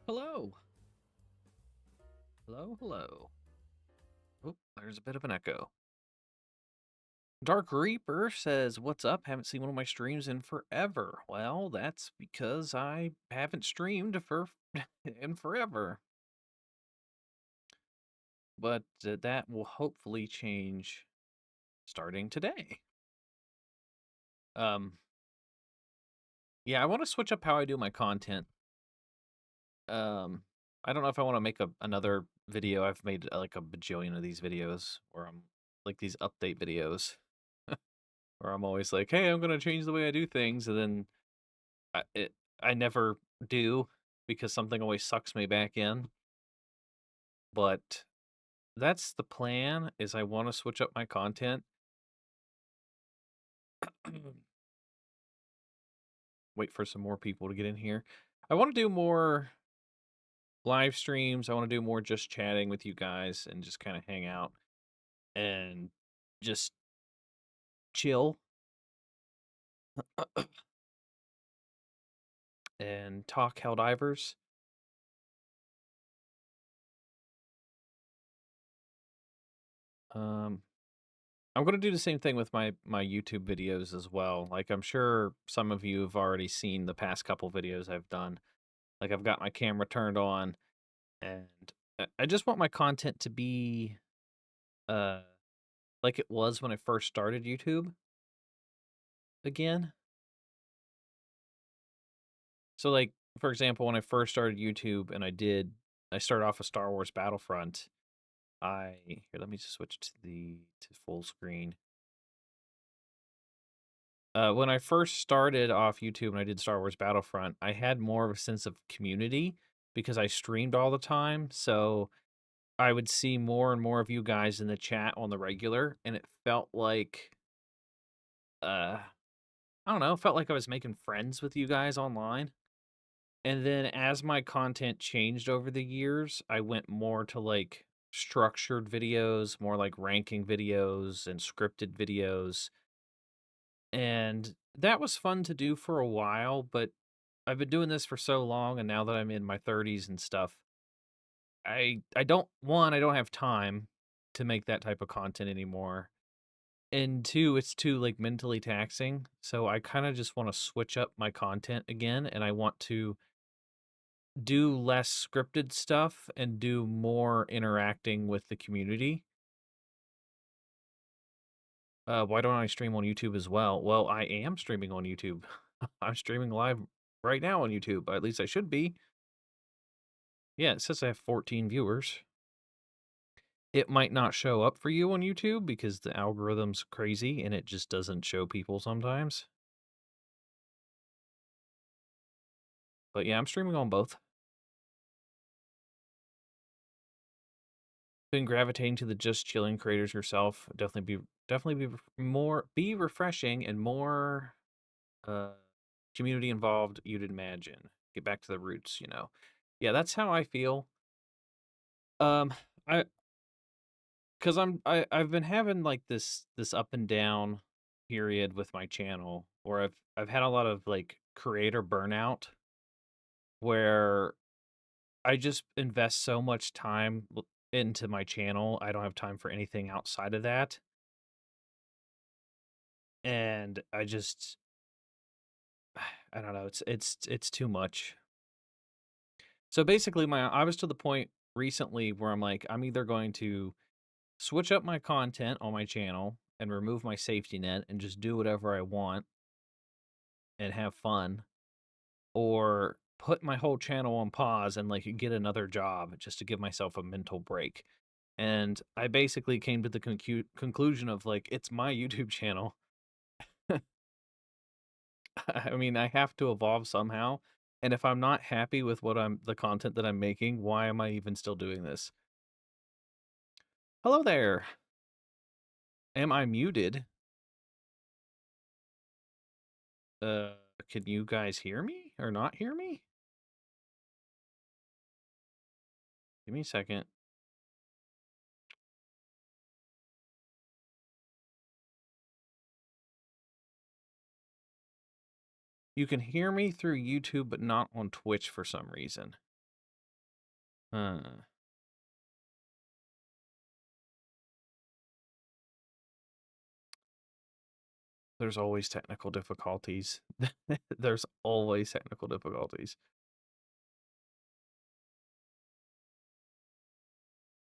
Hello. Hello, hello. Oh, there's a bit of an echo. Dark Reaper says, "What's up? Haven't seen one of my streams in forever." Well, that's because I haven't streamed for in forever. But that will hopefully change starting today. Um yeah, I want to switch up how I do my content. Um I don't know if I want to make another video. I've made like a bajillion of these videos where I'm like these update videos. Where I'm always like, "Hey, I'm gonna change the way I do things," and then I never do because something always sucks me back in. But that's the plan. Is I want to switch up my content. Wait for some more people to get in here. I want to do more live streams. I want to do more just chatting with you guys and just kind of hang out and just chill and talk Helldivers. Um, I'm gonna do the same thing with my YouTube videos as well. Like I'm sure some of you have already seen the past couple videos I've done. Like I've got my camera turned on, and I just want my content to be uh like it was when I first started YouTube again. So like for example, when I first started YouTube and I started off with Star Wars Battlefront. Here, let me just switch to full screen. When I first started off YouTube and I did Star Wars Battlefront, I had more of a sense of community because I streamed all the time. So I would see more and more of you guys in the chat on the regular, and it felt like, uh, I don't know, it felt like I was making friends with you guys online. And then as my content changed over the years, I went more to like structured videos, more like ranking videos and scripted videos. And that was fun to do for a while, but I've been doing this for so long, and now that I'm in my 30s and stuff, I don't have time to make that type of content anymore. And two, it's too like mentally taxing. So I kind of just want to switch up my content again, and I want to do less scripted stuff and do more interacting with the community. Why don't I stream on YouTube as well? Well, I am streaming on YouTube. I'm streaming live right now on YouTube. At least I should be. Yeah, it says I have 14 viewers. It might not show up for you on YouTube because the algorithm's crazy and it just doesn't show people sometimes. But yeah, I'm streaming on both. Been gravitating to the just chilling creators yourself. Definitely be refreshing and more uh community involved you'd imagine. Get back to the roots, you know. Yeah, that's how I feel. Um I cuz I've been having like this up and down period with my channel where I've had a lot of like creator burnout where I just invest so much time into my channel. I don't have time for anything outside of that. And I don't know, it's too much. So basically I was to the point recently where I'm like I'm either going to switch up my content on my channel and remove my safety net and just do whatever I want and have fun, or put my whole channel on pause and like get another job just to give myself a mental break. And I basically came to the conclusion of like it's my YouTube channel. I mean, I have to evolve somehow. And if I'm not happy with the content that I'm making, why am I even still doing this? Hello there. Am I muted? Uh, can you guys hear me or not hear me? Give me a second. You can hear me through YouTube, but not on Twitch for some reason. Uh, there's always technical difficulties. There's always technical difficulties.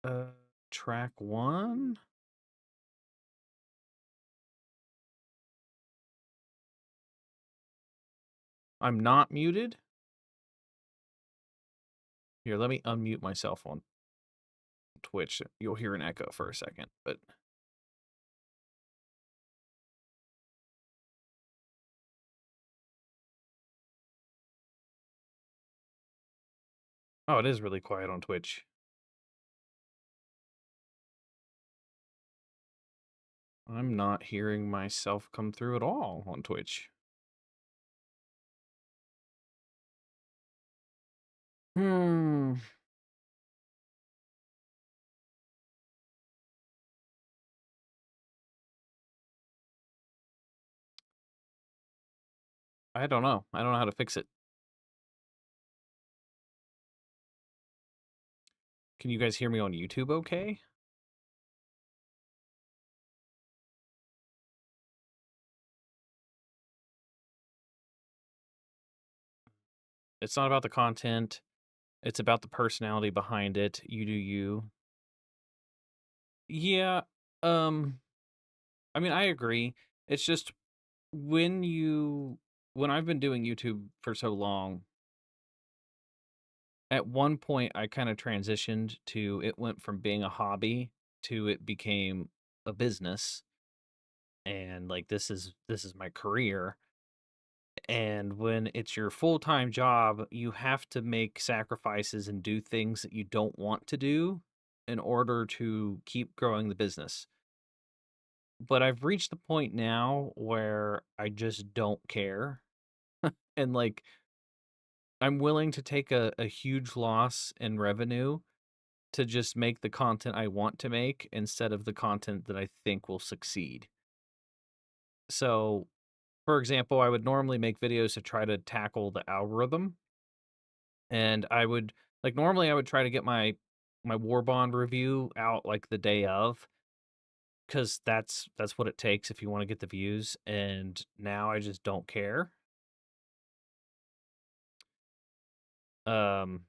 Uh, track one? I'm not muted? Here, let me unmute myself on Twitch. You'll hear an echo for a second, but oh, it is really quiet on Twitch. I'm not hearing myself come through at all on Twitch. Hmm. I don't know. I don't know how to fix it. Can you guys hear me on YouTube okay? It's not about the content. It's about the personality behind it. You do you. Yeah. Um, I mean, I agree. It's just when you when I've been doing YouTube for so long, at one point I kind of transitioned to it went from being a hobby to it became a business, and like this is my career. And when it's your full-time job, you have to make sacrifices and do things that you don't want to do in order to keep growing the business. But I've reached the point now where I just don't care. And like I'm willing to take a huge loss in revenue to just make the content I want to make instead of the content that I think will succeed. So, for example, I would normally make videos to try to tackle the algorithm, and I would like normally I would try to get my war bond review out like the day of, because that's what it takes if you want to get the views. And now I just don't care. Um,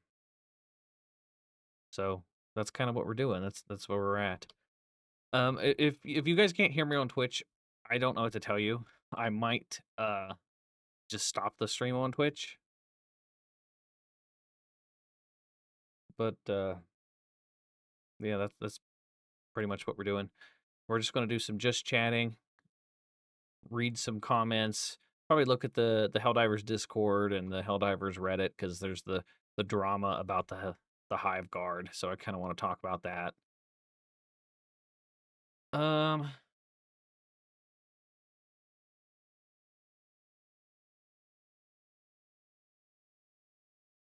so that's kind of what we're doing. That's where we're at. If you guys can't hear me on Twitch, I don't know what to tell you. I might just stop the stream on Twitch, but yeah, that's pretty much what we're doing. We're just gonna do some just chatting, read some comments, probably look at the Helldivers Discord and the Helldivers Reddit because there's the drama about the Hive Guard. So I kind of want to talk about that. Um,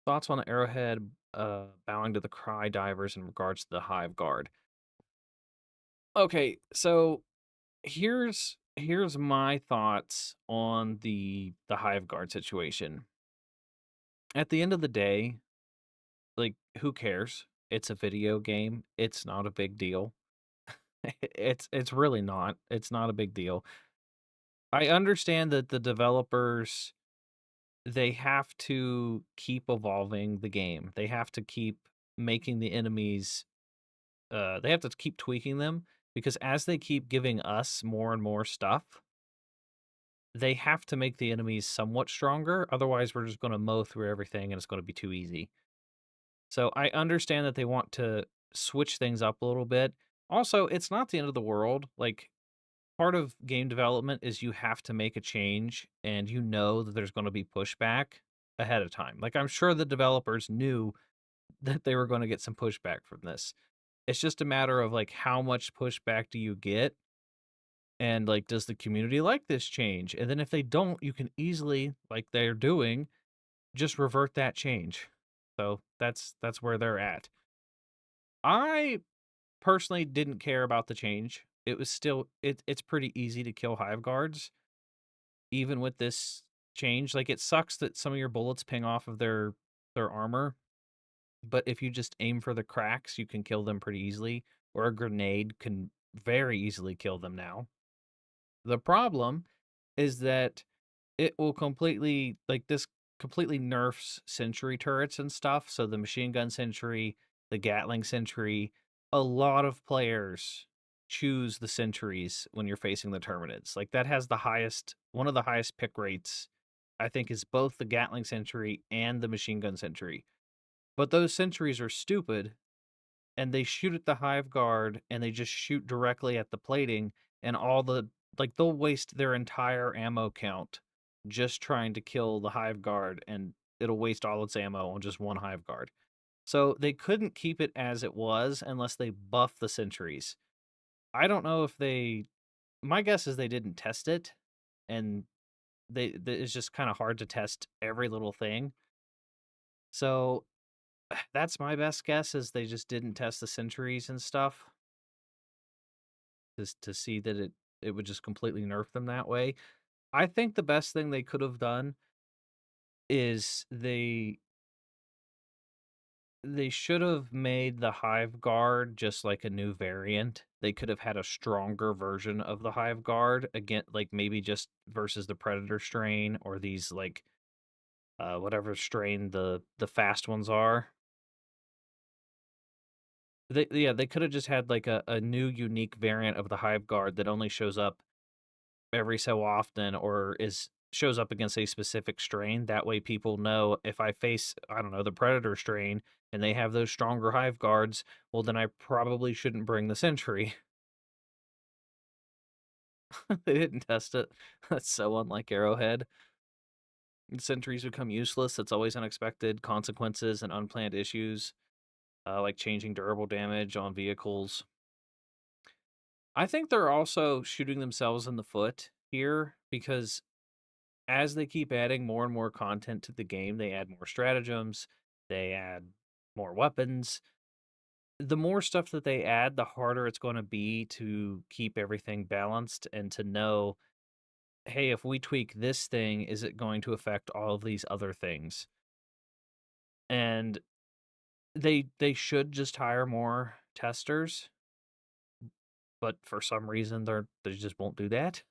thoughts on the Arrowhead bowing to the Cry Divers in regards to the Hive Guard. Okay, so here's my thoughts on the Hive Guard situation. At the end of the day, like who cares? It's a video game. It's not a big deal. It's really not. It's not a big deal. I understand that the developers they have to keep evolving the game. They have to keep making the enemies they have to keep tweaking them because as they keep giving us more and more stuff, they have to make the enemies somewhat stronger. Otherwise, we're just going to mow through everything and it's going to be too easy. So I understand that they want to switch things up a little bit. Also, it's not the end of the world. Like part of game development is you have to make a change and you know that there's going to be pushback ahead of time. Like I'm sure the developers knew that they were going to get some pushback from this. It's just a matter of like how much pushback do you get and like does the community like this change? And then if they don't, you can easily like they're doing just revert that change. So that's where they're at. I personally didn't care about the change. It was still it's pretty easy to kill hive guards even with this change. Like it sucks that some of your bullets ping off of their armor, but if you just aim for the cracks, you can kill them pretty easily, or a grenade can very easily kill them now. The problem is that it will completely like this completely nerfs sentry turrets and stuff. So the machine gun sentry, the Gatling sentry, a lot of players choose the sentries when you're facing the Terminids. Like that has the highest, one of the highest pick rates, I think, is both the Gatling sentry and the machine gun sentry. But those sentries are stupid and they shoot at the hive guard and they just shoot directly at the plating and all the like they'll waste their entire ammo count just trying to kill the hive guard and it'll waste all its ammo on just one hive guard. So they couldn't keep it as it was unless they buff the sentries. I don't know if they my guess is they didn't test it and it's just kind of hard to test every little thing. So that's my best guess is they just didn't test the sentries and stuff. To see that it would just completely nerf them that way. I think the best thing they could have done is they should have made the Hive Guard just like a new variant. They could have had a stronger version of the Hive Guard again, like maybe just versus the Predator strain or these like whatever strain the fast ones are. They could have just had like a new unique variant of the Hive Guard that only shows up every so often or is shows up against a specific strain. That way people know if I face, I don't know, the predator strain and they have those stronger hive guards, well then I probably shouldn't bring the sentry. They didn't test it. That's so unlike Arrowhead. Sentries become useless. It's always unexpected consequences and unplanned issues, like changing durable damage on vehicles. I think they're also shooting themselves in the foot here because as they keep adding more and more content to the game, they add more stratagems, they add more weapons. The more stuff that they add, the harder it's going to be to keep everything balanced and to know, hey, if we tweak this thing, is it going to affect all of these other things? And they should just hire more testers, but for some reason they just won't do that.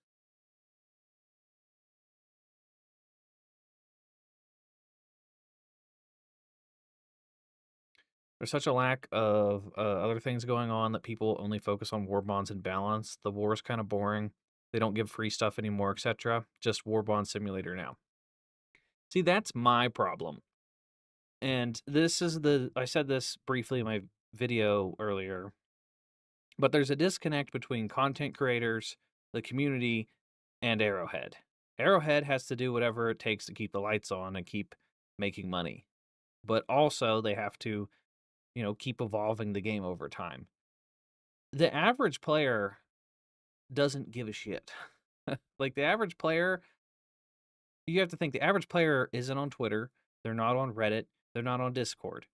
There's such a lack of other things going on that people only focus on war bonds and balance. The war is kind of boring. They don't give free stuff anymore, etc. Just war bond simulator now. See, that's my problem. And this is I said this briefly in my video earlier, but there's a disconnect between content creators, the community, and Arrowhead. Arrowhead has to do whatever it takes to keep the lights on and keep making money. But also they have to, keep evolving the game over time. The average player doesn't give a shit. Like the average player, you have to think the average player isn't on Twitter, they're not on Reddit, they're not on Discord.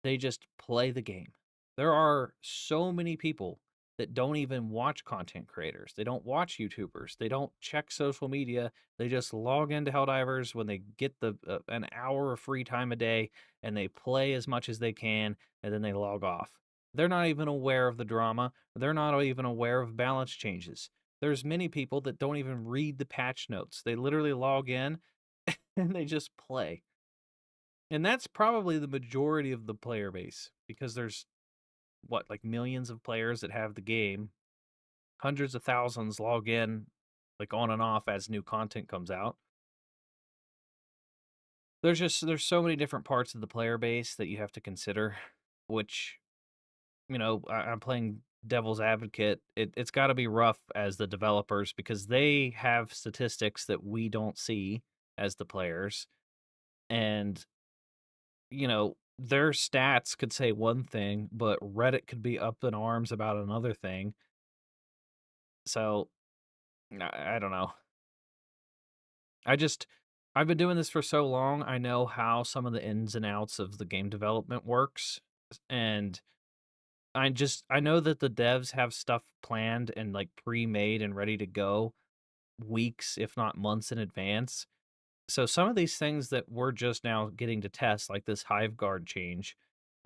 They just play the game. There are so many people that don't even watch content creators. They don't watch YouTubers. They don't check social media. They just log into Helldivers when they get an hour of free time a day and they play as much as they can and then they log off. They're not even aware of the drama. They're not even aware of balance changes. There's many people that don't even read the patch notes. They literally log in and they just play. And that's probably the majority of the player base because there's what, like millions of players that have the game. Hundreds of thousands log in like on and off as new content comes out. There's so many different parts of the player base that you have to consider, which, I'm playing devil's advocate. It's got to be rough as the developers because they have statistics that we don't see as the players. And their stats could say one thing, but Reddit could be up in arms about another thing. So I don't know. I've been doing this for so long. I know how some of the ins and outs of the game development works. And I know that the devs have stuff planned and like pre-made and ready to go weeks, if not months in advance. So some of these things that we're just now getting to test, like this Hive Guard change,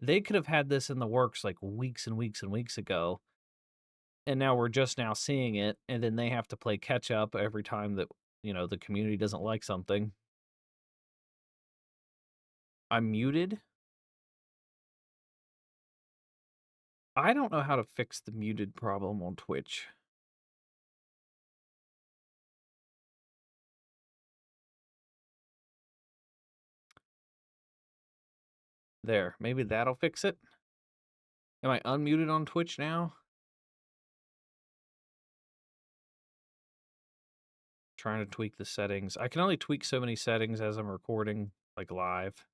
They could have had this in the works like weeks and weeks and weeks ago, and now we're just now seeing it, and then they have to play catch up every time that, the community doesn't like something. I'm muted. I don't know how to fix the muted problem on Twitch. There, maybe that'll fix it. Am I unmuted on Twitch now? Trying to tweak the settings. I can only tweak so many settings as I'm recording, like live.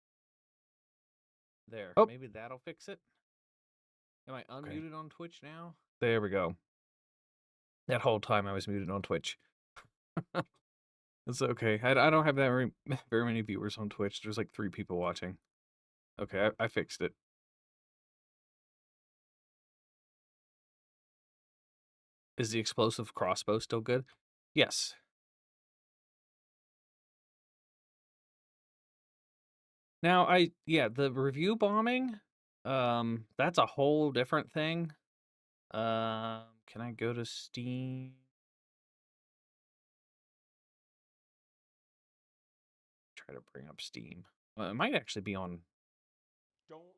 There, maybe that'll fix it. Am I unmuted on Twitch now? There we go. That whole time I was muted on Twitch. It's okay. I don't have that very many viewers on Twitch. There's like 3 people watching. Okay, I fixed it. Is the explosive crossbow still good? Yes. Now, the review bombing, that's a whole different thing. Can I go to Steam? Try to bring up Steam. Well, it might actually be on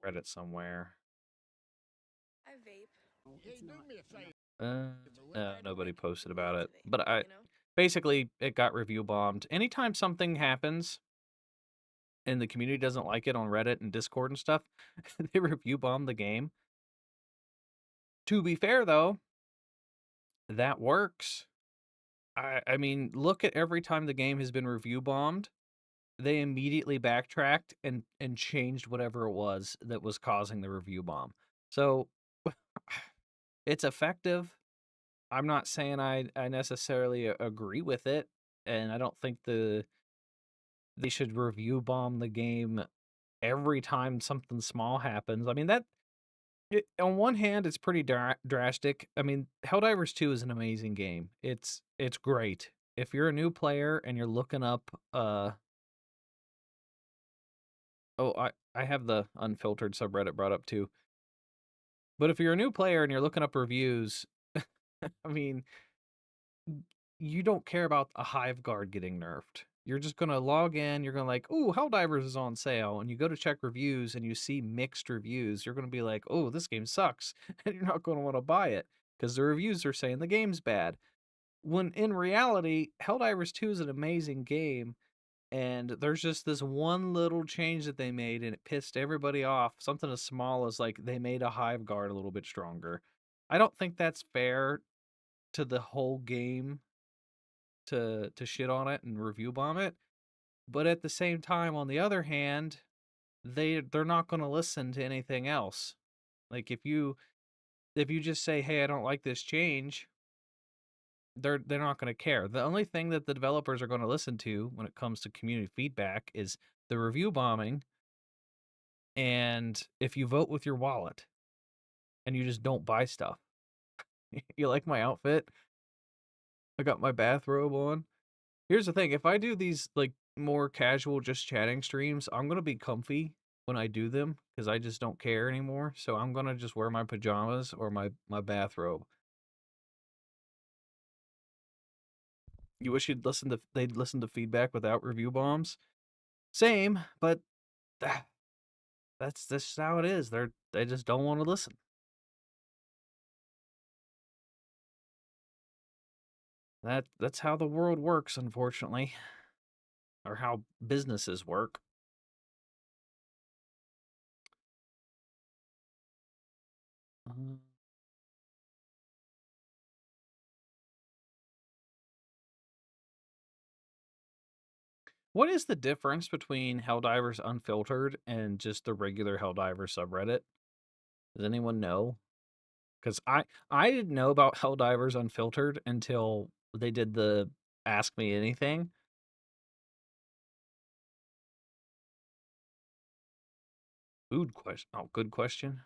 Reddit somewhere. I vape. Nobody posted about it. But basically, it got review bombed. Anytime something happens and the community doesn't like it on Reddit and Discord and stuff, they review bomb the game. To be fair, though, that works. I mean, look at every time the game has been review bombed, they immediately backtracked and changed whatever it was that was causing the review bomb. So it's effective. I'm not saying I necessarily agree with it, and I don't think they should review bomb the game every time something small happens. I mean, on one hand, it's pretty drastic. I mean, Helldivers 2 is an amazing game. It's great. If you're a new player and you're looking up, I have the unfiltered subreddit brought up too. But if you're a new player and you're looking up reviews, I mean, you don't care about a Hive Guard getting nerfed. You're just going to log in, you're going to like, "Ooh, Helldivers is on sale." And you go to check reviews and you see mixed reviews. You're going to be like, "Oh, this game sucks." And you're not going to want to buy it because the reviews are saying the game's bad. When in reality, Helldivers 2 is an amazing game. And there's just this one little change that they made and it pissed everybody off. Something as small as like they made a Hive Guard a little bit stronger. I don't think that's fair to the whole game to shit on it and review bomb it. But at the same time, on the other hand, they're not going to listen to anything else. Like if you just say, "Hey, I don't like this change," they're not going to care. The only thing that the developers are going to listen to when it comes to community feedback is the review bombing, and if you vote with your wallet and you just don't buy stuff. You like my outfit? I got my bathrobe on. Here's the thing, if I do these like more casual just chatting streams, I'm going to be comfy when I do them because I just don't care anymore. So I'm going to just wear my pajamas or my bathrobe. You wish they'd listen to feedback without review bombs? Same, but that's just how it is. They just don't want to listen. That's how the world works, unfortunately. Or how businesses work. What is the difference between Helldivers Unfiltered and just the regular Helldivers subreddit? Does anyone know? Because I didn't know about Helldivers Unfiltered until they did the Ask Me Anything. Food question. Oh, good question.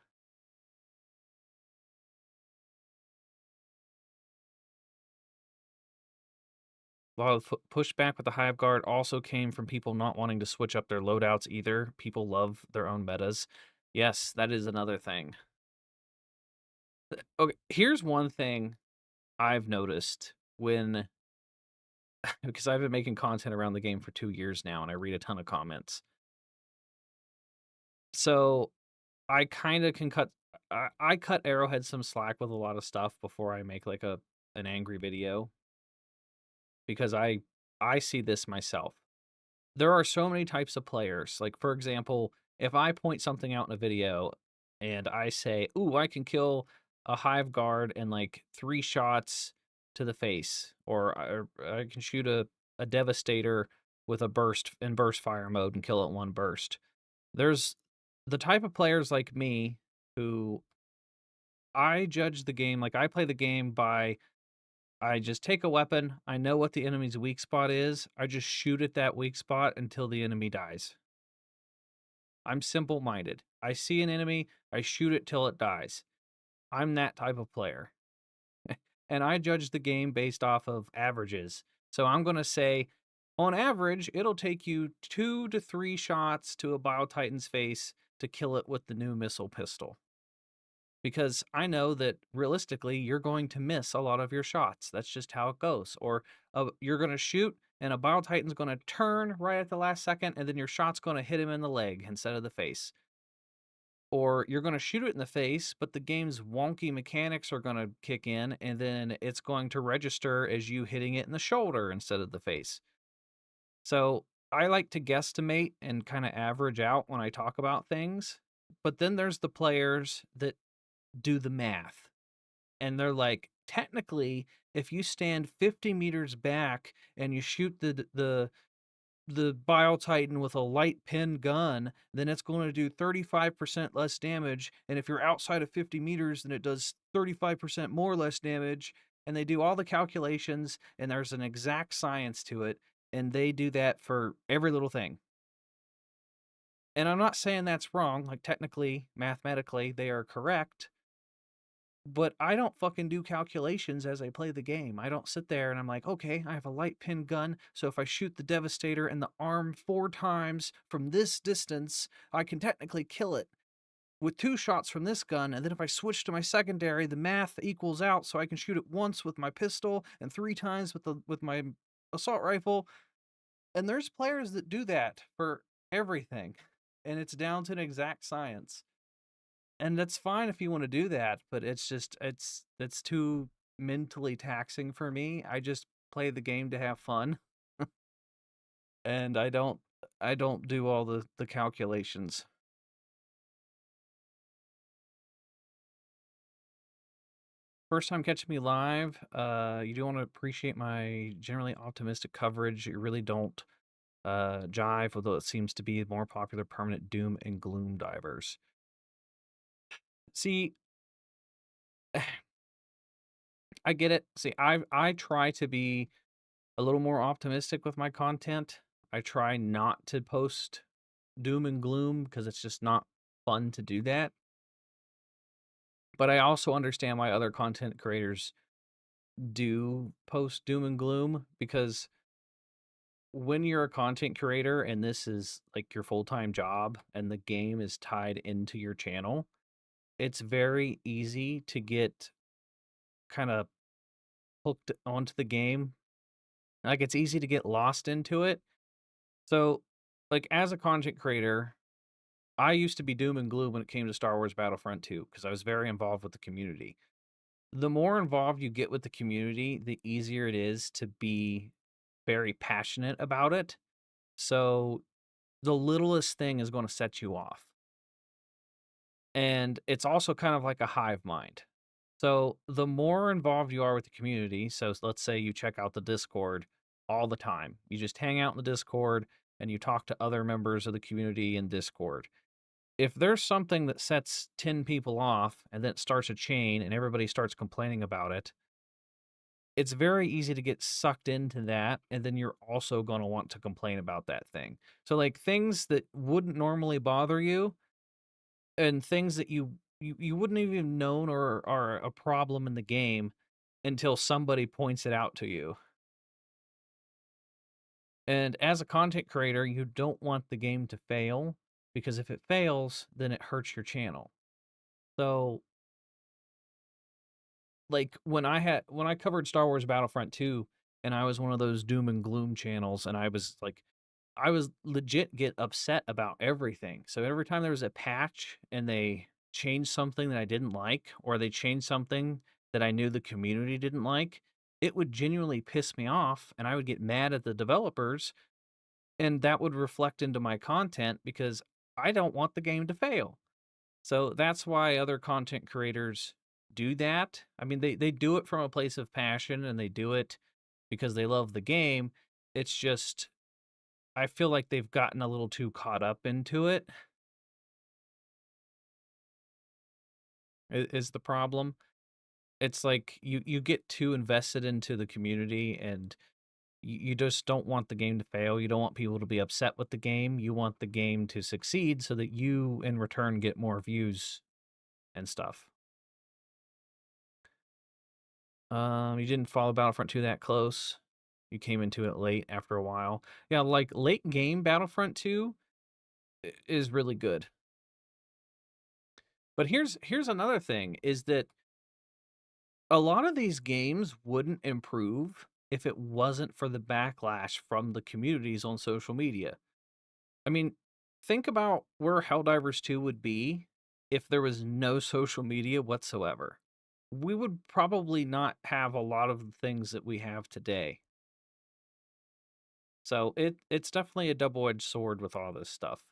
A lot of pushback with the Hive Guard also came from people not wanting to switch up their loadouts either. People love their own metas. Yes, that is another thing. Okay, here's one thing I've noticed when because I've been making content around the game for 2 years now, and I read a ton of comments. So, I kinda can cut I cut Arrowhead some slack with a lot of stuff before I make, like, an angry video because I see this myself. There are so many types of players. Like, for example, if I point something out in a video and I say, "Ooh, I can kill a hive guard in like 3 shots to the face," or I can shoot a devastator with a burst in burst fire mode and kill it in one burst. There's the type of players like me who I judge the game like I play the game by I just take a weapon, I know what the enemy's weak spot is, I just shoot at that weak spot until the enemy dies. I'm simple-minded. I see an enemy, I shoot it till it dies. I'm that type of player. And I judge the game based off of averages. So I'm gonna say, on average, it'll take you 2 to 3 shots to a Bile Titan's face to kill it with the new missile pistol. Because I know that realistically, you're going to miss a lot of your shots. That's just how it goes. Or you're going to shoot, and a Bile Titan's going to turn right at the last second, and then your shot's going to hit him in the leg instead of the face. Or you're going to shoot it in the face, but the game's wonky mechanics are going to kick in, and then it's going to register as you hitting it in the shoulder instead of the face. So I like to guesstimate and kind of average out when I talk about things. But then there's the players that do the math. And they're like, technically, if you stand 50 meters back and you shoot the Bile Titan with a light pin gun, then it's going to do 35% less damage. And if you're outside of 50 meters, then it does 35% more less damage. And they do all the calculations, and there's an exact science to it. And they do that for every little thing. And I'm not saying that's wrong. Like, technically, mathematically, they are correct, but I don't fucking do calculations as I play the game. I don't sit there and I'm like, okay, I have a light pin gun, so if I shoot the Devastator in the arm 4 times from this distance, I can technically kill it with 2 shots from this gun, and then if I switch to my secondary, the math equals out, so I can shoot it once with my pistol and 3 times with my assault rifle. And there's players that do that for everything, and it's down to an exact science. And that's fine if you wanna do that, but it's just it's too mentally taxing for me. I just play the game to have fun, and I don't do all the calculations. First time catching me live, you do wanna appreciate my generally optimistic coverage. You really don't, jive with what seems to be more popular permanent doom and gloom divers. See, I get it. See, I try to be a little more optimistic with my content. I try not to post doom and gloom because it's just not fun to do that. But I also understand why other content creators do post doom and gloom because when you're a content creator and this is like your full-time job and the game is tied into your channel, it's very easy to get kind of hooked onto the game. Like it's easy to get lost into it. So, like as a content creator, I used to be doom and gloom when it came to Star Wars Battlefront 2 because I was very involved with the community. The more involved you get with the community, the easier it is to be very passionate about it. So the littlest thing is going to set you off. And it's also kind of like a hive mind. So the more involved you are with the community, so let's say you check out the Discord all the time. You just hang out in the Discord and you talk to other members of the community in Discord. If there's something that sets 10 people off and then it starts a chain and everybody starts complaining about it, it's very easy to get sucked into that. And then you're also going to want to complain about that thing. So, like things that wouldn't normally bother you and things that you wouldn't even known or are a problem in the game until somebody points it out to you. And as a content creator, you don't want the game to fail. because if it fails, then it hurts your channel. So, like when I covered Star Wars Battlefront 2 and I was one of those doom and gloom channels and I was legit get upset about everything. So every time there was a patch and they changed something that I didn't like, or they changed something that I knew the community didn't like, it would genuinely piss me off and I would get mad at the developers, and that would reflect into my content because I don't want the game to fail. So that's why other content creators do that. I mean, they do it from a place of passion and they do it because they love the game. It's just I feel like they've gotten a little too caught up into it is the problem. It's like you get too invested into the community and you just don't want the game to fail. You don't want people to be upset with the game. You want the game to succeed so that you in return get more views and stuff. You didn't follow Battlefront 2 that close. You came into it late after a while. Yeah, like late game Battlefront 2 is really good. But here's another thing is that a lot of these games wouldn't improve if it wasn't for the backlash from the communities on social media. I mean, think about where Helldivers 2 would be if there was no social media whatsoever. We would probably not have a lot of the things that we have today. So it's definitely a double-edged sword with all this stuff.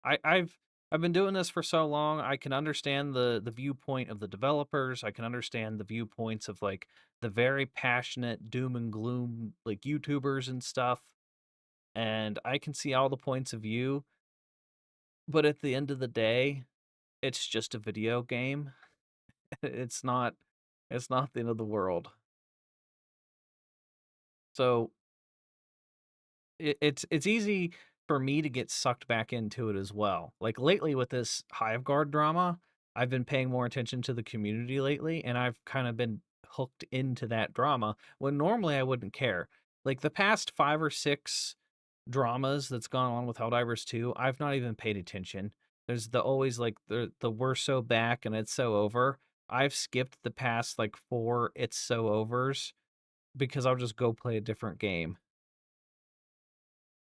I've been doing this for so long. I can understand the viewpoint of the developers. I can understand the viewpoints of like the very passionate doom and gloom like YouTubers and stuff. And I can see all the points of view, but at the end of the day, it's just a video game. It's not it's not the end of the world. So it's easy for me to get sucked back into it as well. Like lately with this Hive Guard drama, I've been paying more attention to the community lately, and I've kind of been hooked into that drama when normally I wouldn't care. Like the past 5 or 6 dramas that's gone on with Helldivers 2, I've not even paid attention. There's the always like the we're so back and it's so over. I've skipped the past like 4 it's so overs because I'll just go play a different game.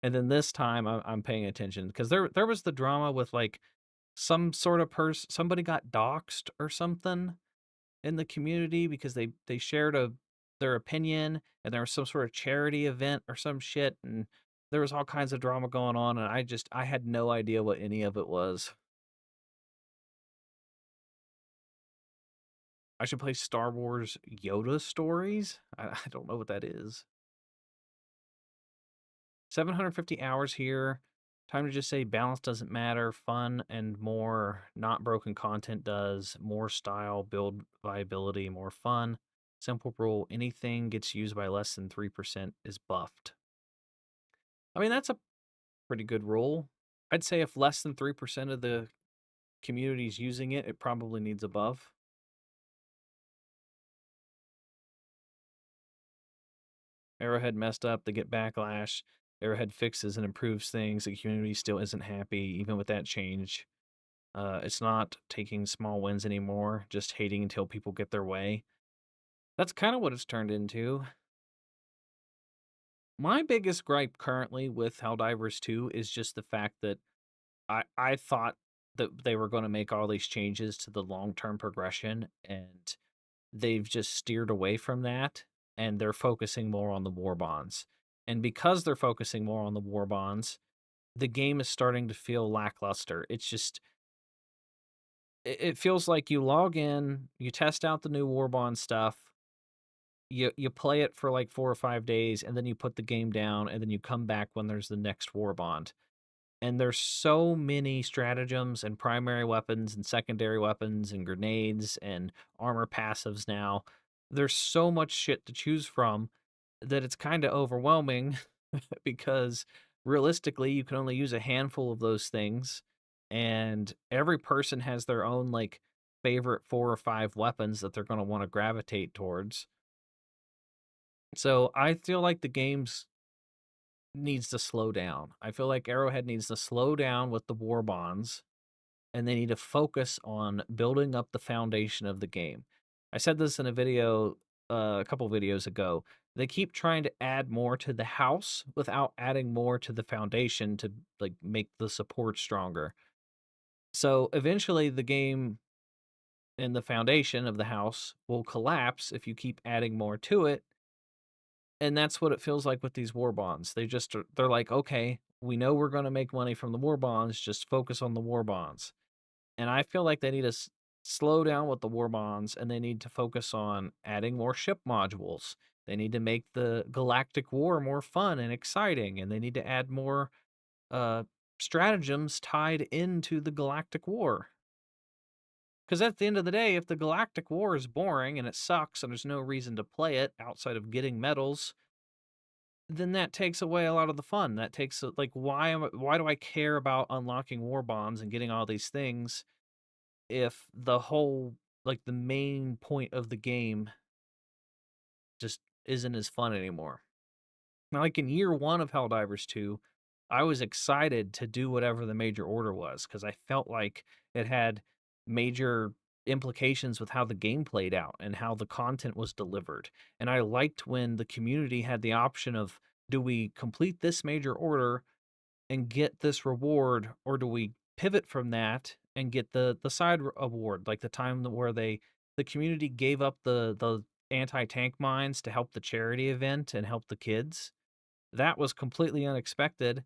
And then this time I'm paying attention because there was the drama with like some sort of person, somebody got doxxed or something in the community because they shared their opinion, and there was some sort of charity event or some shit, and there was all kinds of drama going on, and I had no idea what any of it was. I should play Star Wars Yoda stories. I don't know what that is. 750 hours here. Time to just say balance doesn't matter. Fun and more not broken content does. More style, build viability, more fun. Simple rule, anything gets used by less than 3% is buffed. I mean, that's a pretty good rule. I'd say if less than 3% of the community is using it, it probably needs a buff. Arrowhead messed up, they get backlash. Arrowhead fixes and improves things. The community still isn't happy, even with that change. It's not taking small wins anymore, just hating until people get their way. That's kind of what it's turned into. My biggest gripe currently with Helldivers 2 is just the fact that I thought that they were going to make all these changes to the long-term progression, and they've just steered away from that, and they're focusing more on the war bonds. And because they're focusing more on the war bonds, the game is starting to feel lackluster. It's just it feels like you log in, you test out the new Warbond stuff, you play it for like 4 or 5 days, and then you put the game down, and then you come back when there's the next Warbond. And there's so many stratagems and primary weapons and secondary weapons and grenades and armor passives now. There's so much shit to choose from that it's kind of overwhelming because realistically you can only use a handful of those things, and every person has their own like favorite 4 or 5 weapons that they're going to want to gravitate towards. So I feel like the game's needs to slow down. I feel like Arrowhead needs to slow down with the war bonds, and they need to focus on building up the foundation of the game. I said this in a video a couple videos ago. They keep trying to add more to the house without adding more to the foundation to like make the support stronger. So eventually the game and the foundation of the house will collapse if you keep adding more to it. And that's what it feels like with these war bonds. They're like, okay, we know we're going to make money from the war bonds, just focus on the war bonds. And I feel like they need to slow down with the war bonds, and they need to focus on adding more ship modules. They need to make the galactic war more fun and exciting, and they need to add more uh, stratagems tied into the galactic war. Because at the end of the day, if the galactic war is boring and it sucks and there's no reason to play it outside of getting medals, then that takes away a lot of the fun. That takes like why do I care about unlocking war bonds and getting all these things if the whole like the main point of the game just isn't as fun anymore. Now, like in year one of Helldivers 2, I was excited to do whatever the major order was because I felt like it had major implications with how the game played out and how the content was delivered. And I liked when the community had the option of do we complete this major order and get this reward, or do we pivot from that and get the side award, like the time where the community gave up the anti-tank mines to help the charity event and help the kids. That was completely unexpected,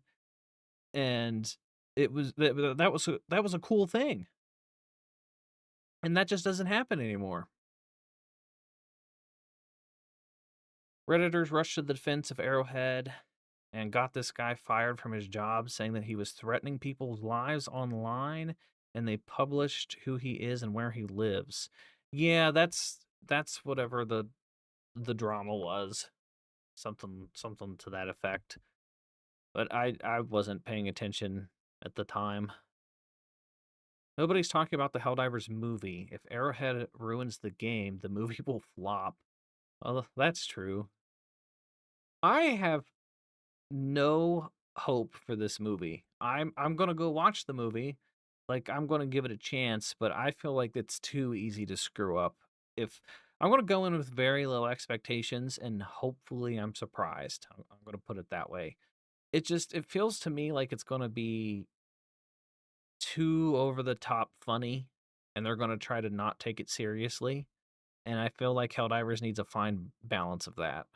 and that was a cool thing, and that just doesn't happen anymore. Redditors rushed to the defense of Arrowhead and got this guy fired from his job, saying that he was threatening people's lives online, and they published who he is and where he lives. Yeah, that's whatever the drama was. Something to that effect. But I wasn't paying attention at the time. Nobody's talking about the Helldivers movie. If Arrowhead ruins the game, the movie will flop. Well, that's true. I have no hope for this movie. I'm gonna go watch the movie. Like I'm gonna give it a chance, but I feel like it's too easy to screw up. If I'm gonna go in with very low expectations and hopefully I'm surprised. I'm gonna put it that way. It feels to me like it's gonna be too over the top funny, and they're gonna try to not take it seriously. And I feel like Helldivers needs a fine balance of that.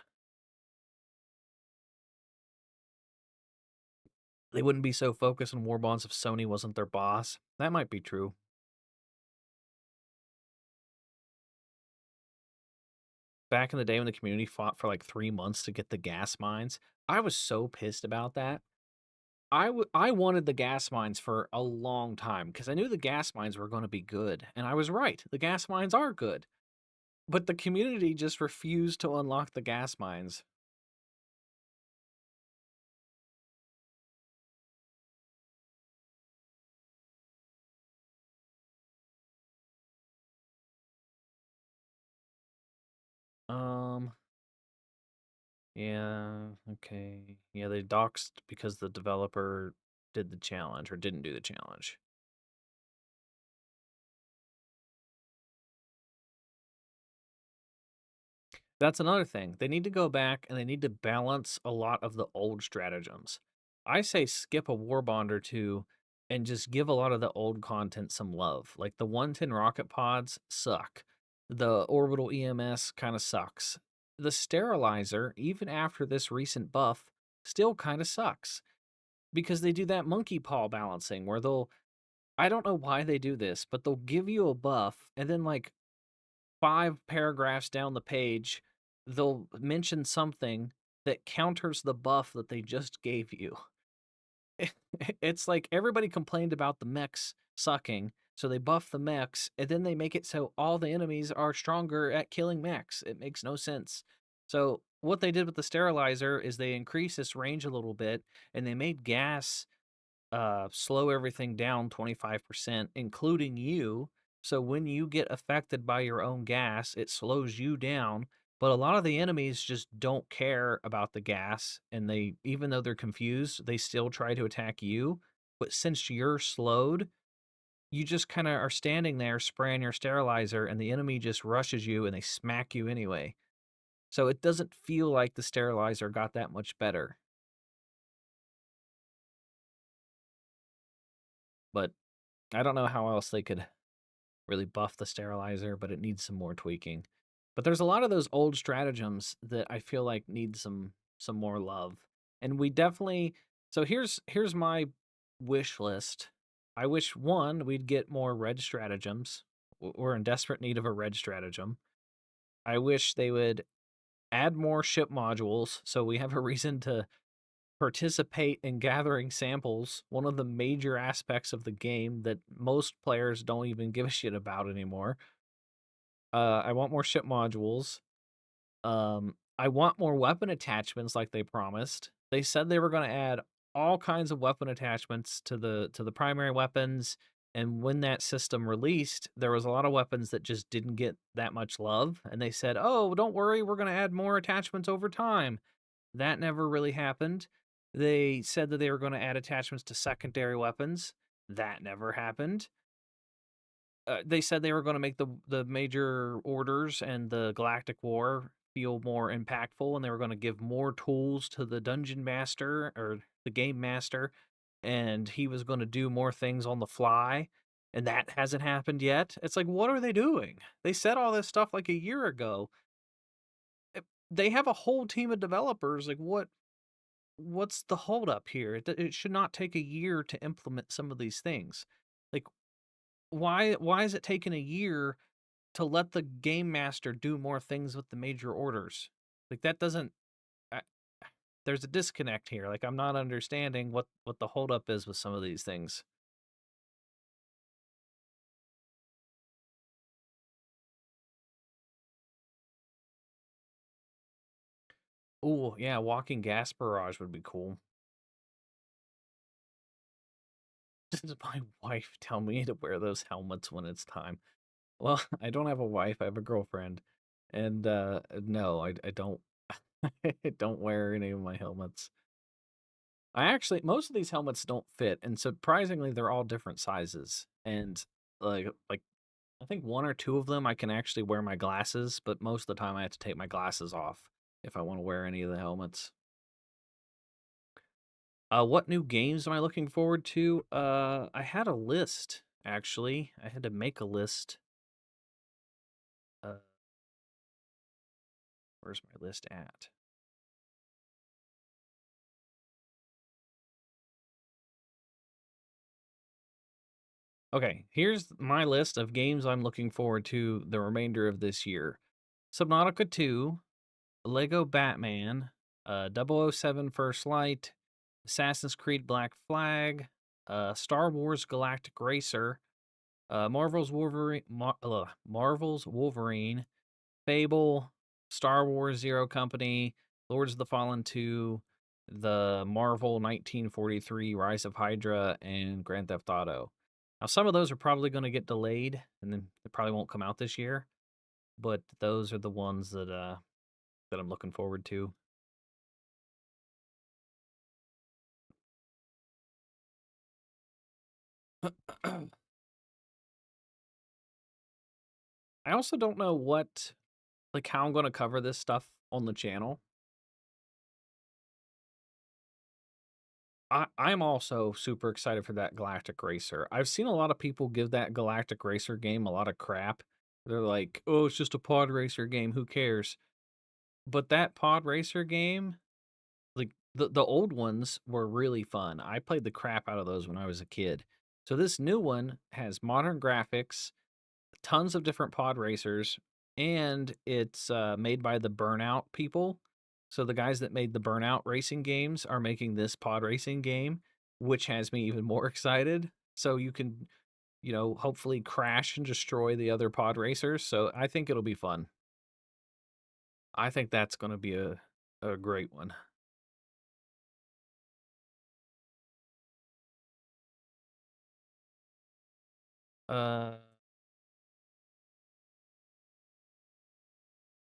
They wouldn't be so focused on war bonds if Sony wasn't their boss. That might be true. Back in the day when the community fought for like 3 months to get the gas mines, I was so pissed about that. I wanted the gas mines for a long time because I knew the gas mines were going to be good, and I was right. The gas mines are good, but the community just refused to unlock the gas mines. Um, yeah, okay. Yeah, they doxed because the developer did the challenge or didn't do the challenge. That's another thing. They need to go back and they need to balance a lot of the old stratagems. I say skip a war bond or two and just give a lot of the old content some love. Like the 110 rocket pods suck. The orbital EMS kind of sucks. The sterilizer, even after this recent buff, still kind of sucks because they do that monkey paw balancing where I don't know why they do this, but they'll give you a buff and then like 5 paragraphs down the page, they'll mention something that counters the buff that they just gave you. It's like everybody complained about the mechs sucking, so they buff the mechs, and then they make it so all the enemies are stronger at killing mechs. It makes no sense. So what they did with the sterilizer is they increased its range a little bit, and they made gas slow everything down 25%, including you. So when you get affected by your own gas, it slows you down, but a lot of the enemies just don't care about the gas, and they even though they're confused, they still try to attack you. But since you're slowed, you just kinda are standing there spraying your sterilizer, and the enemy just rushes you, and they smack you anyway. So it doesn't feel like the sterilizer got that much better. But I don't know how else they could really buff the sterilizer, but it needs some more tweaking. But there's a lot of those old stratagems that I feel like need some more love. And we definitely so here's my wish list. I wish one, we'd get more red stratagems. We're in desperate need of a red stratagem. I wish they would add more ship modules so we have a reason to participate in gathering samples, one of the major aspects of the game that most players don't even give a shit about anymore. I want more ship modules. I want more weapon attachments like they promised. They said they were going to add all kinds of weapon attachments to the primary weapons, and when that system released, there was a lot of weapons that just didn't get that much love, and they said, "Oh, don't worry, we're going to add more attachments over time." That never really happened. They said that they were going to add attachments to secondary weapons. That never happened. They said they were going to make the major orders and the Galactic War feel more impactful, and they were going to give more tools to the dungeon master or the game master, and he was going to do more things on the fly. And that hasn't happened yet. It's like, what are they doing? They said all this stuff like a year ago. They have a whole team of developers. Like, what's the holdup here? It should not take a year to implement some of these things. Like, why is it taking a year to let the game master do more things with the major orders? Like that doesn't. I, there's a disconnect here. Like I'm not understanding what the holdup is with some of these things. Oh yeah, walking gas barrage would be cool. Does my wife tell me to wear those helmets when it's time? Well, I don't have a wife. I have a girlfriend, and no, I don't. I don't wear any of my helmets. I actually most of these helmets don't fit, and surprisingly, they're all different sizes. And like I think one or two of them I can actually wear my glasses, but most of the time I have to take my glasses off if I want to wear any of the helmets. What new games am I looking forward to? I had a list actually. I had to make a list. Uh, where's my list at? Okay, here's my list of games I'm looking forward to the remainder of this year. Subnautica 2, Lego Batman, Double O Seven First Light, Assassin's Creed Black Flag, Star Wars Galactic Racer, Marvel's Wolverine, Fable, Star Wars Zero Company, Lords of the Fallen 2, the Marvel 1943 Rise of Hydra, and Grand Theft Auto. Now, some of those are probably going to get delayed, and then they probably won't come out this year. But those are the ones that I'm looking forward to. I also don't know like how I'm going to cover this stuff on the channel. I'm also super excited for that Galactic Racer. I've seen a lot of people give that Galactic Racer game a lot of crap. They're like, "Oh, it's just a pod racer game. Who cares?" But that pod racer game, like the old ones were really fun. I played the crap out of those when I was a kid. So this new one has modern graphics, tons of different pod racers, and it's made by the Burnout people. So the guys that made the Burnout racing games are making this pod racing game, which has me even more excited. So you can, hopefully crash and destroy the other pod racers. So I think it'll be fun. I think that's going to be a great one. Uh,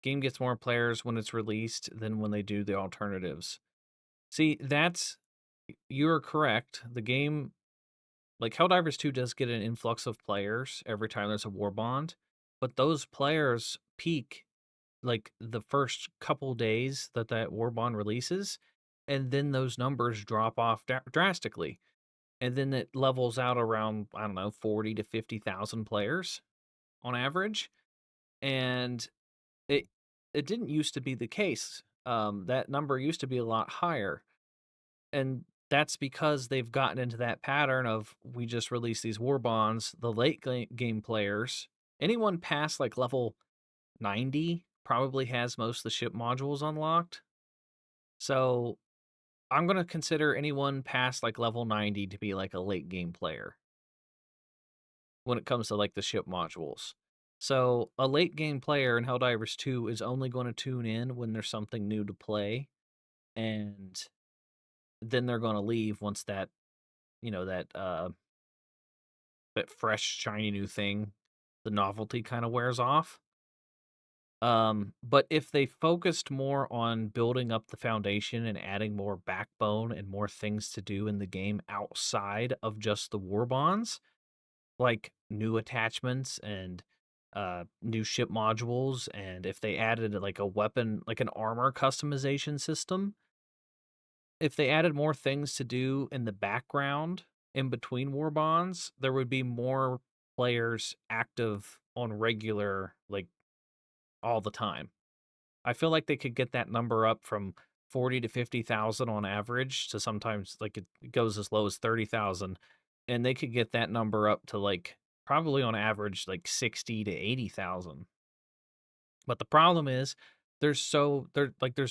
game gets more players when it's released than when they do the alternatives. See, you're correct. The game, like Helldivers 2, does get an influx of players every time there's a war bond, but those players peak like the first couple days that war bond releases, and then those numbers drop off drastically, and then it levels out around, I don't know, 40 to 50,000 players on average, and it it didn't used to be the case. That number used to be a lot higher, and that's because they've gotten into that pattern of we just release these war bonds. The game players, anyone past like level 90 probably has most of the ship modules unlocked. So I'm going to consider anyone past like level 90 to be like a late game player when it comes to like the ship modules. So a late game player in Helldivers 2 is only going to tune in when there's something new to play, and then they're going to leave once that, you know, that fresh shiny new thing, the novelty kind of wears off. But if they focused more on building up the foundation and adding more backbone and more things to do in the game outside of just the war bonds, like new attachments and new ship modules, and if they added like a weapon, like an armor customization system, if they added more things to do in the background in between war bonds, there would be more players active on regular, like all the time. I feel like they could get that number up from 40 to 50,000 on average to sometimes like it goes as low as 30,000, and they could get that number up to like probably on average like 60 to 80,000. But the problem is there's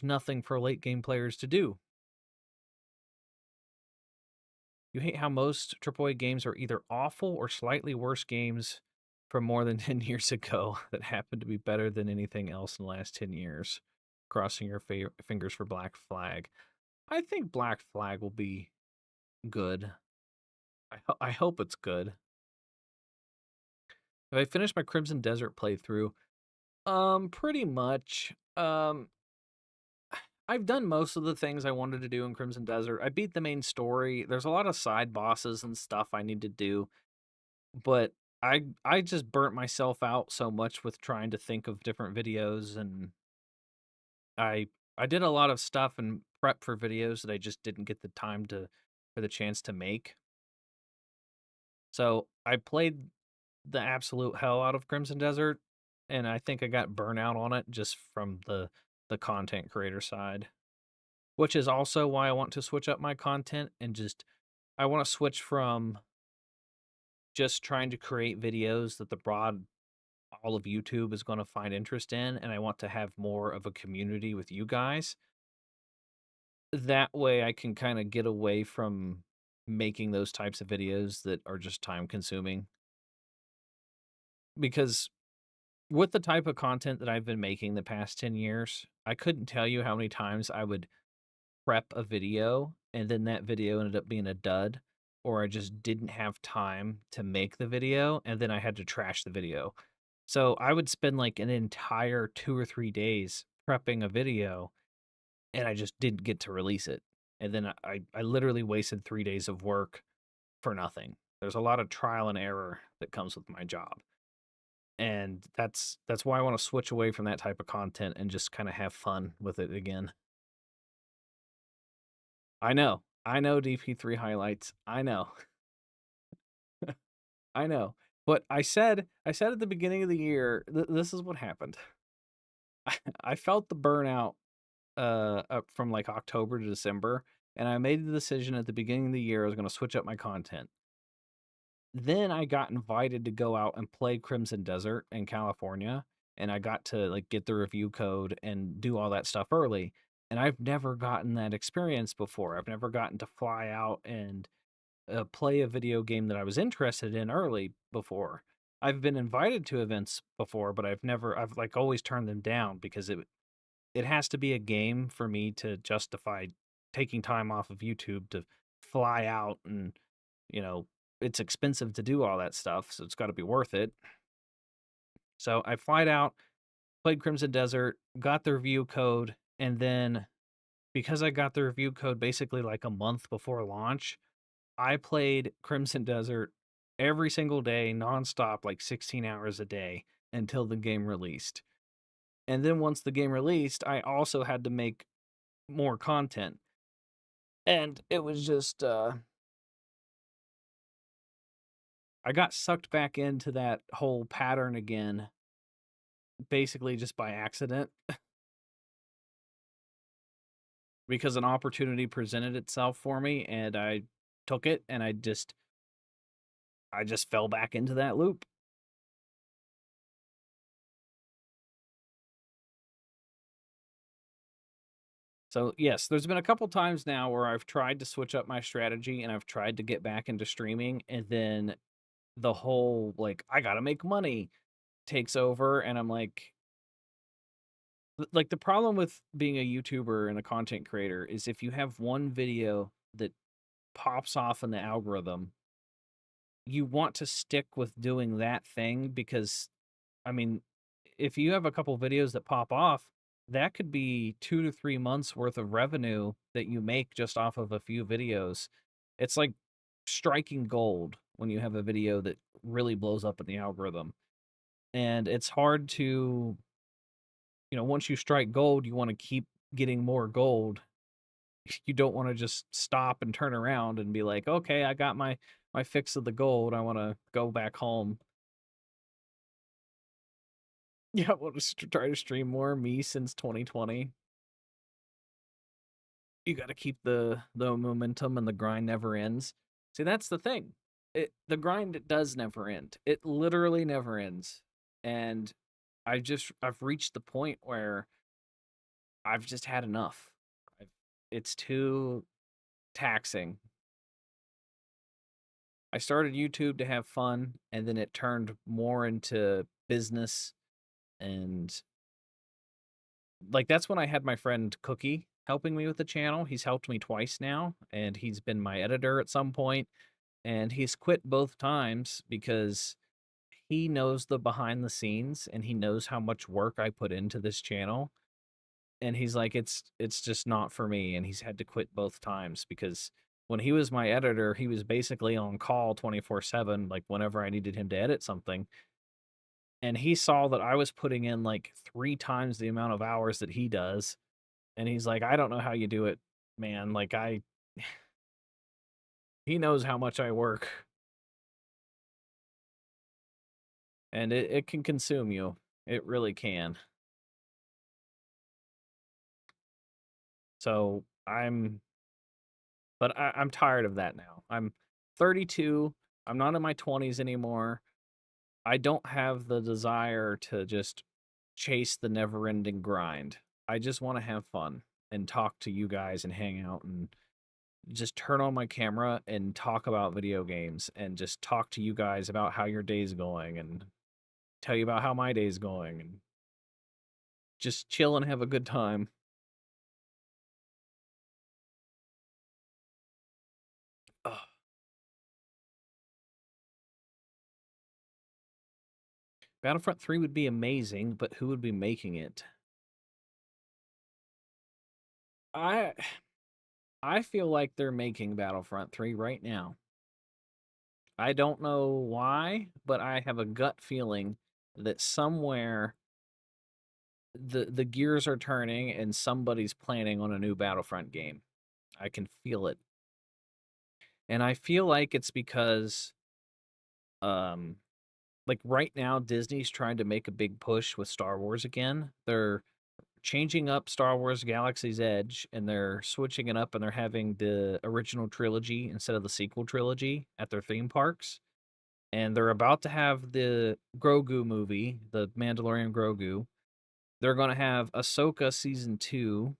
nothing for late game players to do. You hate how most AAA games are either awful or slightly worse games from more than 10 years ago that happen to be better than anything else in the last 10 years. Crossing your fingers for Black Flag. I think Black Flag will be good. I hope it's good. If I finish my Crimson Desert playthrough, pretty much. I've done most of the things I wanted to do in Crimson Desert. I beat the main story. There's a lot of side bosses and stuff I need to do, but I just burnt myself out so much with trying to think of different videos, and I I did a lot of stuff and prep for videos that I just didn't get the time to for the chance to make. So I played the absolute hell out of Crimson Desert, and I think I got burnout on it just from the content creator side, which is also why I want to switch up my content and just I want to switch from just trying to create videos that the broad all of YouTube is going to find interest in, and I want to have more of a community with you guys. That way I can kind of get away from making those types of videos that are just time consuming, because with the type of content that I've been making the past 10 years, I couldn't tell you how many times I would prep a video and then that video ended up being a dud, or I just didn't have time to make the video and then I had to trash the video. So I would spend like an entire 2 or 3 days prepping a video and I just didn't get to release it. And then I literally wasted 3 days of work for nothing. There's a lot of trial and error that comes with my job. And that's why I want to switch away from that type of content and just kind of have fun with it again. I know. I know DP3 highlights. I know. I know. But I said at the beginning of the year, this is what happened. I felt the burnout up from like October to December, and I made the decision at the beginning of the year I was going to switch up my content. Then I got invited to go out and play Crimson Desert in California, and I got to like get the review code and do all that stuff early. And I've never gotten that experience before. I've never gotten to fly out and play a video game that I was interested in early before. I've been invited to events before, but I've like always turned them down because it has to be a game for me to justify taking time off of YouTube to fly out, and you know, it's expensive to do all that stuff, so it's got to be worth it. So I flied out, played Crimson Desert, got the review code, and then because I got the review code basically like a month before launch, I played Crimson Desert every single day, nonstop, like 16 hours a day until the game released. And then once the game released, I also had to make more content. And it was just I got sucked back into that whole pattern again, basically just by accident, because an opportunity presented itself for me and I took it and I just fell back into that loop. So, yes, there's been a couple times now where I've tried to switch up my strategy and I've tried to get back into streaming, and then the whole like I got to make money takes over and I'm like the problem with being a YouTuber and a content creator is if you have one video that pops off in the algorithm, you want to stick with doing that thing because I mean, if you have a couple videos that pop off, that could be 2 to 3 months worth of revenue that you make just off of a few videos. It's like striking gold when you have a video that really blows up in the algorithm. And it's hard to, once you strike gold, you want to keep getting more gold. You don't want to just stop and turn around and be like, okay, I got my fix of the gold. I want to go back home. Yeah, I want to try to stream more. Me since 2020. You got to keep the momentum and the grind never ends. See, that's the thing. The grind does never end. It literally never ends. And I've reached the point where I've just had enough. I've, it's too taxing. I started YouTube to have fun, and then it turned more into business. And like that's when I had my friend Cookie helping me with the channel. He's helped me twice now, and he's been my editor at some point, and he's quit both times because he knows the behind the scenes and he knows how much work I put into this channel. And he's like, it's just not for me. And he's had to quit both times because when he was my editor, he was basically on call 24/7, like whenever I needed him to edit something. And he saw that I was putting in like 3 times the amount of hours that he does. And he's like, I don't know how you do it, man. Like he knows how much I work. And it can consume you. It really can. So I'm tired of that now. I'm 32. I'm not in my 20s anymore. I don't have the desire to just chase the never ending grind. I just want to have fun and talk to you guys and hang out and just turn on my camera and talk about video games and just talk to you guys about how your day's going and tell you about how my day's going and just chill and have a good time. Ugh. Battlefront 3 would be amazing, but who would be making it? I I feel like they're making Battlefront 3 right now. I don't know why, but I have a gut feeling that somewhere the gears are turning and somebody's planning on a new Battlefront game. I can feel it. And I feel like it's because um like right now Disney's trying to make a big push with Star Wars again. They're changing up Star Wars Galaxy's Edge and they're switching it up and they're having the original trilogy instead of the sequel trilogy at their theme parks. And they're about to have the Grogu movie, the Mandalorian Grogu. They're going to have Ahsoka season 2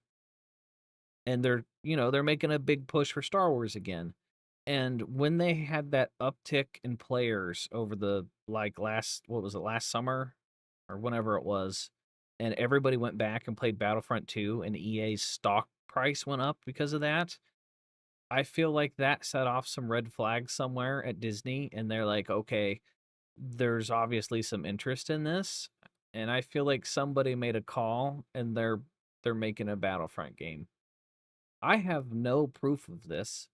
and they're making a big push for Star Wars again. And when they had that uptick in players over the like last what was it last summer or whenever it was, and everybody went back and played Battlefront 2 and EA's stock price went up because of that. I feel like that set off some red flags somewhere at Disney and they're like, "Okay, there's obviously some interest in this." and I feel like somebody made a call and they're making a Battlefront game. I have no proof of this.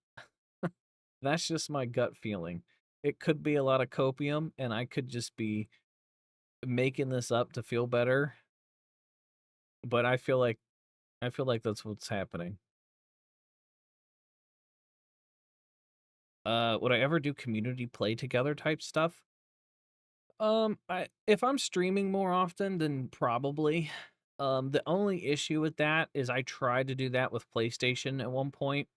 That's just my gut feeling. It could be a lot of copium, and I could just be making this up to feel better, but I feel like that's what's happening. Would I ever do community play together type stuff? If I'm streaming more often, then probably. The only issue with that is I tried to do that with PlayStation at one point.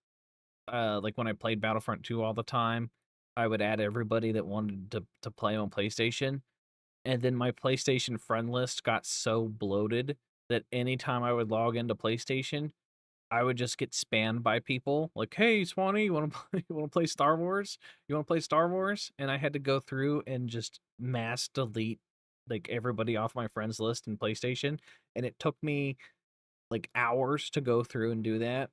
Like when I played Battlefront 2 all the time, I would add everybody that wanted to play on PlayStation, and then my PlayStation friend list got so bloated that anytime I would log into PlayStation, I would just get spammed by people like, "Hey, Swanee, you want to play, you want to play Star Wars? You want to play Star Wars?" And I had to go through and just mass delete like everybody off my friends list in PlayStation, and it took me like hours to go through and do that.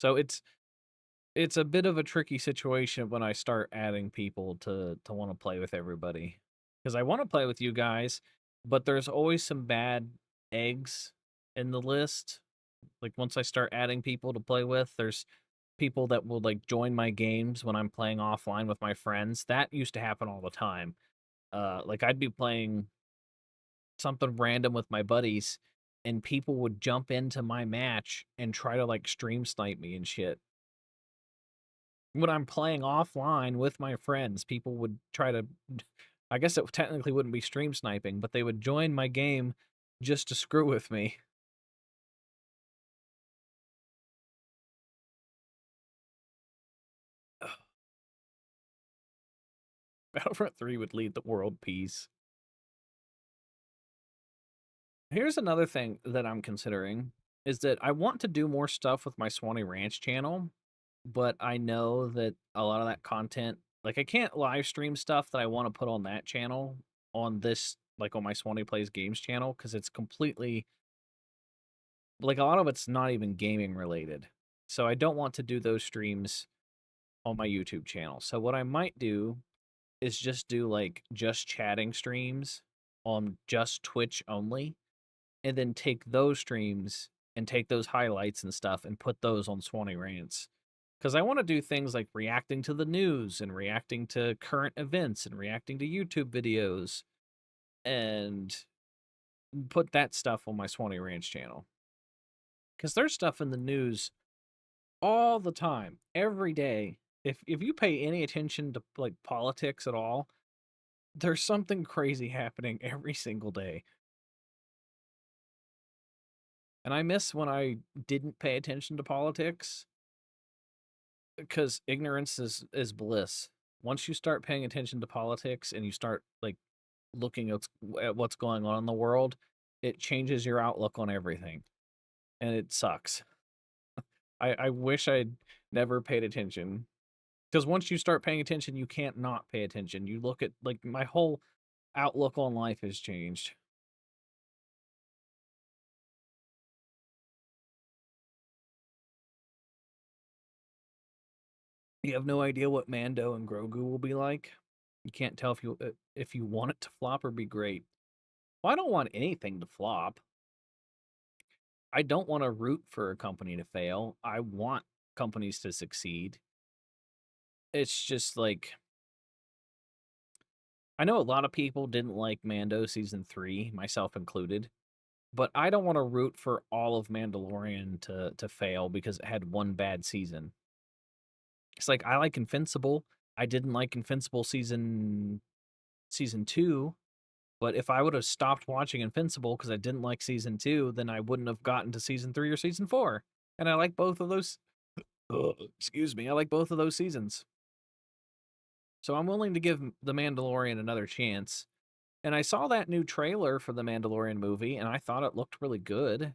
So it's a bit of a tricky situation when I start adding people to want to play with everybody because I want to play with you guys, but there's always some bad eggs in the list. Like once I start adding people to play with, there's people that will like join my games when I'm playing offline with my friends. That used to happen all the time. Like I'd be playing something random with my buddies and people would jump into my match and try to like stream snipe me and shit. When I'm playing offline with my friends, people would try to I guess it technically wouldn't be stream sniping, but they would join my game just to screw with me. Battlefront 3 would lead the world peace. Here's another thing that I'm considering is that I want to do more stuff with my Swanee Ranch channel, but I know that a lot of that content, like I can't live stream stuff that I want to put on that channel on this, like on my Swanee Plays Games channel, because it's completely, like a lot of it's not even gaming related. So I don't want to do those streams on my YouTube channel. So what I might do is just do like just chatting streams on just Twitch only and then take those streams and take those highlights and stuff and put those on Swanee Rants. Because I want to do things like reacting to the news and reacting to current events and reacting to YouTube videos and put that stuff on my Swanee Ranch channel. Because there's stuff in the news all the time, every day. If you pay any attention to like politics at all, there's something crazy happening every single day. And I miss when I didn't pay attention to politics because ignorance is bliss. Once you start paying attention to politics and you start like looking at what's going on in the world, it changes your outlook on everything, and it sucks. I wish I'd never paid attention because once you start paying attention, you can't not pay attention. You look at like my whole outlook on life has changed. You have no idea what Mando and Grogu will be like. You can't tell if you want it to flop or be great. Well, I don't want anything to flop. I don't want to root for a company to fail. I want companies to succeed. It's just like I know a lot of people didn't like Mando season 3, myself included, but I don't want to root for all of Mandalorian to fail because it had one bad season. It's like I like Invincible. I didn't like Invincible season 2, but if I would have stopped watching Invincible because I didn't like season 2, then I wouldn't have gotten to season 3 or season 4. And I like both of those. Excuse me. I like both of those seasons. So I'm willing to give The Mandalorian another chance. And I saw that new trailer for the Mandalorian movie, and I thought it looked really good.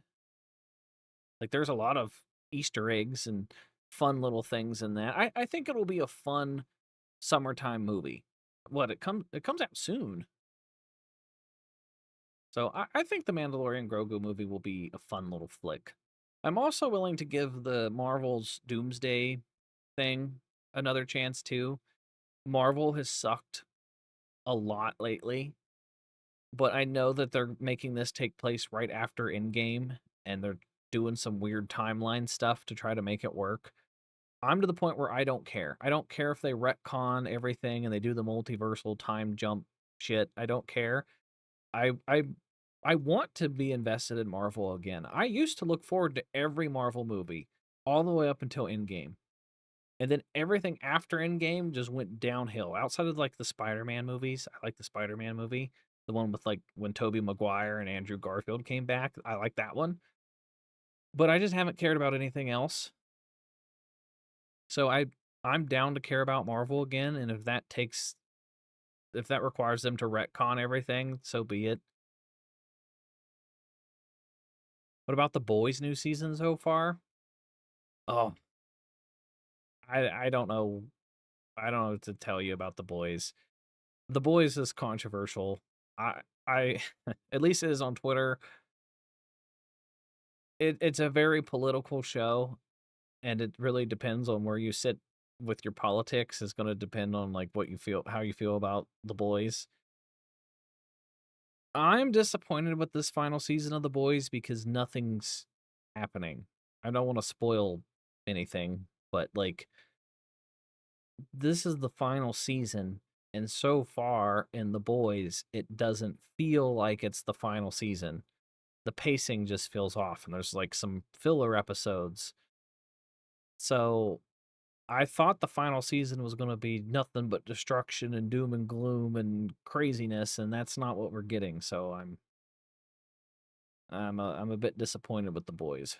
Like there's a lot of Easter eggs and fun little things in that. I think it'll be a fun summertime movie. It comes out soon. So I think the Mandalorian Grogu movie will be a fun little flick. I'm also willing to give the Marvel's Doomsday thing another chance too. Marvel has sucked a lot lately, but I know that they're making this take place right after Endgame, and they're doing some weird timeline stuff to try to make it work. I'm to the point where I don't care. I don't care if they retcon everything and they do the multiversal time jump shit. I don't care. I I I want to be invested in Marvel again. I used to look forward to every Marvel movie all the way up until Endgame. And then everything after Endgame just went downhill. Outside of like the Spider-Man movies, I like the Spider-Man movie, the one with like when Tobey Maguire and Andrew Garfield came back. I like that one. But I just haven't cared about anything else. So I'm down to care about Marvel again, and if that requires them to retcon everything, so be it. What about The Boys' new season so far? Oh, I don't know. I don't know what to tell you about The Boys. The Boys is controversial. I at least it is on Twitter. It's a very political show, and it really depends on where you sit with your politics. Is going to depend on like what you feel, how you feel about The Boys. I'm disappointed with this final season of The Boys because nothing's happening. I don't want to spoil anything, but like this is the final season, and so far in The Boys, it doesn't feel like it's the final season. The pacing just feels off, and there's like some filler episodes. So I thought the final season was going to be nothing but destruction and doom and gloom and craziness, and that's not what we're getting. So I'm a bit disappointed with The Boys.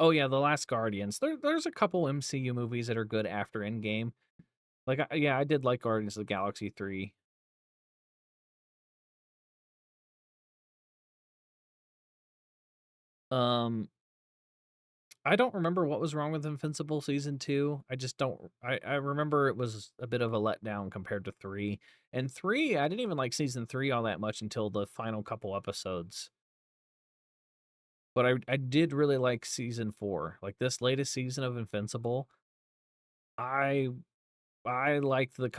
Oh yeah, The Last Guardians. There's a couple MCU movies that are good after Endgame. Like yeah, I did like Guardians of the Galaxy 3. Um I don't remember what was wrong with Invincible season 2. I just don't I remember it was a bit of a letdown compared to 3. And 3, I didn't even like season 3 all that much until the final couple episodes. But I did really like season 4. Like this latest season of Invincible, I I liked the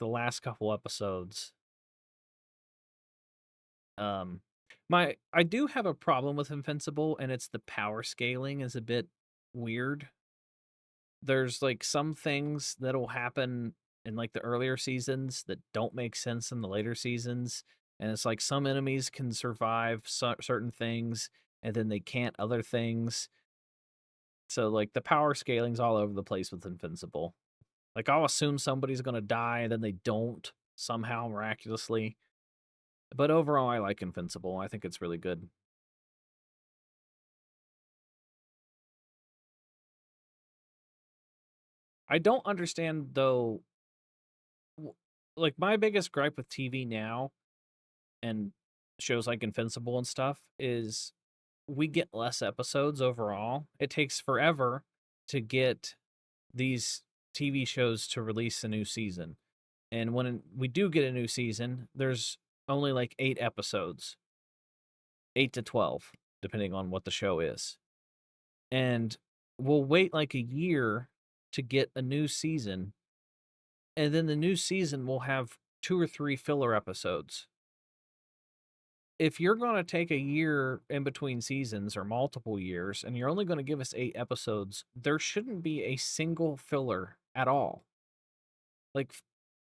last couple episodes. Um, I do have a problem with Invincible, and it's the power scaling is a bit weird. There's like some things that'll happen in like the earlier seasons that don't make sense in the later seasons, and it's like some enemies can survive certain things, and then they can't other things. So like the power scaling's all over the place with Invincible. Like I'll assume somebody's gonna die, and then they don't somehow miraculously. But overall, I like Invincible. I think it's really good. I don't understand though. Like my biggest gripe with TV now and shows like Invincible and stuff is we get less episodes overall. It takes forever to get these TV shows to release a new season. And when we do get a new season, there's only like 8 episodes, 8 to 12, depending on what the show is. And we'll wait like a year to get a new season, and then the new season will have 2 or 3 filler episodes. If you're going to take a year in between seasons or multiple years and you're only going to give us 8 episodes, there shouldn't be a single filler at all. Like,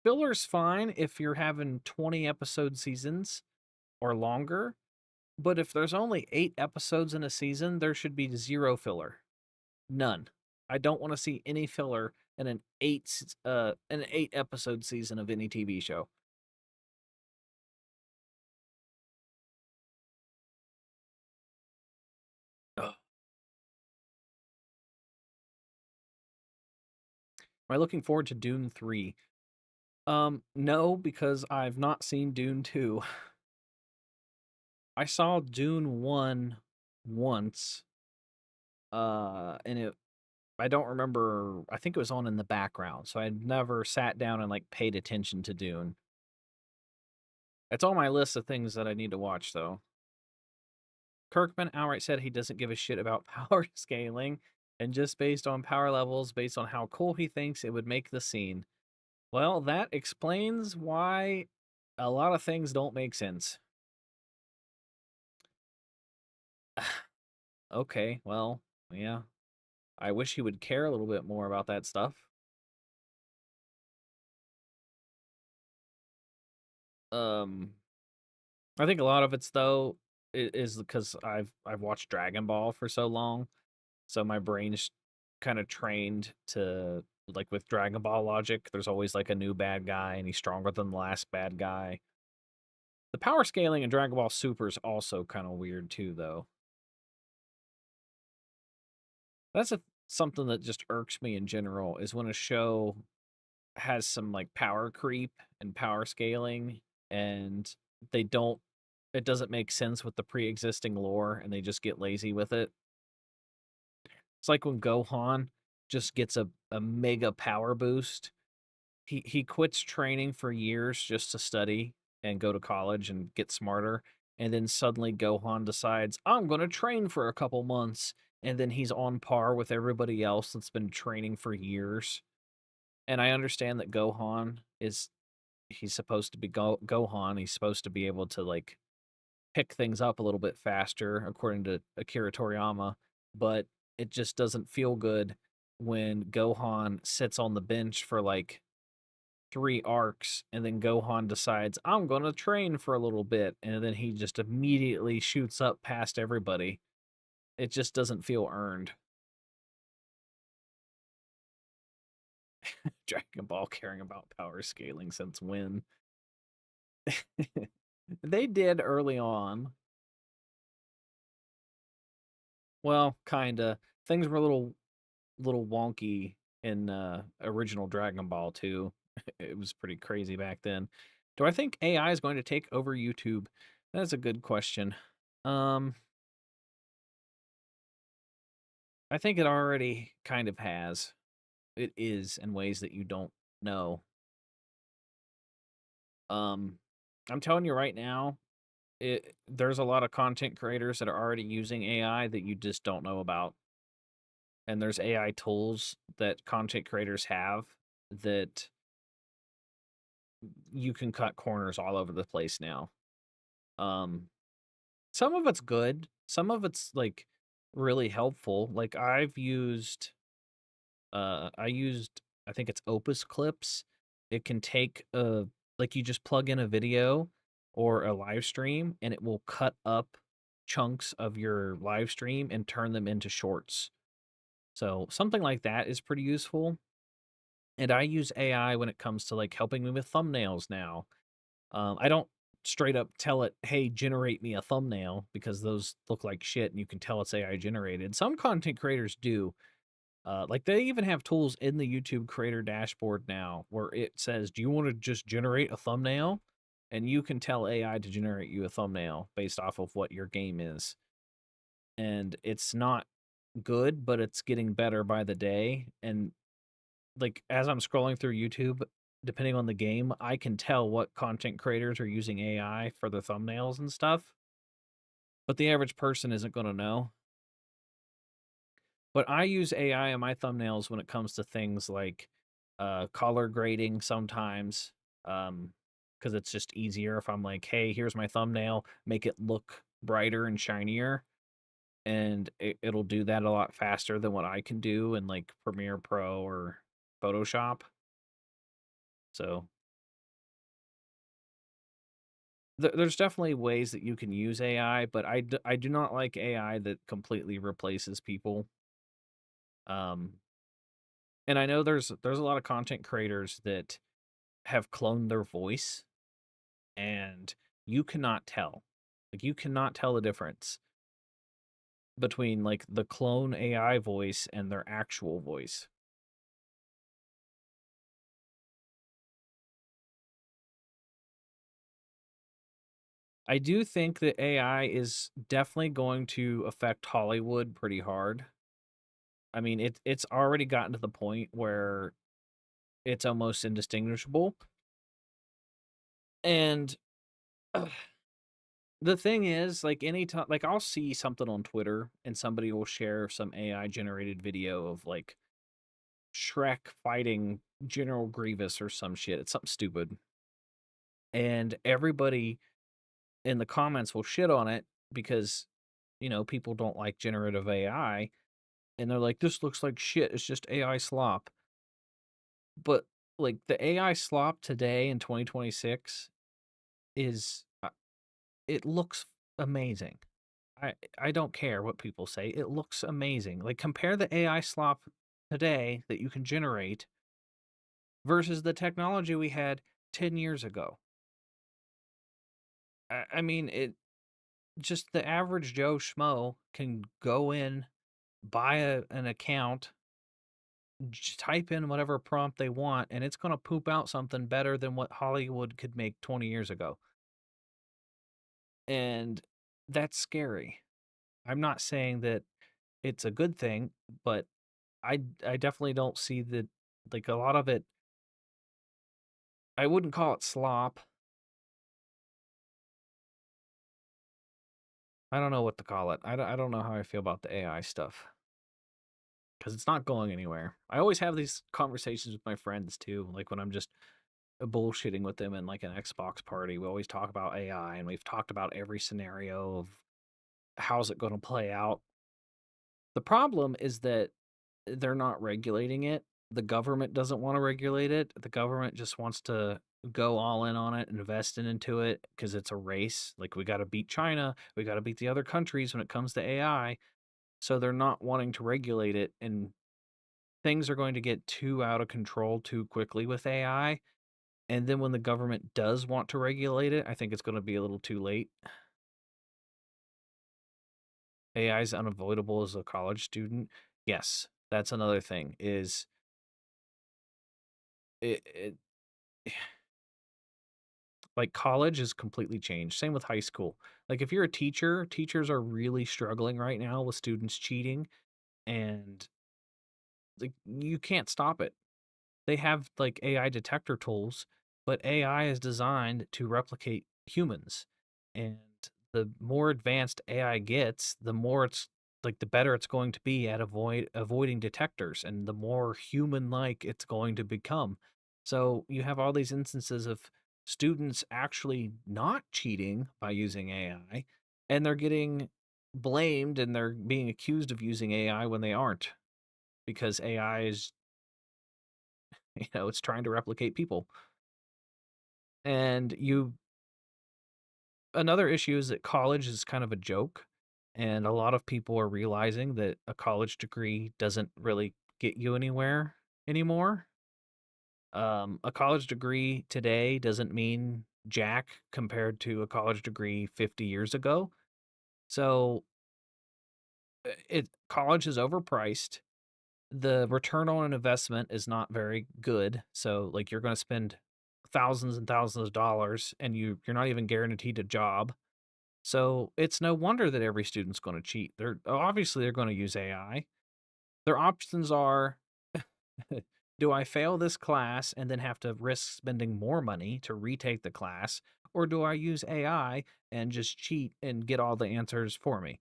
filler's fine if you're having 20 episode seasons or longer, but if there's only 8 episodes in a season, there should be zero filler. None. I don't want to see any filler in an 8 episode season of any TV show. Ugh. Am I looking forward to Dune 3? No, because I've not seen Dune 2. I saw Dune 1 once, and I don't remember, I think it was on in the background, so I never sat down and like paid attention to Dune. It's on my list of things that I need to watch though. Kirkman outright said he doesn't give a shit about power scaling. And just based on power levels, based on how cool he thinks it would make the scene. Well, that explains why a lot of things don't make sense. Okay, well, yeah. I wish he would care a little bit more about that stuff. Um, I think a lot of it's though is because I've watched Dragon Ball for so long, so my brain's kind of trained to like with Dragon Ball logic. There's always like a new bad guy, and he's stronger than the last bad guy. The power scaling in Dragon Ball Super is also kind of weird too, though. That's something that just irks me in general is when a show has some like power creep and power scaling and they don't it doesn't make sense with the pre-existing lore and they just get lazy with it. It's like when Gohan just gets a mega power boost. He quits training for years just to study and go to college and get smarter, and then suddenly Gohan decides, "I'm gonna train for a couple months," and then he's on par with everybody else that's been training for years. And I understand that he's supposed to be Gohan, he's supposed to be able to, like, pick things up a little bit faster according to Akira Toriyama, but it just doesn't feel good when Gohan sits on the bench for, like, 3 arcs, and then Gohan decides, "I'm gonna train for a little bit," and then he just immediately shoots up past everybody. It just doesn't feel earned. Dragon Ball caring about power scaling since when? They did early on. Well, kinda. Things were a little wonky in, original Dragon Ball too. It was pretty crazy back then. Do I think AI is going to take over YouTube? That's a good question. Um, I think it already kind of has. It is in ways that you don't know. Um, I'm telling you right now, there's a lot of content creators that are already using AI that you just don't know about. And there's AI tools that content creators have that you can cut corners all over the place now. Um, some of it's good, some of it's like really helpful. Like I used I think it's Opus Clips. It can take a like you just plug in a video or a live stream and it will cut up chunks of your live stream and turn them into shorts. So something like that is pretty useful. And I use AI when it comes to like helping me with thumbnails now. I don't straight up tell it, "Hey, generate me a thumbnail," because those look like shit and you can tell it's AI generated. Some content creators do. Like they even have tools in the YouTube creator dashboard now where it says, "Do you want to just generate a thumbnail?" And you can tell AI to generate you a thumbnail based off of what your game is. And it's not good, but it's getting better by the day. And like as I'm scrolling through YouTube, depending on the game, I can tell what content creators are using AI for their thumbnails and stuff, but the average person isn't going to know. But I use AI in my thumbnails when it comes to things like color grading sometimes, because it's just easier if I'm like, hey, here's my thumbnail, make it look brighter and shinier. And it'll do that a lot faster than what I can do in like Premiere Pro or Photoshop. So there's definitely ways that you can use AI, but I do not like AI that completely replaces people. Um, and I know there's a lot of content creators that have cloned their voice, and you cannot tell. Like you cannot tell the difference between like the clone AI voice and their actual voice. I do think that AI is definitely going to affect Hollywood pretty hard. I mean, it's already gotten to the point where it's almost indistinguishable. And The thing is, like, anytime, like, I'll see something on Twitter and somebody will share some AI generated video of like Shrek fighting General Grievous or some shit. It's something stupid. And everybody in the comments will shit on it because, people don't like generative AI. And they're like, this looks like shit. It's just AI slop. But like the AI slop today in 2026 is, it looks amazing. I don't care what people say. It looks amazing. Like compare the AI slop today that you can generate versus the technology we had 10 years ago. I mean, it just the average Joe Schmo can go in, buy an account, just type in whatever prompt they want, and it's going to poop out something better than what Hollywood could make 20 years ago. And that's scary. I'm not saying that it's a good thing, but I definitely don't see that, like, a lot of it. I wouldn't call it slop. I don't know what to call it. I don't know how I feel about the AI stuff because it's not going anywhere. I always have these conversations with my friends too, like when I'm just bullshitting with them in like an Xbox party. We always talk about AI and we've talked about every scenario of how's it going to play out. The problem is that they're not regulating it. The government doesn't want to regulate it. The government just wants to go all in on it, invest into it because it's a race. Like we got to beat China, we got to beat the other countries when it comes to AI. So they're not wanting to regulate it, and things are going to get too out of control too quickly with AI. And then when the government does want to regulate it, I think it's going to be a little too late. AI is unavoidable as a college student. Yes, that's another thing. Is it like college is completely changed. Same with high school. Like if you're a teacher, teachers are really struggling right now with students cheating, and like you can't stop it. They have like AI detector tools, but AI is designed to replicate humans. And the more advanced AI gets, the more it's like the better it's going to be at avoiding detectors and the more human like it's going to become. So you have all these instances of students actually not cheating by using AI, and they're getting blamed and they're being accused of using AI when they aren't, because AI is it's trying to replicate people. And another issue is that college is kind of a joke. And a lot of people are realizing that a college degree doesn't really get you anywhere anymore. A college degree today doesn't mean jack compared to a college degree 50 years ago. So college is overpriced. The return on an investment is not very good. So like you're going to spend thousands and thousands of dollars and you're not even guaranteed a job. So it's no wonder that every student's going to cheat. They're going to use AI. Their options are do I fail this class and then have to risk spending more money to retake the class, or do I use AI and just cheat and get all the answers for me?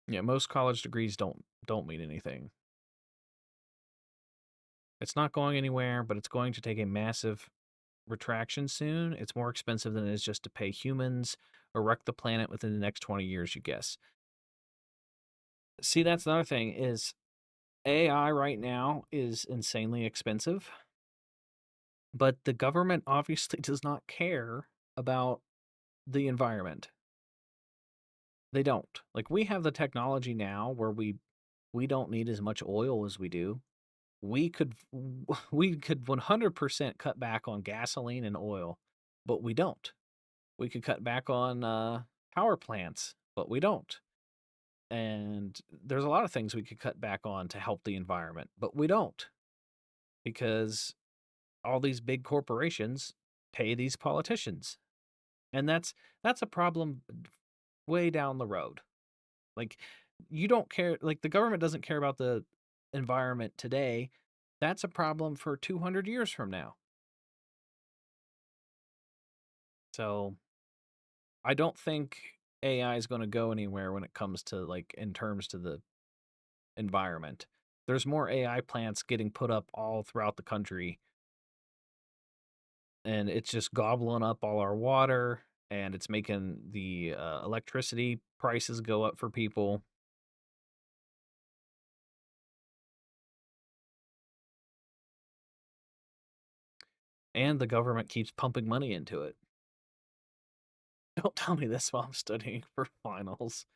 Yeah, most college degrees don't mean anything. It's not going anywhere, but it's going to take a massive retraction soon. It's more expensive than it is just to pay humans or wreck the planet within the next 20 years, you guess. See, that's another thing is AI right now is insanely expensive, but the government obviously does not care about the environment. They don't. Like we have the technology now where we don't need as much oil as we do. We could we could 100% cut back on gasoline and oil, but we don't. We could cut back on power plants, but we don't. And there's a lot of things we could cut back on to help the environment, but we don't, because all these big corporations pay these politicians. And that's a problem way down the road. Like you don't care, like the government doesn't care about the environment today. That's a problem for 200 years from now. So I don't think AI is going to go anywhere when it comes to like in terms to the environment. There's more AI plants getting put up all throughout the country, and it's just gobbling up all our water, and it's making the electricity prices go up for people. And the government keeps pumping money into it. Don't tell me this while I'm studying for finals.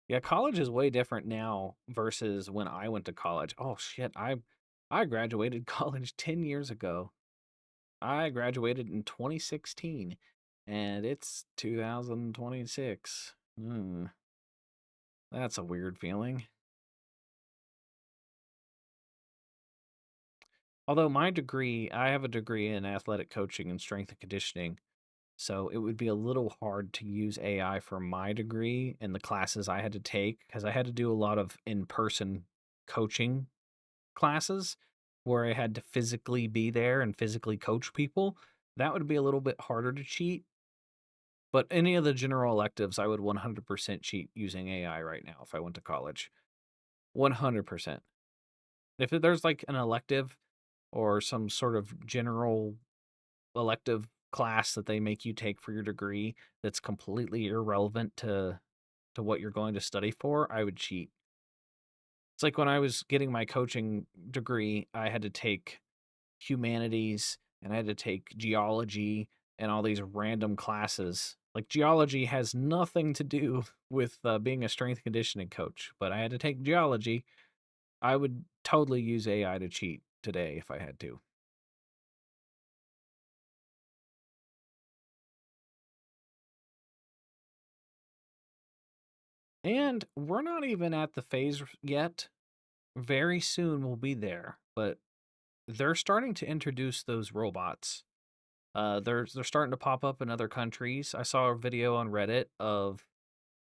Yeah, college is way different now versus when I went to college. Oh shit, I graduated college 10 years ago. I graduated in 2016 and it's 2026. That's a weird feeling. Although my degree, I have a degree in athletic coaching and strength and conditioning. So it would be a little hard to use AI for my degree in the classes I had to take because I had to do a lot of in-person coaching classes where I had to physically be there and physically coach people. That would be a little bit harder to cheat. But any of the general electives, I would 100% cheat using AI right now if I went to college. 100%. If there's like an elective or some sort of general elective class that they make you take for your degree that's completely irrelevant to what you're going to study for, I would cheat. It's like when I was getting my coaching degree, I had to take humanities and I had to take geology and all these random classes. Like geology has nothing to do with being a strength conditioning coach, but I had to take geology. I would totally use AI to cheat today if I had to. And we're not even at the phase yet. Very soon we'll be there, but they're starting to introduce those robots. They're starting to pop up in other countries. I saw a video on Reddit of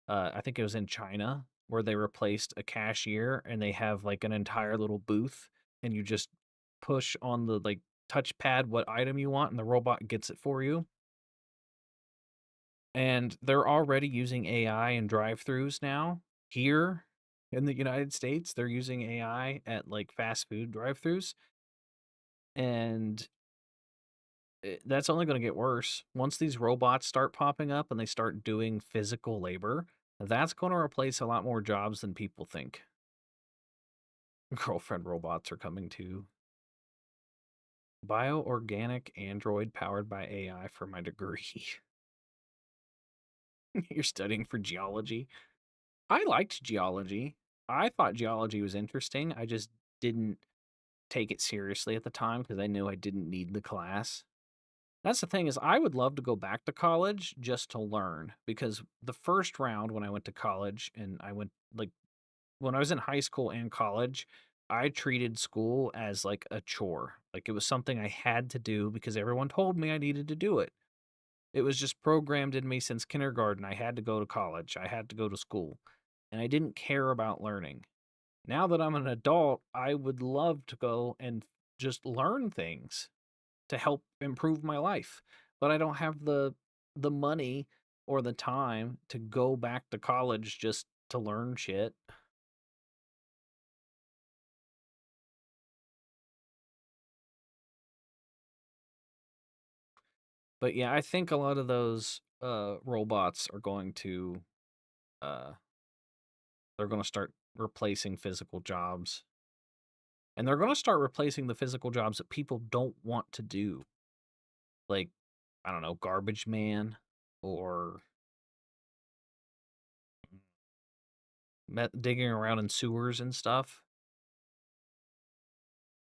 I think it was in China where they replaced a cashier and they have like an entire little booth and you just push on the like touchpad what item you want and the robot gets it for you. And they're already using AI in drive-throughs now. Here in the United States, they're using AI at like fast food drive-throughs, and that's only going to get worse. Once these robots start popping up and they start doing physical labor, that's going to replace a lot more jobs than people think. Girlfriend robots are coming too. Bioorganic android powered by AI for my degree. You're studying for geology? I liked geology. I thought geology was interesting. I just didn't take it seriously at the time because I knew I didn't need the class. That's the thing is I would love to go back to college just to learn because the first round when I went to college and I went like when I was in high school and college, I treated school as like a chore. Like it was something I had to do because everyone told me I needed to do it. It was just programmed in me since kindergarten. I had to go to college. I had to go to school. And I didn't care about learning. Now that I'm an adult, I would love to go and just learn things to help improve my life. But I don't have the money or the time to go back to college just to learn shit. But yeah, I think a lot of those robots are going to uh they're going to start replacing physical jobs. And they're going to start replacing the physical jobs that people don't want to do. Like I don't know, garbage man or digging around in sewers and stuff.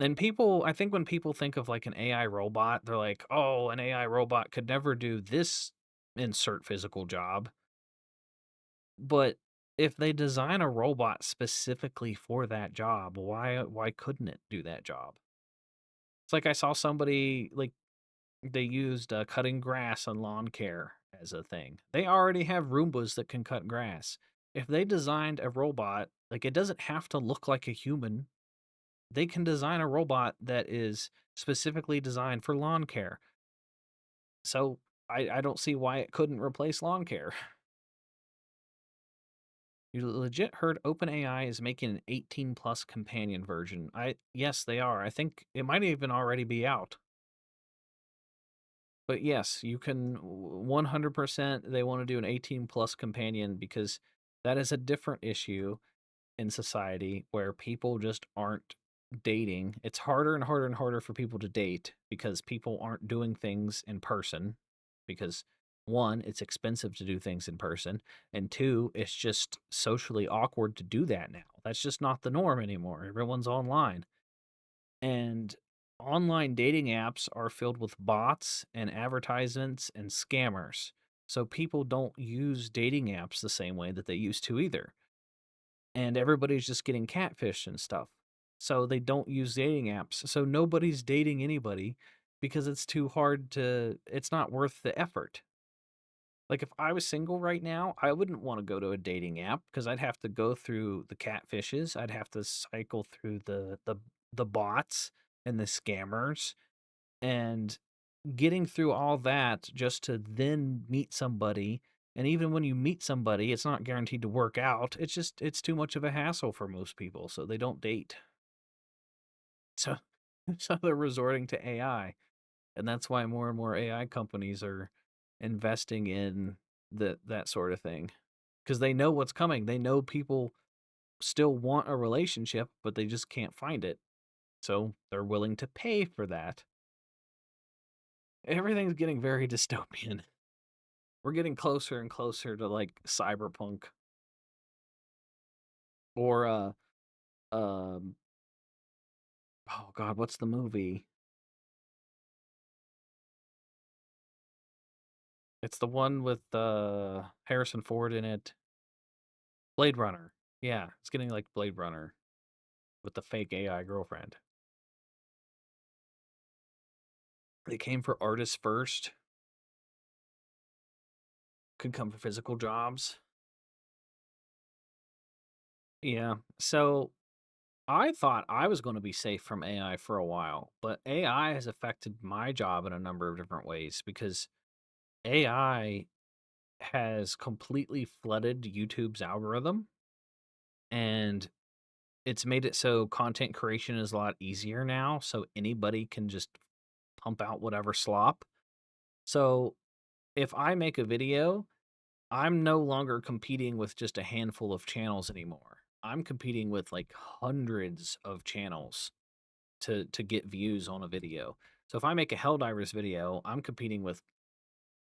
And people, I think when people think of like an AI robot, they're like, oh, an AI robot could never do this insert physical job. But if they design a robot specifically for that job, why couldn't it do that job? It's like I saw somebody like they used cutting grass on lawn care as a thing. They already have Roombas that can cut grass. If they designed a robot, like it doesn't have to look like a human. They can design a robot that is specifically designed for lawn care. So I don't see why it couldn't replace lawn care. You legit heard OpenAI is making an 18 plus companion version. Yes, they are. I think it might even already be out. But yes, you can 100% they want to do an 18 plus companion because that is a different issue in society where people just aren't dating. It's harder and harder and harder for people to date because people aren't doing things in person because one, it's expensive to do things in person, and two, it's just socially awkward to do that now. That's just not the norm anymore. Everyone's online. And online dating apps are filled with bots and advertisements and scammers. So people don't use dating apps the same way that they used to either. And everybody's just getting catfished and stuff. So they don't use dating apps. So nobody's dating anybody because it's too hard it's not worth the effort. Like if I was single right now, I wouldn't want to go to a dating app because I'd have to go through the catfishes. I'd have to cycle through the bots and the scammers and getting through all that just to then meet somebody. And even when you meet somebody, it's not guaranteed to work out. It's too much of a hassle for most people, so they don't date. So so they're resorting to AI. And that's why more and more AI companies are investing in that sort of thing. Because they know what's coming. They know people still want a relationship, but they just can't find it. So they're willing to pay for that. Everything's getting very dystopian. We're getting closer and closer to like cyberpunk or um oh god, what's the movie? It's the one with Harrison Ford in it. Blade Runner. Yeah, it's getting like Blade Runner with the fake AI girlfriend. They came for artists first, could come for physical jobs. Yeah. So I thought I was going to be safe from AI for a while, but AI has affected my job in a number of different ways because AI has completely flooded YouTube's algorithm and it's made it so content creation is a lot easier now. So anybody can just pump out whatever slop. So if I make a video, I'm no longer competing with just a handful of channels anymore. I'm competing with like hundreds of channels to get views on a video. So if I make a Helldivers video, I'm competing with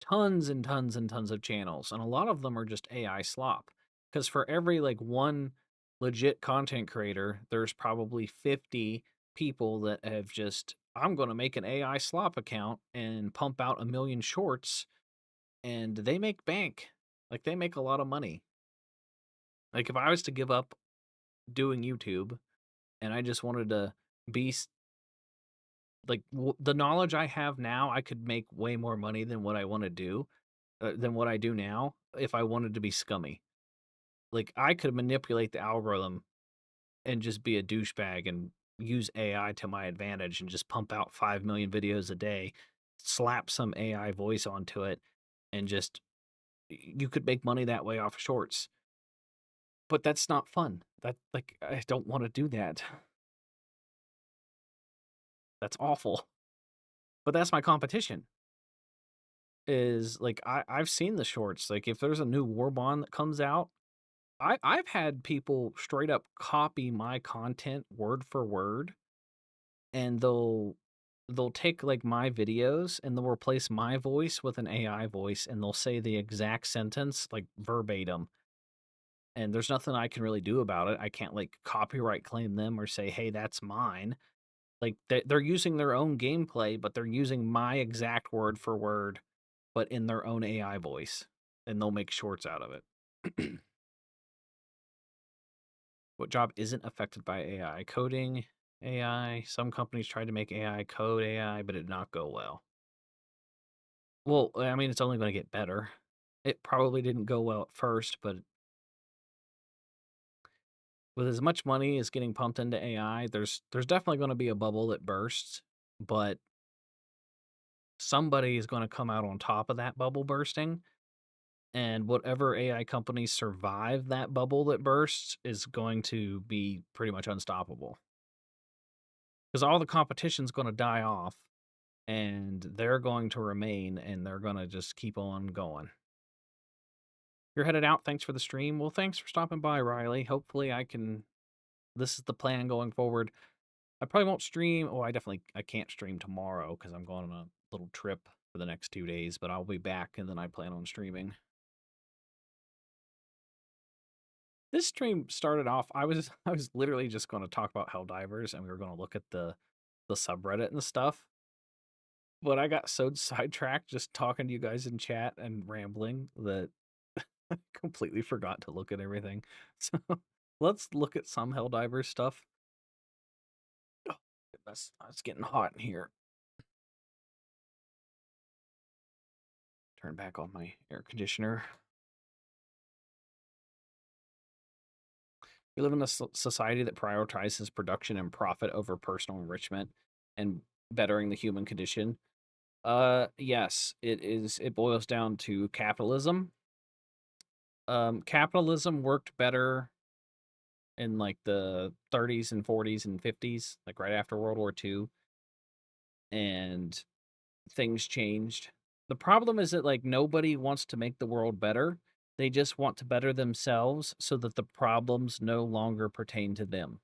tons and tons and tons of channels, and a lot of them are just AI slop. Because for every like one legit content creator, there's probably 50 people that have just, I'm going to make an AI slop account and pump out a million shorts, and they make bank. Like they make a lot of money. Like if I was to give up doing YouTube and I just wanted to be like the knowledge I have now, I could make way more money than what I want to do, than what I do now if I wanted to be scummy. Like I could manipulate the algorithm and just be a douchebag and use AI to my advantage and just pump out 5 million videos a day, slap some AI voice onto it, and just you could make money that way off of shorts. But that's not fun. That like I don't want to do that. That's awful. But that's my competition. Is like I've seen the shorts. Like if there's a new war bond that comes out, I've had people straight up copy my content word for word, and they'll take like my videos and they'll replace my voice with an AI voice, and they'll say the exact sentence like verbatim. And there's nothing I can really do about it. I can't like copyright claim them or say, "Hey, that's mine." Like they're using their own gameplay, but they're using my exact word for word, but in their own AI voice, and they'll make shorts out of it. What job isn't affected by AI? Coding AI. Some companies tried to make AI code AI, but it did not go well. Well, I mean, it's only going to get better. It probably didn't go well at first, but with as much money as getting pumped into AI, there's definitely going to be a bubble that bursts, but somebody is going to come out on top of that bubble bursting, and whatever AI companies survive that bubble that bursts is going to be pretty much unstoppable because all the competition's going to die off and they're going to remain and they're going to just keep on going. You're headed out. Thanks for the stream. Well, thanks for stopping by, Riley. Hopefully I can this is the plan going forward. I probably won't stream. Oh, I can't stream tomorrow because I'm going on a little trip for the next 2 days, but I'll be back and then I plan on streaming. This stream started off, I was literally just going to talk about Helldivers and we were going to look at the subreddit and stuff. But I got so sidetracked just talking to you guys in chat and rambling that I completely forgot to look at everything. So let's look at some Helldivers stuff. Oh, goodness, it's getting hot in here. Turn back on my air conditioner. We live in a society that prioritizes production and profit over personal enrichment and bettering the human condition. Yes, it is. It boils down to capitalism. Capitalism worked better in like the 30s and 40s and 50s, like right after World War II, and things changed. The problem is that like nobody wants to make the world better. They just want to better themselves so that the problems no longer pertain to them.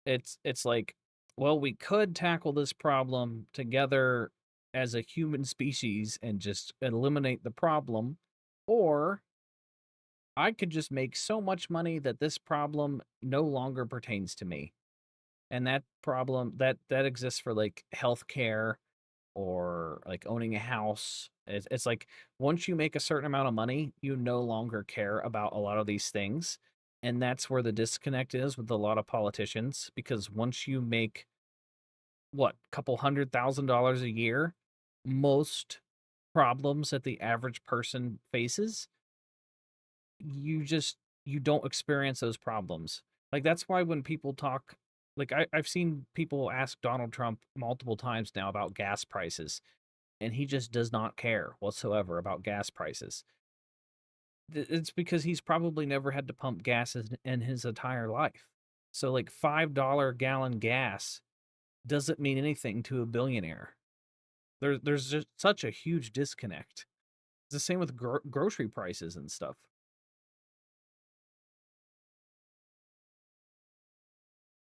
It's like, well, we could tackle this problem together as a human species and just eliminate the problem, or I could just make so much money that this problem no longer pertains to me. And that problem that exists for like healthcare or like owning a house. It's like once you make a certain amount of money, you no longer care about a lot of these things. And that's where the disconnect is with a lot of politicians because once you make what, couple $100,000 a year, most problems that the average person faces, you don't experience those problems. Like that's why when people talk like I've seen people ask Donald Trump multiple times now about gas prices, and he just does not care whatsoever about gas prices. It's because he's probably never had to pump gas in his entire life. So like $5 gallon gas doesn't mean anything to a billionaire. There's just such a huge disconnect. It's the same with grocery prices and stuff.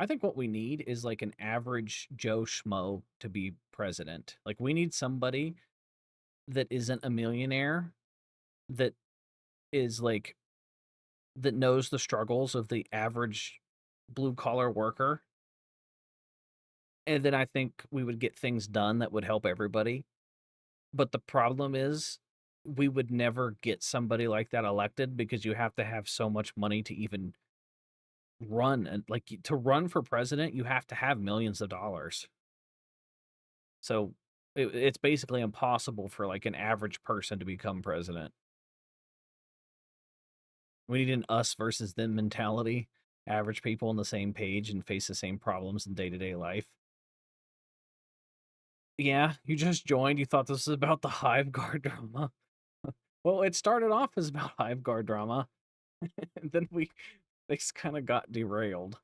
I think what we need is like an average Joe Schmo to be president. Like we need somebody that isn't a millionaire, that is like that knows the struggles of the average blue collar worker. And then I think we would get things done that would help everybody. But the problem is we would never get somebody like that elected because you have to have so much money to even run, and like to run for president you have to have millions of dollars. So it's basically impossible for like an average person to become president. We need an us versus them mentality. Average people on the same page and face the same problems in day-to-day life. Yeah, you just joined. You thought this was about the Hive Guard drama. Well, it started off as about Hive Guard drama, and then things kind of got derailed.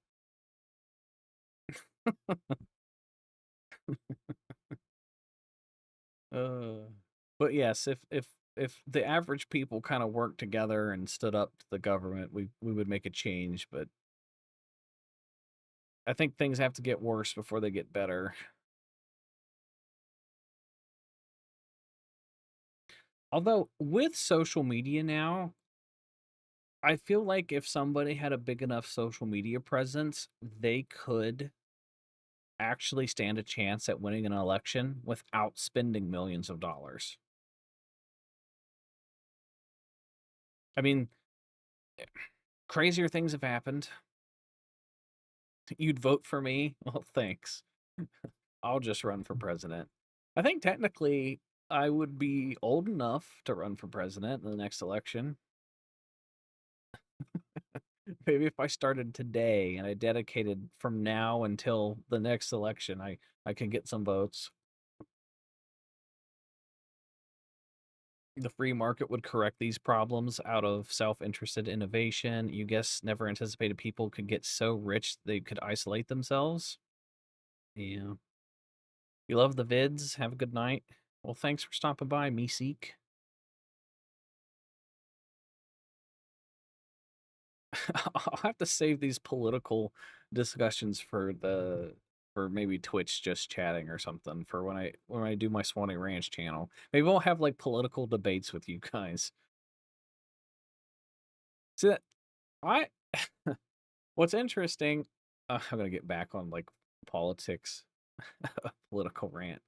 Uh, but yes, if the average people kind of worked together and stood up to the government, we would make a change. But I think things have to get worse before they get better. Although with social media now, I feel like if somebody had a big enough social media presence, they could actually stand a chance at winning an election without spending millions of dollars. I mean, crazier things have happened. You'd vote for me? Well, thanks. I'll just run for president. I think technically I would be old enough to run for president in the next election. Maybe if I started today and I dedicated from now until the next election, I can get some votes. The free market would correct these problems out of self-interested innovation. You guess never anticipated people could get so rich they could isolate themselves. Yeah. You love the vids. Have a good night. Well, thanks for stopping by, me seek. I'll have to save these political discussions for maybe Twitch just chatting or something for when I do my Swanee Ranch channel. Maybe we'll have like political debates with you guys. See that I what's interesting, I'm gonna get back on like politics, political rant.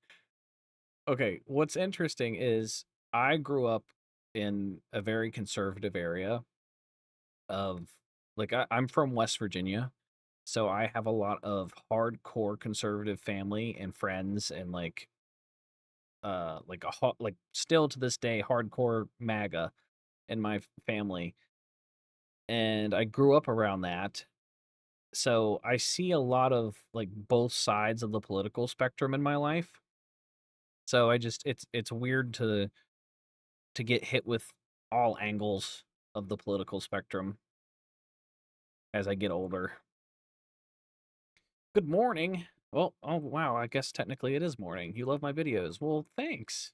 Okay, what's interesting is I grew up in a very conservative area of I'm from West Virginia. So I have a lot of hardcore conservative family and friends and like still to this day hardcore MAGA in my family. And I grew up around that. So I see a lot of like both sides of the political spectrum in my life. So it's weird to get hit with all angles of the political spectrum as I get older. Good morning. Well, oh wow, I guess technically it is morning. You love my videos. Well, thanks.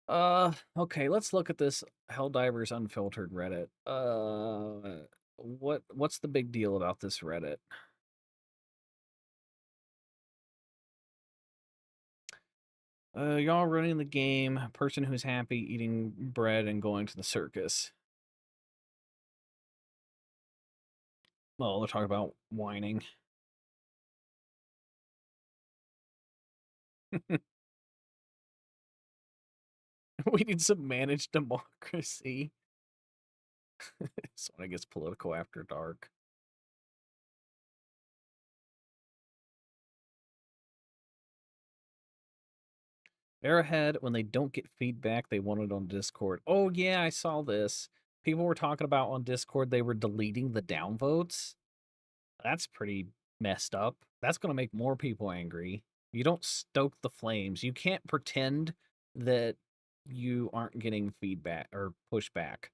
Okay, let's look at this Helldivers Unfiltered Reddit. What's the big deal about this Reddit? Y'all running the game, person who's happy eating bread and going to the circus. Well, they're talking about whining. We need some managed democracy. So when it gets political after dark. They're ahead when they don't get feedback they wanted on Discord. Oh yeah, I saw this. People were talking about on Discord they were deleting the downvotes. That's pretty messed up. That's going to make more people angry. You don't stoke the flames. You can't pretend that you aren't getting feedback or pushback.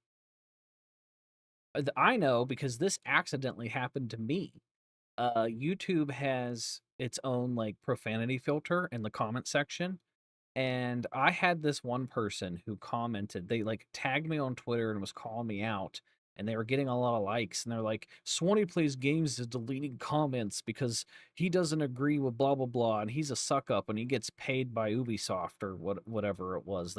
I know because this accidentally happened to me. YouTube has its own like profanity filter in the comment section. And I had this one person who commented, they like tagged me on Twitter and was calling me out. And they were getting a lot of likes. And they're like, Swanee Plays Games is deleting comments because he doesn't agree with blah, blah, blah. And he's a suck up and he gets paid by Ubisoft or whatever it was.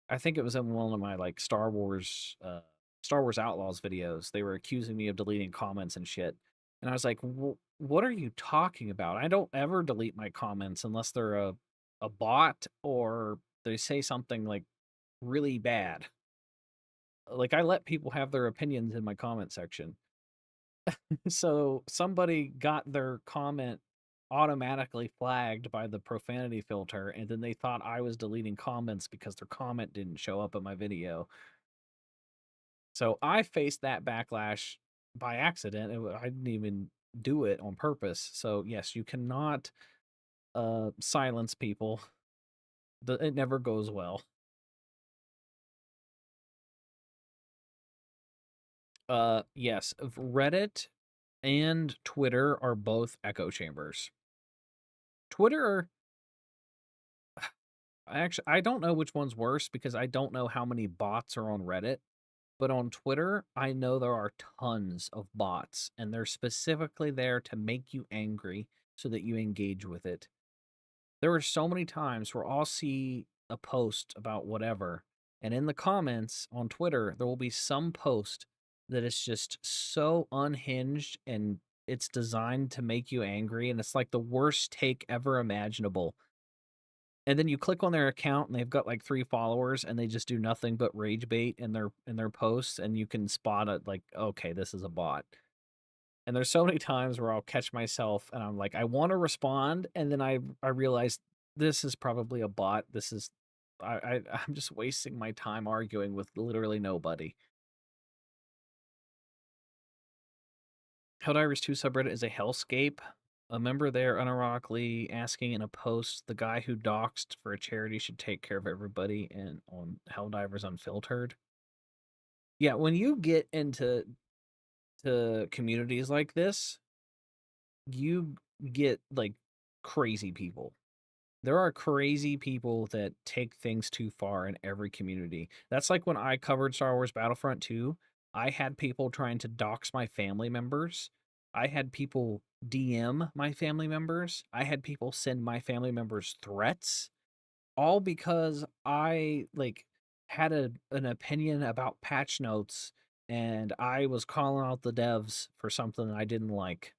I think it was in one of my like Star Wars Outlaws videos. They were accusing me of deleting comments and shit. And I was like, what are you talking about? I don't ever delete my comments unless they're a bot or they say something like really bad. Like I let people have their opinions in my comment section. So somebody got their comment automatically flagged by the profanity filter and then they thought I was deleting comments because their comment didn't show up in my video. So I faced that backlash by accident. I didn't even do it on purpose. So yes, you cannot silence people. It never goes well. Yes, Reddit and Twitter are both echo chambers. Twitter, I don't know which one's worse because I don't know how many bots are on Reddit, but on Twitter, I know there are tons of bots and they're specifically there to make you angry so that you engage with it. There are so many times where I'll see a post about whatever, and in the comments on Twitter, there will be some post that is just so unhinged and it's designed to make you angry, and it's like the worst take ever imaginable. And then you click on their account and they've got like 3 followers and they just do nothing but rage bait in their posts, and you can spot it like, okay, this is a bot. And there's so many times where I'll catch myself and I'm like, I want to respond, and then I realize this is probably a bot. This is I'm just wasting my time arguing with literally nobody. Helldivers 2 subreddit is a hellscape. a member there unironically asking in a post the guy who doxed for a charity should take care of everybody and on Helldivers Unfiltered. Yeah, when you get into communities like this, you get like crazy people. There are crazy people that take things too far in every community. That's like when I covered Star Wars Battlefront 2, I had people trying to dox my family members. I had people DM my family members. I had people send my family members threats, all because I like had an opinion about patch notes and I was calling out the devs for something I didn't like,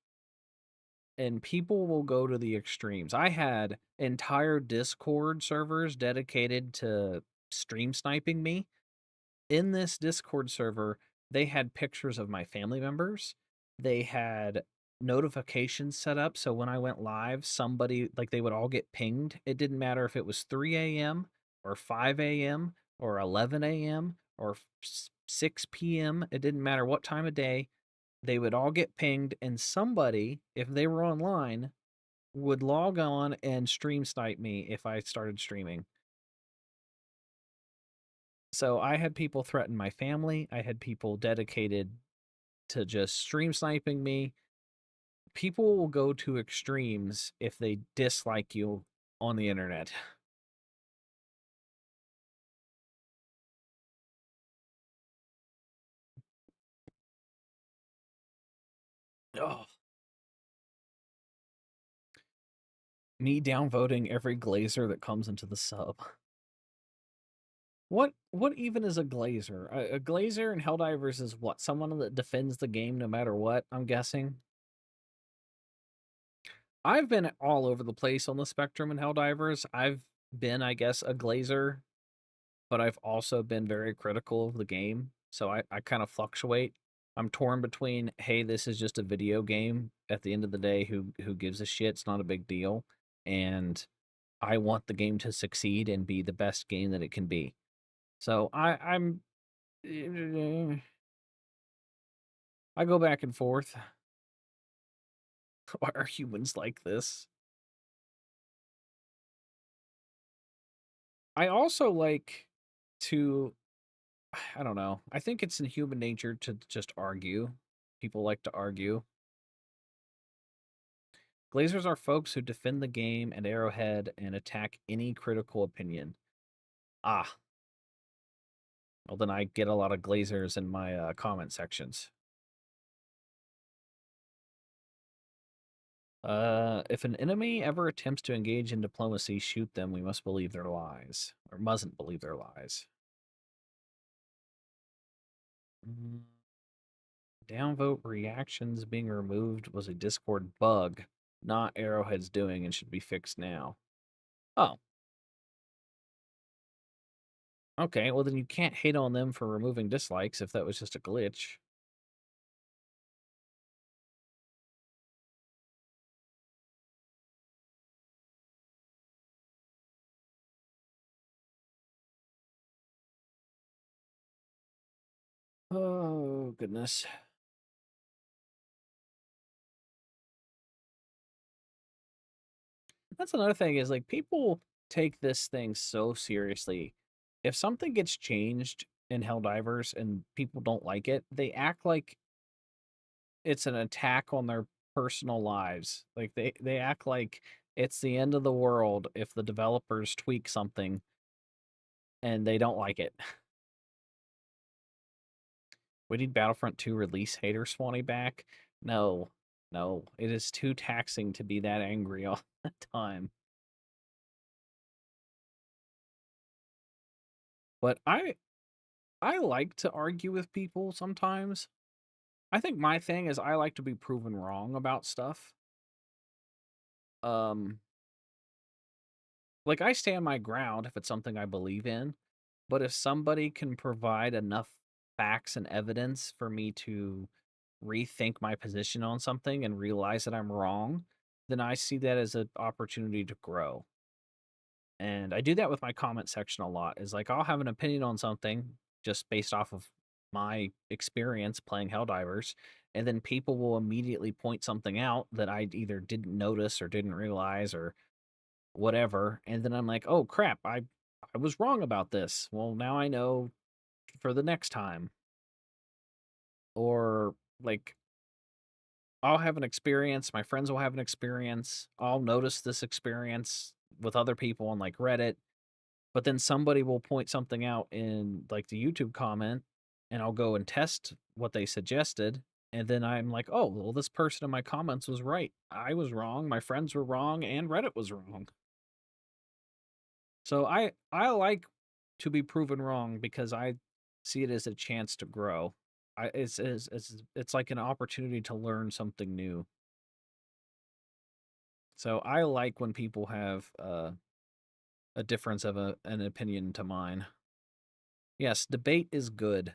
and people will go to the extremes. I had entire Discord servers dedicated to stream sniping me. In this Discord server, they had pictures of my family members. They had notifications set up so when I went live, somebody like they would all get pinged. It didn't matter if it was 3 a.m. or 5 a.m. or 11 a.m. or 6 p.m. It didn't matter what time of day. They would all get pinged, and somebody, if they were online, would log on and stream snipe me if I started streaming. So I had people threaten my family. I had people dedicated to just stream sniping me. People will go to extremes if they dislike you on the internet. Oh, me downvoting every glazer that comes into the sub. What even is a glazer? A glazer in Helldivers is what? Someone that defends the game no matter what, I'm guessing. I've been all over the place on the spectrum in Helldivers. I've been, I guess, a glazer, but I've also been very critical of the game. So I kind of fluctuate. I'm torn between, hey, this is just a video game. At the end of the day, who gives a shit? It's not a big deal. And I want the game to succeed and be the best game that it can be. So I go back and forth. Why are humans like this? I also like to, I don't know. I think it's in human nature to just argue. People like to argue. Glazers are folks who defend the game and Arrowhead and attack any critical opinion. Ah, well, then I get a lot of glazers in my comment sections. If an enemy ever attempts to engage in diplomacy, shoot them. We must believe their lies, or mustn't believe their lies. Mm, downvote reactions being removed was a Discord bug, not Arrowhead's doing, and should be fixed now. Oh, okay. Well, then you can't hate on them for removing dislikes if that was just a glitch. Oh, goodness. That's another thing is like people take this thing so seriously. If something gets changed in Helldivers and people don't like it, they act like it's an attack on their personal lives. Like they act like it's the end of the world if the developers tweak something and they don't like it. We need Battlefront 2 release hater Swanee back. No, no, it is too taxing to be that angry all the time. But I like to argue with people sometimes. I think my thing is I like to be proven wrong about stuff. Um, like I stand my ground if it's something I believe in, but if somebody can provide enough facts and evidence for me to rethink my position on something and realize that I'm wrong, then I see that as an opportunity to grow. And I do that with my comment section a lot. Is like I'll have an opinion on something just based off of my experience playing Helldivers, and then people will immediately point something out that I either didn't notice or didn't realize or whatever, and then I'm like, "Oh crap, I was wrong about this. Well, now I know for the next time." Or like I'll have an experience, my friends will have an experience, I'll notice this experience with other people on like Reddit, but then somebody will point something out in like the YouTube comment and I'll go and test what they suggested. And then I'm like, oh, well, this person in my comments was right. I was wrong. My friends were wrong and Reddit was wrong. So I like to be proven wrong because I see it as a chance to grow. It's like an opportunity to learn something new. So I like when people have a difference of an opinion to mine. Yes, debate is good.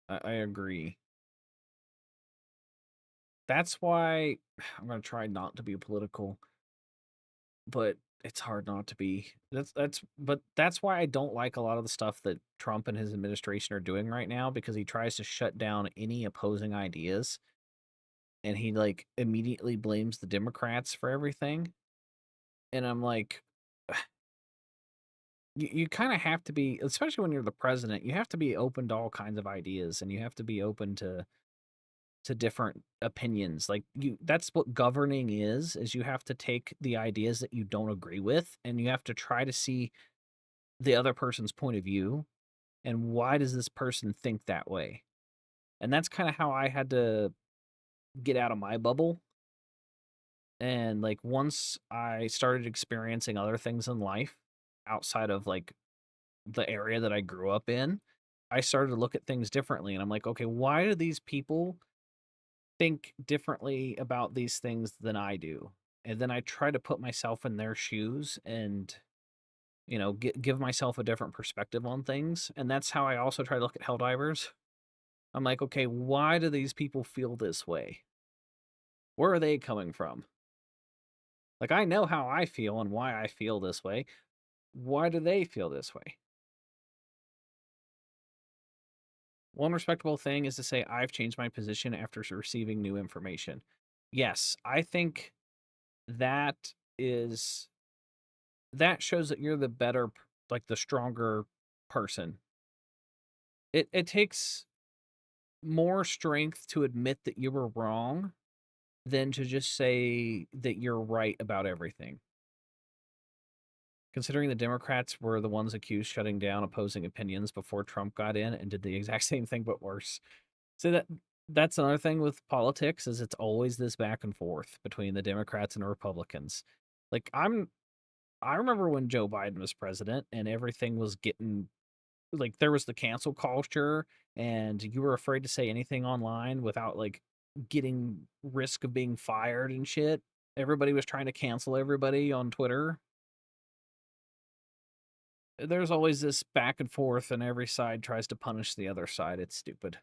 I agree. That's why I'm gonna try not to be political, but it's hard not to be. That's why I don't like a lot of the stuff that Trump and his administration are doing right now because he tries to shut down any opposing ideas and he like immediately blames the Democrats for everything. And I'm like, you kind of have to be, especially when you're the president, you have to be open to all kinds of ideas and you have to be open to different opinions. Like that's what governing is you have to take the ideas that you don't agree with and you have to try to see the other person's point of view and why does this person think that way? And that's kind of how I had to get out of my bubble. And like once I started experiencing other things in life outside of like the area that I grew up in, I started to look at things differently. And I'm like, okay, why do these people think differently about these things than I do? And then I try to put myself in their shoes and, give myself a different perspective on things. And that's how I also try to look at Helldivers. I'm like, okay, why do these people feel this way? Where are they coming from? Like, I know how I feel and why I feel this way. Why do they feel this way? One respectable thing is to say, I've changed my position after receiving new information. Yes, I think that is that shows that you're the better, like the stronger person. It takes more strength to admit that you were wrong than to just say that you're right about everything. Considering the Democrats were the ones accused shutting down opposing opinions before Trump got in and did the exact same thing but worse. So that's another thing with politics is it's always this back and forth between the Democrats and the Republicans. Like I remember when Joe Biden was president and everything was getting like there was the cancel culture and you were afraid to say anything online without like getting risk of being fired and shit. Everybody was trying to cancel everybody on Twitter. There's always this back and forth and every side tries to punish the other side. It's stupid.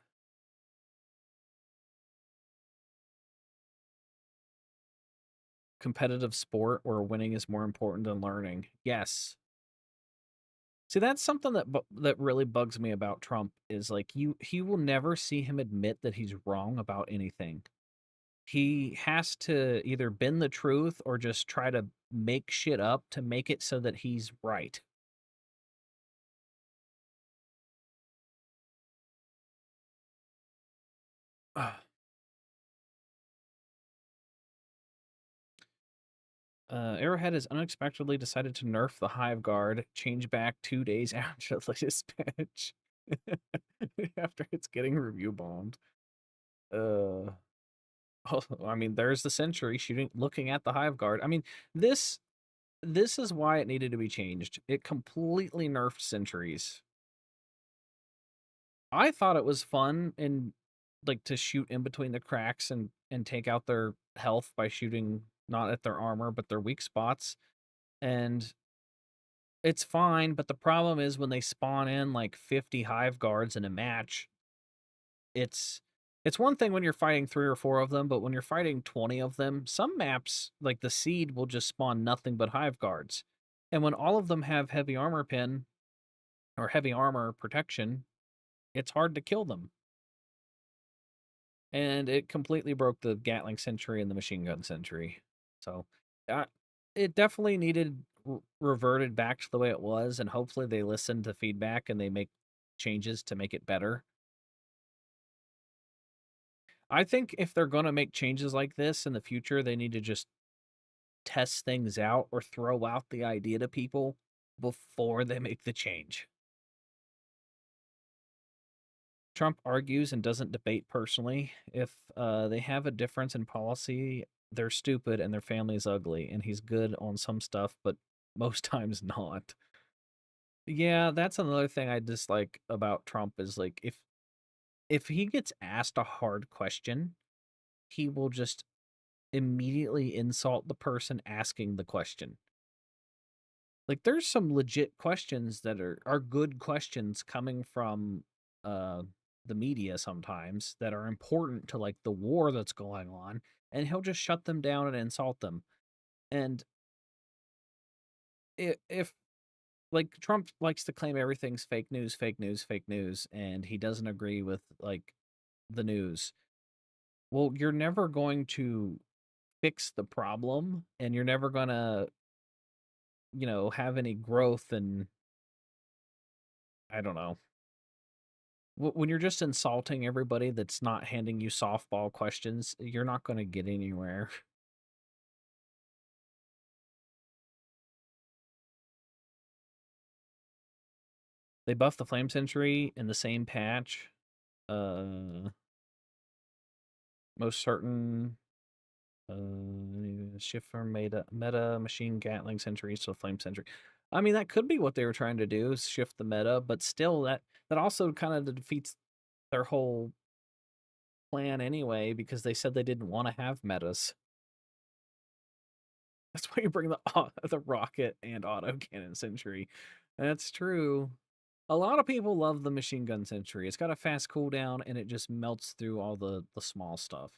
Competitive sport where winning is more important than learning. Yes. See, that's something that really bugs me about Trump is like he will never see him admit that he's wrong about anything. He has to either bend the truth or just try to make shit up to make it so that he's right. Arrowhead has unexpectedly decided to nerf the Hive Guard, change back 2 days after the latest patch. After it's getting review bombed. Uh, oh, I mean, there's the Sentry shooting, looking at the Hive Guard. I mean, this this is why it needed to be changed. It completely nerfed sentries. I thought it was fun and like to shoot in between the cracks and take out their health by shooting not at their armor but their weak spots. And it's fine, but the problem is when they spawn in like 50 hive guards in a match, it's it's one thing when you're fighting 3 or 4 of them, but when you're fighting 20 of them, some maps like the Seed will just spawn nothing but hive guards. And when all of them have heavy armor pin, or heavy armor protection, it's hard to kill them. And it completely broke the Gatling sentry and the machine gun sentry. So uh, it definitely needed reverted back to the way it was, and hopefully they listen to feedback and they make changes to make it better. I think if they're going to make changes like this in the future, they need to just test things out or throw out the idea to people before they make the change. Trump argues and doesn't debate personally. If they have a difference in policy, they're stupid and their family is ugly, and he's good on some stuff, but most times not. Yeah, that's another thing I dislike about Trump is like if he gets asked a hard question, he will just immediately insult the person asking the question. Like there's some legit questions that are good questions coming from uh the media sometimes that are important to like the war that's going on, and he'll just shut them down and insult them. And if like Trump likes to claim everything's fake news, fake news, fake news, and he doesn't agree with like the news. Well, you're never going to fix the problem, and you're never going to, have any growth. And I don't know. When you're just insulting everybody that's not handing you softball questions, you're not going to get anywhere. They buffed the Flame Sentry in the same patch. Uh, most certain. Shift from meta machine Gatling sentries to Flame Sentry. I mean, that could be what they were trying to do, is shift the meta, but still, that also kind of defeats their whole plan anyway, because they said they didn't want to have metas. That's why you bring the rocket and autocannon sentry. That's true. A lot of people love the machine gun sentry. It's got a fast cooldown and it just melts through all the small stuff.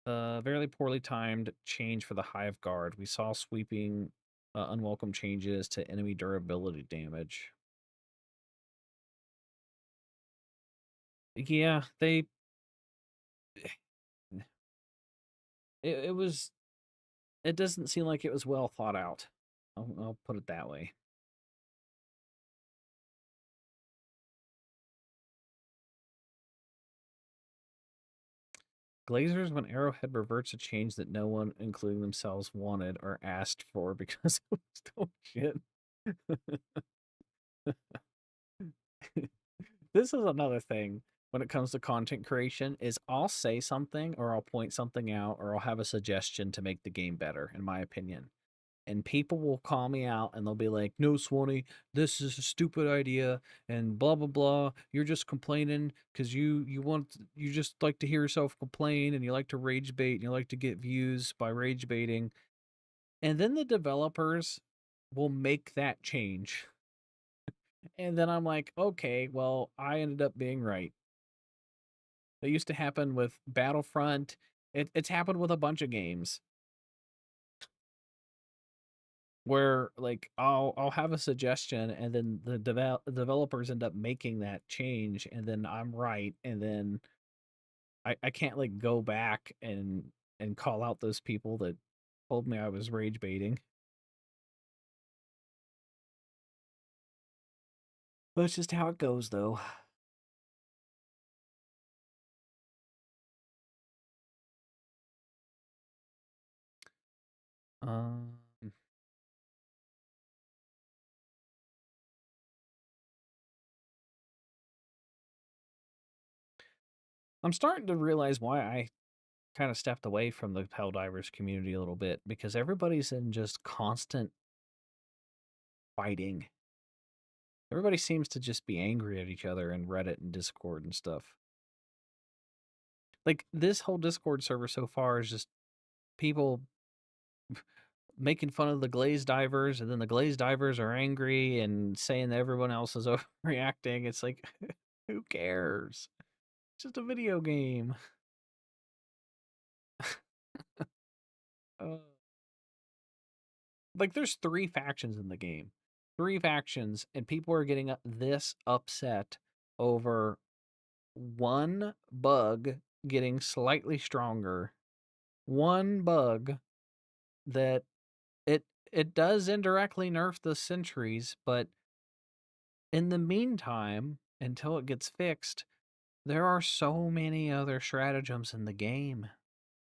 Very poorly timed change for the Hive Guard. We saw sweeping, unwelcome changes to enemy durability damage. Yeah, it was. It doesn't seem like it was well thought out. I'll put it that way. Glazers, when Arrowhead reverts a change that no one, including themselves, wanted or asked for because it was still shit. This is another thing when it comes to content creation is I'll say something or I'll point something out or I'll have a suggestion to make the game better, in my opinion. And people will call me out and they'll be like, "No, Swanee, this is a stupid idea," and blah blah blah. You're just complaining because you just like to hear yourself complain and you like to rage bait and you like to get views by rage baiting. And then the developers will make that change. And then I'm like, okay, well, I ended up being right. It used to happen with Battlefront. It's happened with a bunch of games where like I'll have a suggestion and then the developers end up making that change and then I'm right, and then I can't like go back and call out those people that told me I was rage baiting. That's just how it goes though. Um I'm starting to realize why I kind of stepped away from the Helldivers community a little bit, because everybody's in just constant fighting. Everybody seems to just be angry at each other in Reddit and Discord and stuff. Like this whole Discord server so far is just people making fun of the glazed divers, and then the glazed divers are angry and saying that everyone else is overreacting. It's like, who cares? It's just a video game. Uh, Like, there's 3 factions in the game. 3 factions, and people are getting this upset over one bug getting slightly stronger. One bug that it does indirectly nerf the sentries, but in the meantime, until it gets fixed, there are so many other stratagems in the game.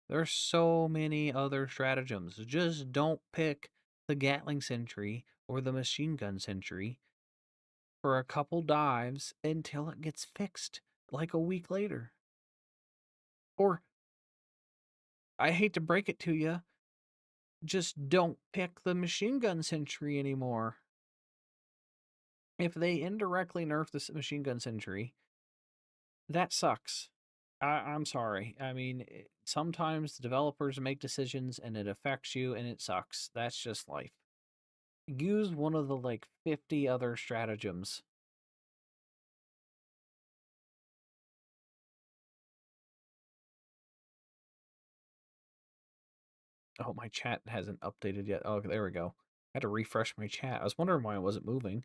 There's so many other stratagems. Just don't pick the Gatling sentry or the machine gun sentry for a couple dives until it gets fixed like a week later. Or, I hate to break it to you, just don't pick the machine gun sentry anymore. If they indirectly nerf the machine gun sentry, that sucks. I'm sorry. I mean, sometimes the developers make decisions and it affects you and it sucks. That's just life. Use one of the like 50 other stratagems. Oh, my chat hasn't updated yet. Oh, there we go. I had to refresh my chat. I was wondering why it wasn't moving.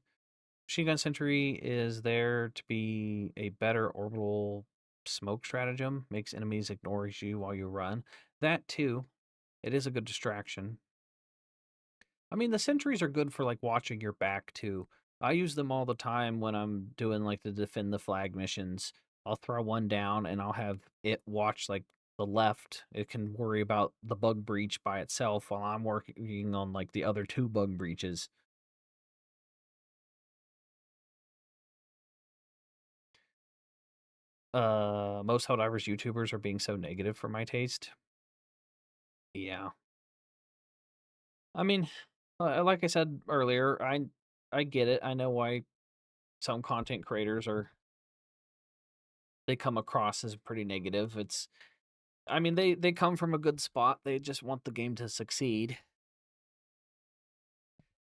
Machine Gun Sentry is there to be a better orbital smoke stratagem, makes enemies ignore you while you run. That too, it is a good distraction. I mean, the sentries are good for like watching your back too. I use them all the time when I'm doing like the defend the flag missions. I'll throw one down and I'll have it watch like the left. It can worry about the bug breach by itself while I'm working on like the other 2 bug breaches. Most Helldivers YouTubers are being so negative for my taste. Yeah. I mean, like I said earlier, I get it. I know why some content creators are they come across as pretty negative. It's I mean, they come from a good spot. They just want the game to succeed.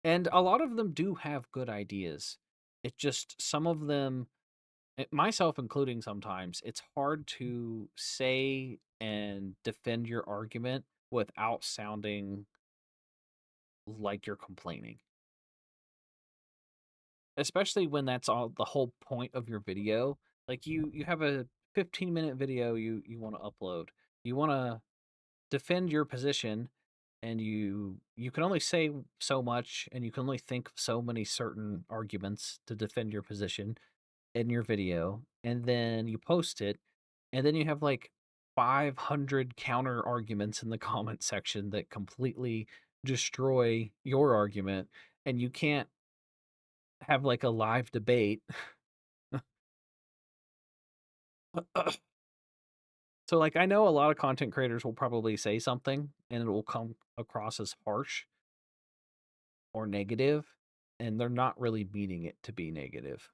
And a lot of them do have good ideas. It just some of them myself including sometimes, it's hard to say and defend your argument without sounding like you're complaining. Especially when that's all the whole point of your video. Like you have a 15-minute video you want to upload. You want to defend your position and you can only say so much and you can only think of so many certain arguments to defend your position in your video, and then you post it, and then you have like 500 counter arguments in the comment section that completely destroy your argument, and you can't have like a live debate. So like I know a lot of content creators will probably say something and it will come across as harsh or negative, and they're not really meaning it to be negative.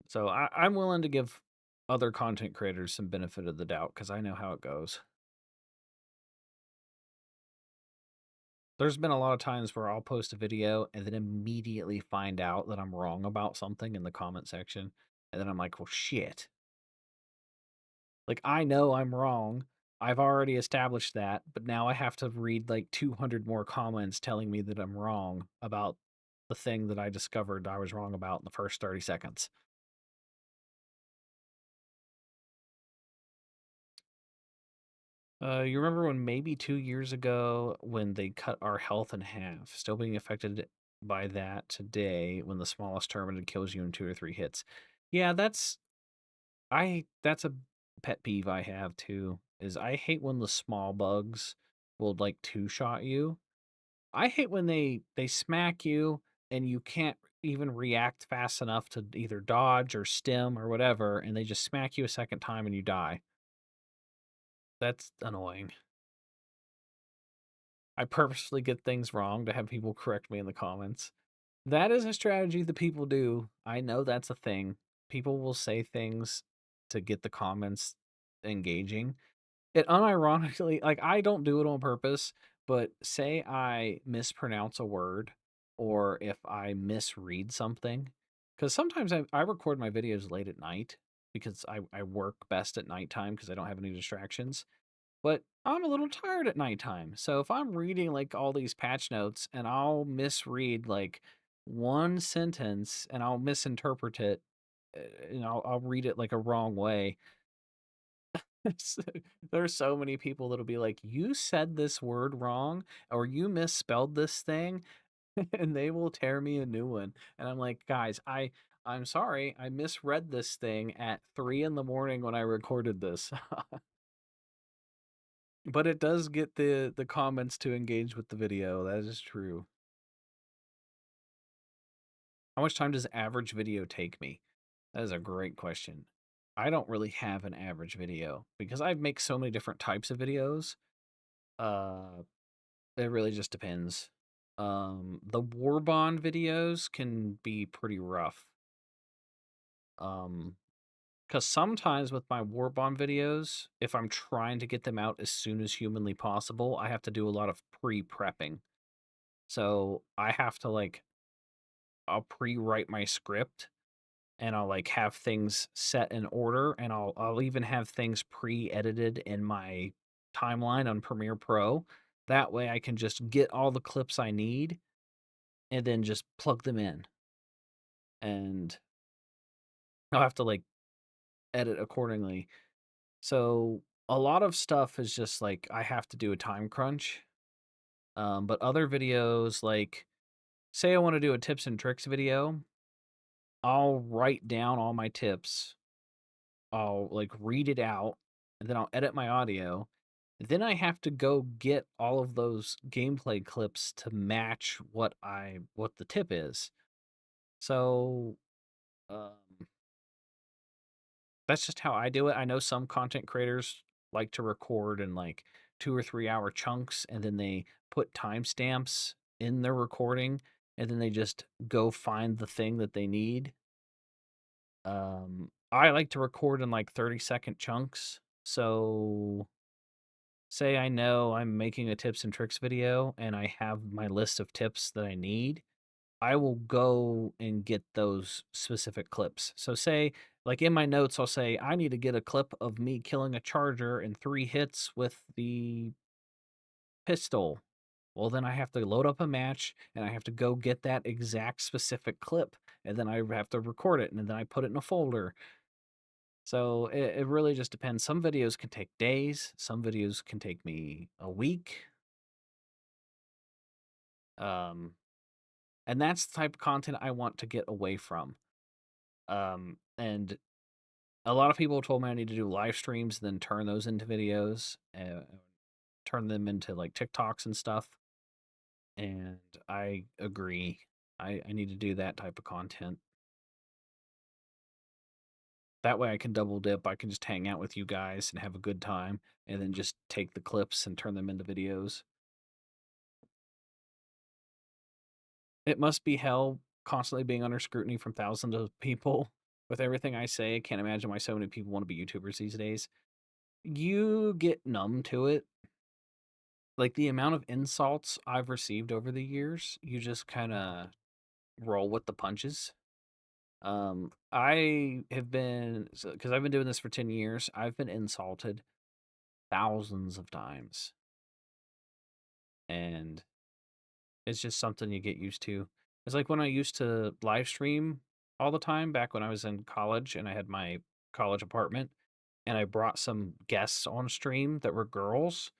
So I'm willing to give other content creators some benefit of the doubt because I know how it goes. There's been a lot of times where I'll post a video and then immediately find out that I'm wrong about something in the comment section. And then I'm like, well, shit. Like, I know I'm wrong. I've already established that, but now I have to read like 200 more comments telling me that I'm wrong about the thing that I discovered I was wrong about in the first 30 seconds. You remember when maybe 2 years ago when they cut our health in half, still being affected by that today when the smallest terminate kills you in 2 or 3 hits. Yeah, that's a pet peeve I have too, is I hate when the small bugs will like 2-shot you. I hate when they smack you and you can't even react fast enough to either dodge or stem or whatever, and they just smack you a second time and you die. That's annoying. I purposely get things wrong to have people correct me in the comments. That is a strategy that people do. I know that's a thing. People will say things to get the comments engaging. It unironically, like I don't do it on purpose, but say I mispronounce a word or if I misread something, because sometimes I record my videos late at night because I work best at nighttime because I don't have any distractions. But I'm a little tired at nighttime. So if I'm reading like all these patch notes and I'll misread like one sentence and I'll misinterpret it, and I'll read it like a wrong way. So there's so many people that'll be like, "You said this word wrong," or "You misspelled this thing," and they will tear me a new one. And I'm like, "Guys, I'm sorry. I misread this thing at 3 in the morning when I recorded this." But it does get the comments to engage with the video. That is true. How much time does average video take me? That is a great question. I don't really have an average video because I make so many different types of videos. Uh, it really just depends. The War Bond videos can be pretty rough. Because sometimes with my War Bond videos, if I'm trying to get them out as soon as humanly possible, I have to do a lot of pre-prepping. So I have to like I'll pre-write my script and I'll like have things set in order and I'll even have things pre-edited in my timeline on Premiere Pro. That way I can just get all the clips I need and then just plug them in. And I'll have to like edit accordingly. So a lot of stuff is just like I have to do a time crunch. But other videos like say I want to do a tips and tricks video, I'll write down all my tips. I'll like read it out and then I'll edit my audio. Then I have to go get all of those gameplay clips to match what the tip is. So um, that's just how I do it. I know some content creators like to record in like 2 or 3 hour chunks and then they put timestamps in their recording and then they just go find the thing that they need. I like to record in like 30-second chunks. So say I know I'm making a tips and tricks video and I have my list of tips that I need, I will go and get those specific clips. So say like in my notes I'll say I need to get a clip of me killing a charger in 3 hits with the pistol. Well, then I have to load up a match and I have to go get that exact specific clip and then I have to record it and then I put it in a folder. So it really just depends. Some videos can take days, some videos can take me a week. Um, and that's the type of content I want to get away from. And a lot of people told me I need to do live streams, then turn those into videos, turn them into like TikToks and stuff. And I agree. I need to do that type of content. That way I can double dip. I can just hang out with you guys and have a good time and then just take the clips and turn them into videos. It must be hell constantly being under scrutiny from thousands of people. With everything I say, I can't imagine why so many people want to be YouTubers these days. You get numb to it. Like the amount of insults I've received over the years, you just kind of roll with the punches. I have been, because I've been doing this for 10 years, I've been insulted thousands of times. And it's just something you get used to. It's like when I used to live stream all the time back when I was in college and I had my college apartment and I brought some guests on stream that were girls.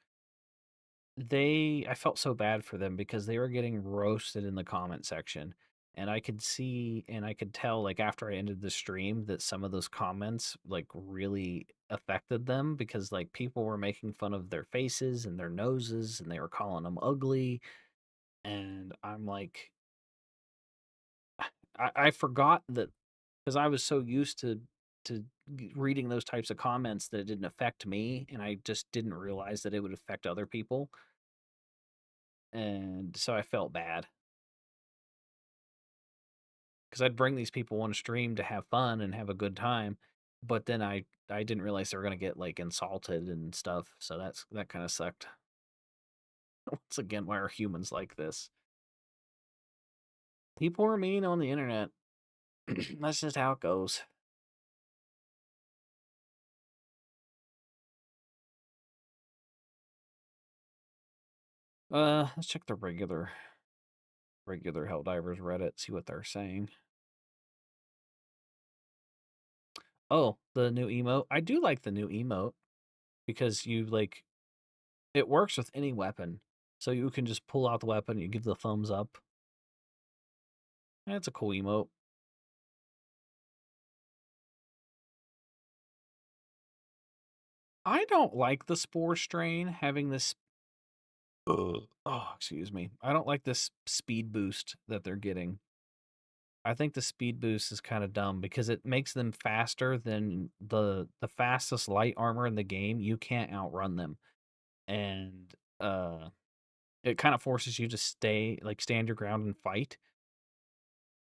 I felt so bad for them because they were getting roasted in the comment section. And I could see and I could tell like after I ended the stream that some of those comments like really affected them because like people were making fun of their faces and their noses and they were calling them ugly and I'm like, I forgot that because I was so used to reading those types of comments that it didn't affect me, and I just didn't realize that it would affect other people, and so I felt bad because I'd bring these people on stream to have fun and have a good time, but then I didn't realize they were gonna get like insulted and stuff, so that kind of sucked. Once again, why are humans like this? People are mean on the internet. That's just how it goes. Let's check the regular Helldivers Reddit, see what they're saying. Oh, the new emote. I do like the new emote because you like it works with any weapon. So you can just pull out the weapon, you give the thumbs up. That's a cool emote. I don't like the spore strain having this. Oh, excuse me. I don't like this speed boost that they're getting. I think the speed boost is kind of dumb because it makes them faster than the fastest light armor in the game. You can't outrun them, and it kind of forces you to stand your ground and fight.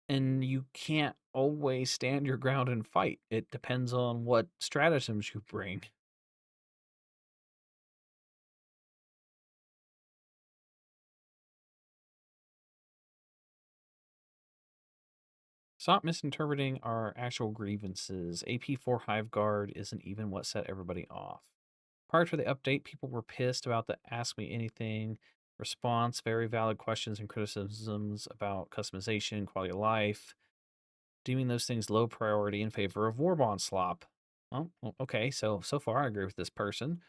And you can't always stand your ground and fight. It depends on what stratagems you bring. Stop misinterpreting our actual grievances. AP4 Hive Guard isn't even what set everybody off. Prior to the update, people were pissed about the Ask Me Anything response, very valid questions and criticisms about customization, quality of life, deeming those things low priority in favor of Warbond slop. Well, okay, so far I agree with this person.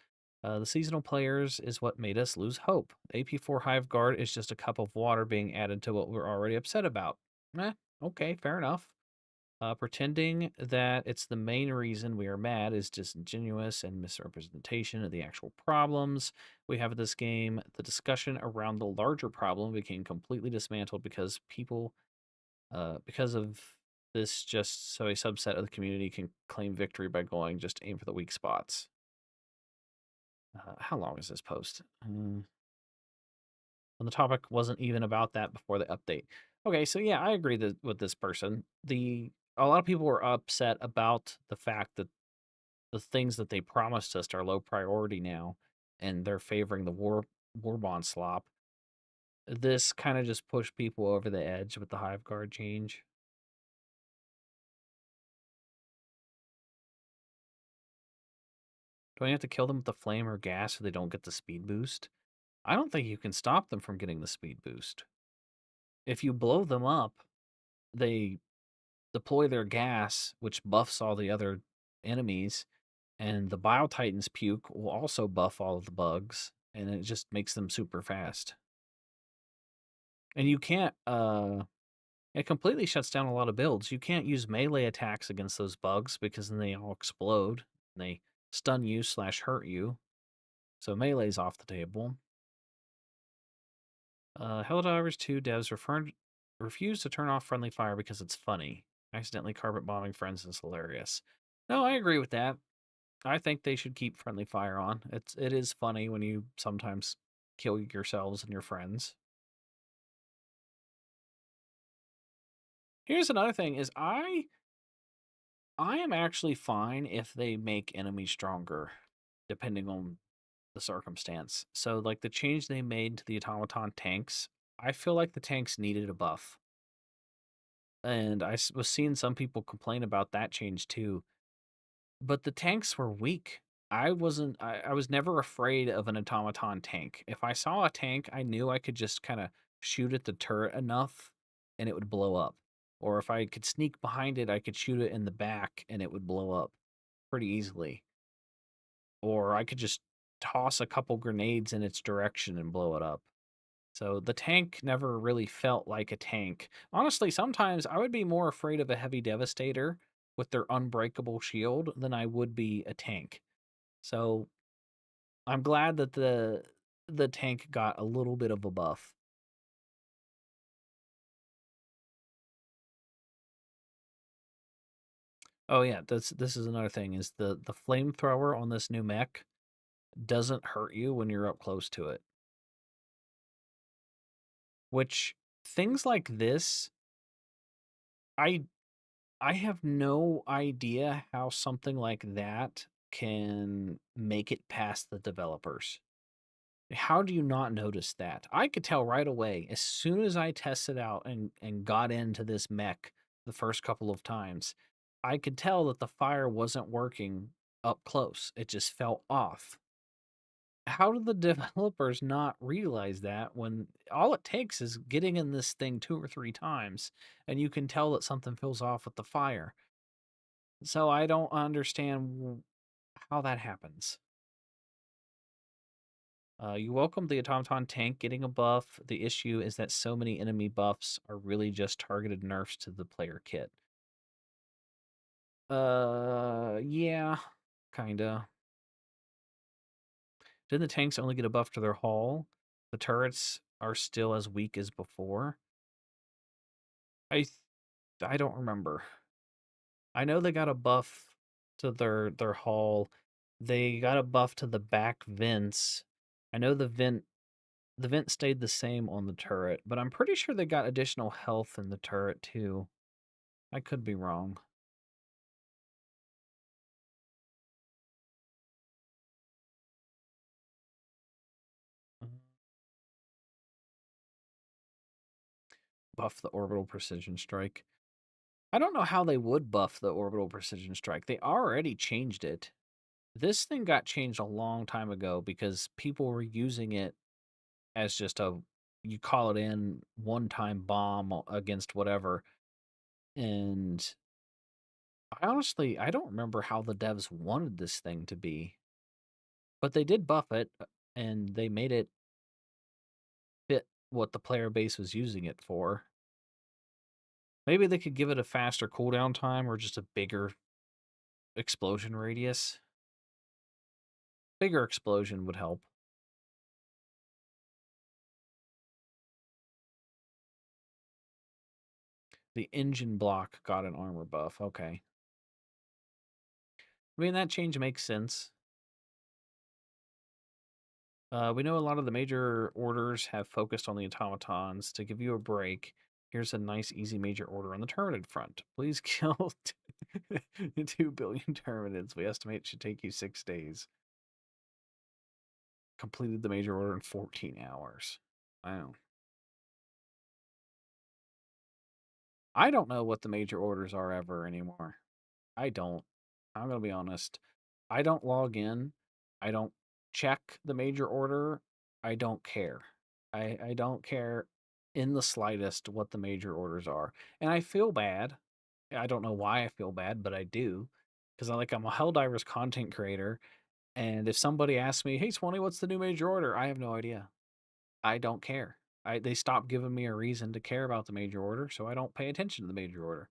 The seasonal players is what made us lose hope. The AP4 Hive Guard is just a cup of water being added to what we're already upset about. Okay, fair enough. Pretending that it's the main reason we are mad is disingenuous and misrepresentation of the actual problems we have in this game. The discussion around the larger problem became completely dismantled because of this, just so a subset of the community can claim victory by going just aim for the weak spots. How long is this post? When the topic wasn't even about that before the update. Okay, so yeah, I agree with this person. A lot of people were upset about the fact that the things that they promised us are low priority now, and they're favoring the war bond slop. This kind of just pushed people over the edge with the Hive Guard change. Do I have to kill them with the flame or gas so they don't get the speed boost? I don't think you can stop them from getting the speed boost. If you blow them up, they deploy their gas, which buffs all the other enemies, and the Bile Titans puke will also buff all of the bugs, and it just makes them super fast. And you can't it completely shuts down a lot of builds. You can't use melee attacks against those bugs because then they all explode and they stun you slash hurt you. So melee's off the table. Helldivers 2 devs refuse to turn off friendly fire because it's funny. Accidentally carpet bombing friends is hilarious. No, I agree with that. I think they should keep friendly fire on. It is funny when you sometimes kill yourselves and your friends. Here's another thing is I am actually fine if they make enemies stronger depending on the circumstance. So like the change they made to the automaton tanks, I feel like the tanks needed a buff. And was seeing some people complain about that change too. But the tanks were weak. I was never afraid of an automaton tank. If I saw a tank, I knew I could just kind of shoot at the turret enough and it would blow up. Or if I could sneak behind it, I could shoot it in the back and it would blow up pretty easily. Or I could just toss a couple grenades in its direction and blow it up. So the tank never really felt like a tank. Honestly, sometimes I would be more afraid of a heavy devastator with their unbreakable shield than I would be a tank. So I'm glad that the tank got a little bit of a buff. Oh yeah, this is another thing is the flamethrower on this new mech doesn't hurt you when you're up close to it. Which things like this I I have no idea how something like that can make it past the developers. How do you not notice that? I could tell right away as soon as I tested out and got into this mech the first couple of times. I could tell that the fire wasn't working up close. It just felt off. How do the developers not realize that when all it takes is getting in this thing 2 or 3 times, and you can tell that something feels off with the fire? So I don't understand how that happens. You welcome the automaton tank getting a buff. The issue is that so many enemy buffs are really just targeted nerfs to the player kit. Yeah, kinda. Didn't the tanks only get a buff to their hull? The turrets are still as weak as before. I th- I don't remember. I know they got a buff to their hull. They got a buff to the back vents. I know the vent stayed the same on the turret, but I'm pretty sure they got additional health in the turret too. I could be wrong. Buff the orbital precision strike. I don't know how they would buff the orbital precision strike. They already changed it. This thing got changed a long time ago because people were using it as just a you call it in one-time bomb against whatever. And I don't remember how the devs wanted this thing to be, but they did buff it and they made it fit what the player base was using it for. Maybe they could give it a faster cooldown time or just a bigger explosion radius. Bigger explosion would help. The engine block got an armor buff. Okay. I mean, that change makes sense. We know a lot of the major orders have focused on the automatons. To give you a break, here's a nice, easy major order on the Terminid front. Please kill 2 billion Terminids. We estimate it should take you 6 days. Completed the major order in 14 hours. Wow. I don't know what the major orders are ever anymore. I don't. I'm going to be honest. I don't log in. I don't check the major order. I don't care. I don't care in the slightest what the major orders are. And I feel bad. I don't know why I feel bad, but I do. Because I'm a Helldivers content creator. And if somebody asks me, hey, Swanee, what's the new major order? I have no idea. I don't care. They stopped giving me a reason to care about the major order, so I don't pay attention to the major order.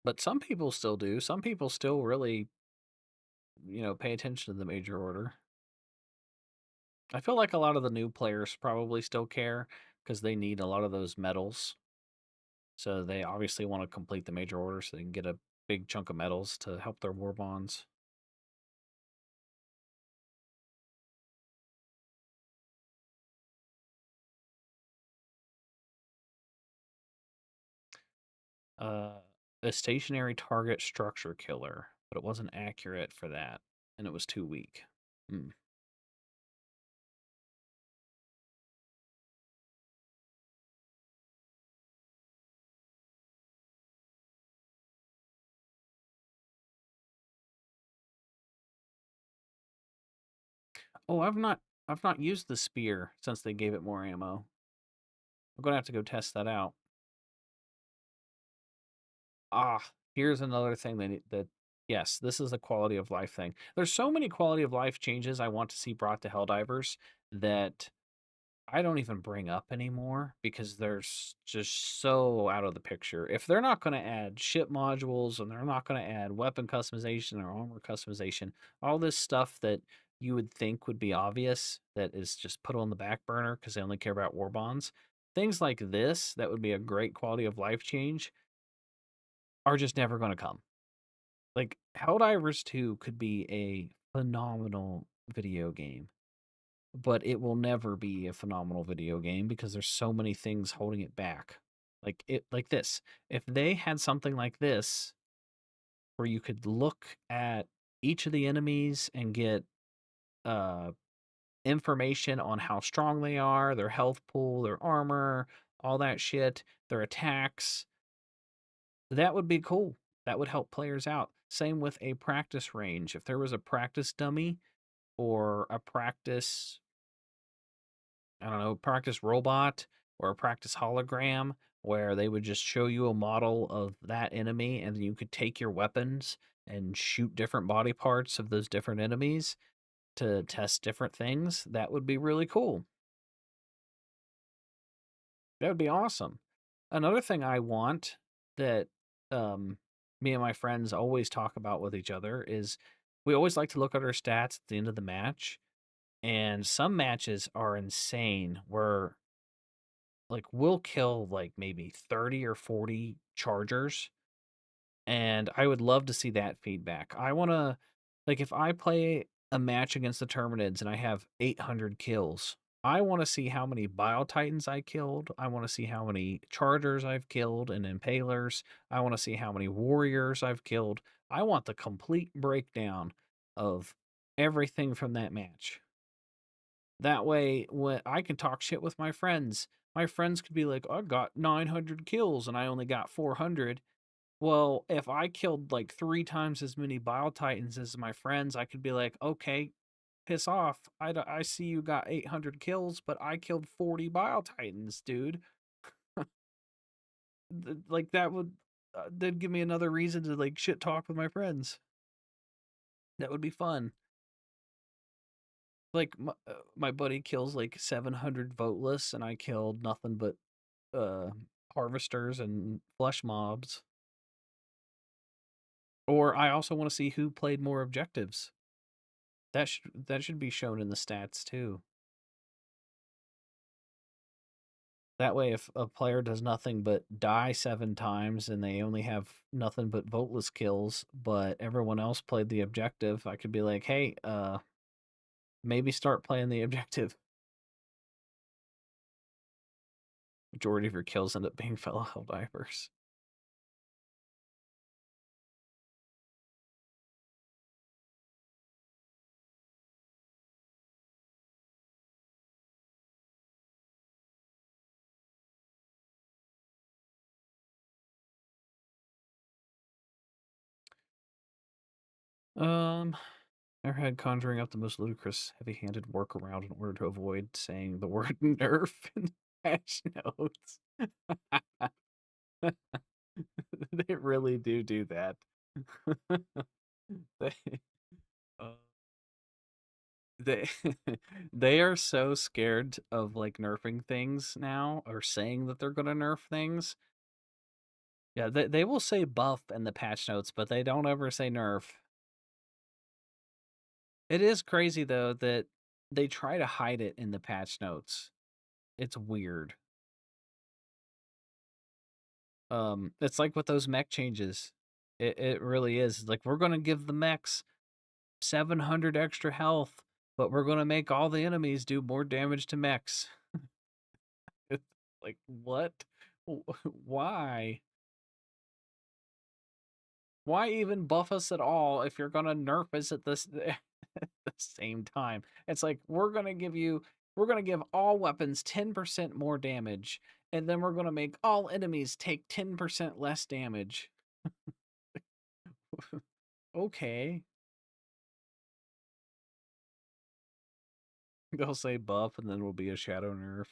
But some people still do. Some people still really, pay attention to the major order. I feel like a lot of the new players probably still care because they need a lot of those medals. So they obviously want to complete the major order so they can get a big chunk of medals to help their war bonds. Uh, a stationary target structure killer, but it wasn't accurate for that, and it was too weak. Hmm. Oh, I've not used the spear since they gave it more ammo. I'm gonna have to go test that out. Here's another thing that yes, this is a quality of life thing. There's so many quality of life changes I want to see brought to Helldivers that I don't even bring up anymore because they're just so out of the picture. If they're not going to add ship modules and they're not going to add weapon customization or armor customization, all this stuff that you would think would be obvious that is just put on the back burner because they only care about war bonds. Things like this that would be a great quality of life change are just never going to come. Like Helldivers 2 could be a phenomenal video game, but it will never be a phenomenal video game because there's so many things holding it back. Like this. If they had something like this where you could look at each of the enemies and get uh information on how strong they are, their health pool, their armor, all that shit, their attacks, that would be cool. That would help players out. Same with a practice range. If there was a practice dummy or a practice, I don't know, practice robot or a practice hologram where they would just show you a model of that enemy and you could take your weapons and shoot different body parts of those different enemies to test different things, that would be really cool. That would be awesome. Another thing I want that um, me and my friends always talk about with each other is we always like to look at our stats at the end of the match. And some matches are insane where like we'll kill like maybe 30 or 40 chargers. And I would love to see that feedback. I want to, like, if I play a match against the Terminids and I have 800 kills, I want to see how many Bile Titans I killed. I want to see how many Chargers I've killed and Impalers. I want to see how many Warriors I've killed. I want the complete breakdown of everything from that match. That way, when I can talk shit with my friends could be like, I got 900 kills and I only got 400. Well, if I killed like 3 times as many Bile Titans as my friends, I could be like, "Okay, piss off. I see you got 800 kills, but I killed 40 Bile Titans, dude." Like that would that'd give me another reason to like shit talk with my friends. That would be fun. Like my buddy kills like 700 voteless and I killed nothing but uh harvesters and flesh mobs. Or I also want to see who played more objectives. That should be shown in the stats too. That way, if a player does nothing but die 7 times and they only have nothing but voteless kills, but everyone else played the objective, I could be like, hey, maybe start playing the objective. Majority of your kills end up being fellow Helldivers. Um, Never had conjuring up the most ludicrous, heavy-handed workaround in order to avoid saying the word Nerf in patch notes. They really do that. They, uh, they they are so scared of like nerfing things now or saying that they're gonna nerf things. Yeah, they will say buff in the patch notes, but they don't ever say nerf. It is crazy though that they try to hide it in the patch notes. It's weird. It's like with those mech changes. It really is. Like we're gonna give the mechs 700 extra health, but we're gonna make all the enemies do more damage to mechs. It's like what? Why? Why even buff us at all if you're gonna nerf us at this at the same time? It's like we're gonna give all weapons 10% more damage, and then we're gonna make all enemies take 10% less damage. Okay. They'll say buff and then will be a shadow nerf.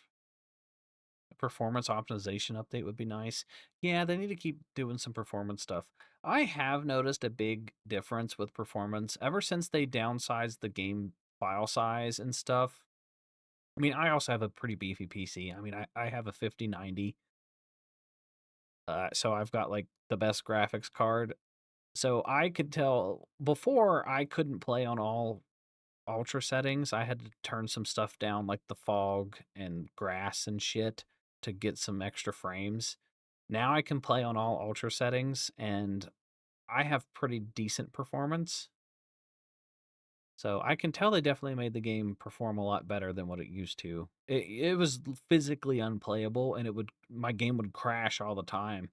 A performance optimization update would be nice. Yeah, they need to keep doing some performance stuff. I have noticed a big difference with performance ever since they downsized the game file size and stuff. I mean, I also have a pretty beefy PC. I mean, I have a 5090. So I've got like the best graphics card. So I could tell before I couldn't play on all ultra settings. I had to turn some stuff down like the fog and grass and shit to get some extra frames. Now I can play on all ultra settings and I have pretty decent performance. So I can tell they definitely made the game perform a lot better than what it used to. It was physically unplayable and my game would crash all the time.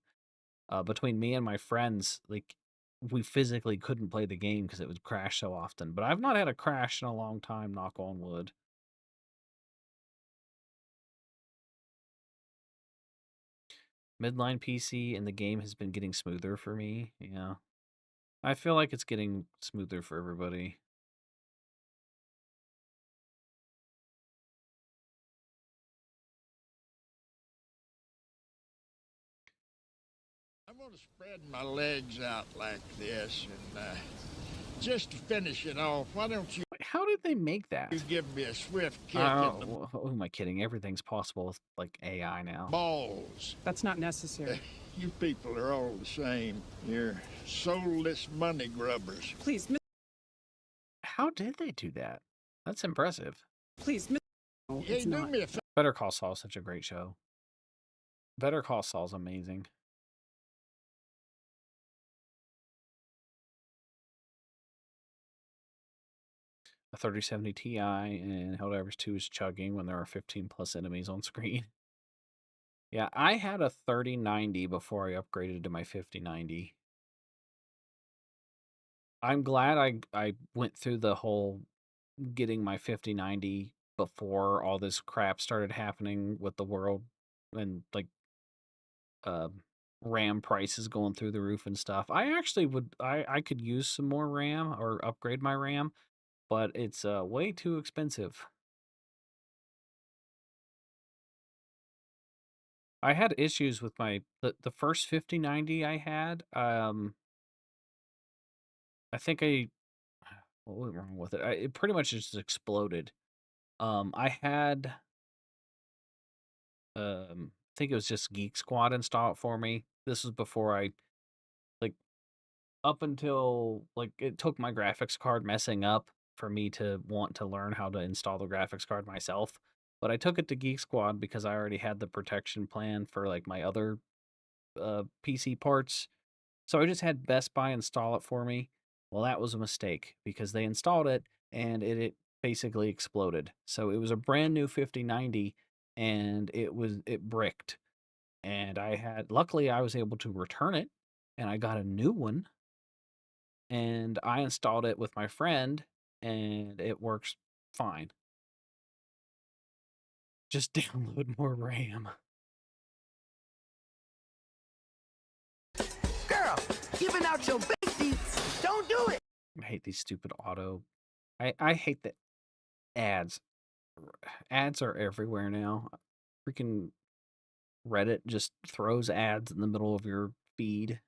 Between me and my friends, like we physically couldn't play the game because it would crash so often. But I've not had a crash in a long time, knock on wood. Midline PC and the game has been getting smoother for me. Yeah. I feel like it's getting smoother for everybody. I'm going to spread my legs out like this, and just to finish it off, why don't you Wait, how did they make that? give me a swift kick in the Who am I kidding? Everything's possible with like AI now. balls? That's not necessary. You people are all the same. You're soulless money grubbers. Please, How did they do that? That's impressive. please, no, Hey, it's do not. me a favor. Better Call Saul is such a great show. Better Call Saul's amazing. A 3070 Ti and Helldivers 2 is chugging when there are 15 plus enemies on screen. Yeah, I had a 3090 before I upgraded to my 5090. I'm glad I went through the whole getting my 5090 before all this crap started happening with the world and like uh RAM prices going through the roof and stuff. I actually would I could use some more RAM or upgrade my RAM, but it's way too expensive. I had issues with the first 5090 I had. I think what went wrong with it? It pretty much just exploded. I had I think it was just Geek Squad install it for me. This was before I like up until like it took my graphics card messing up for me to want to learn how to install the graphics card myself. But I took it to Geek Squad because I already had the protection plan for like my other PC parts. So I just had Best Buy install it for me. Well, that was a mistake because they installed it and it basically exploded. So it was a brand new 5090 and it bricked. And luckily I was able to return it and I got a new one and I installed it with my friend and it works fine. Just download more RAM. Girl, giving out your big deets. Don't do it. I hate these stupid auto. I hate the ads. Ads are everywhere now. Freaking Reddit just throws ads in the middle of your feed.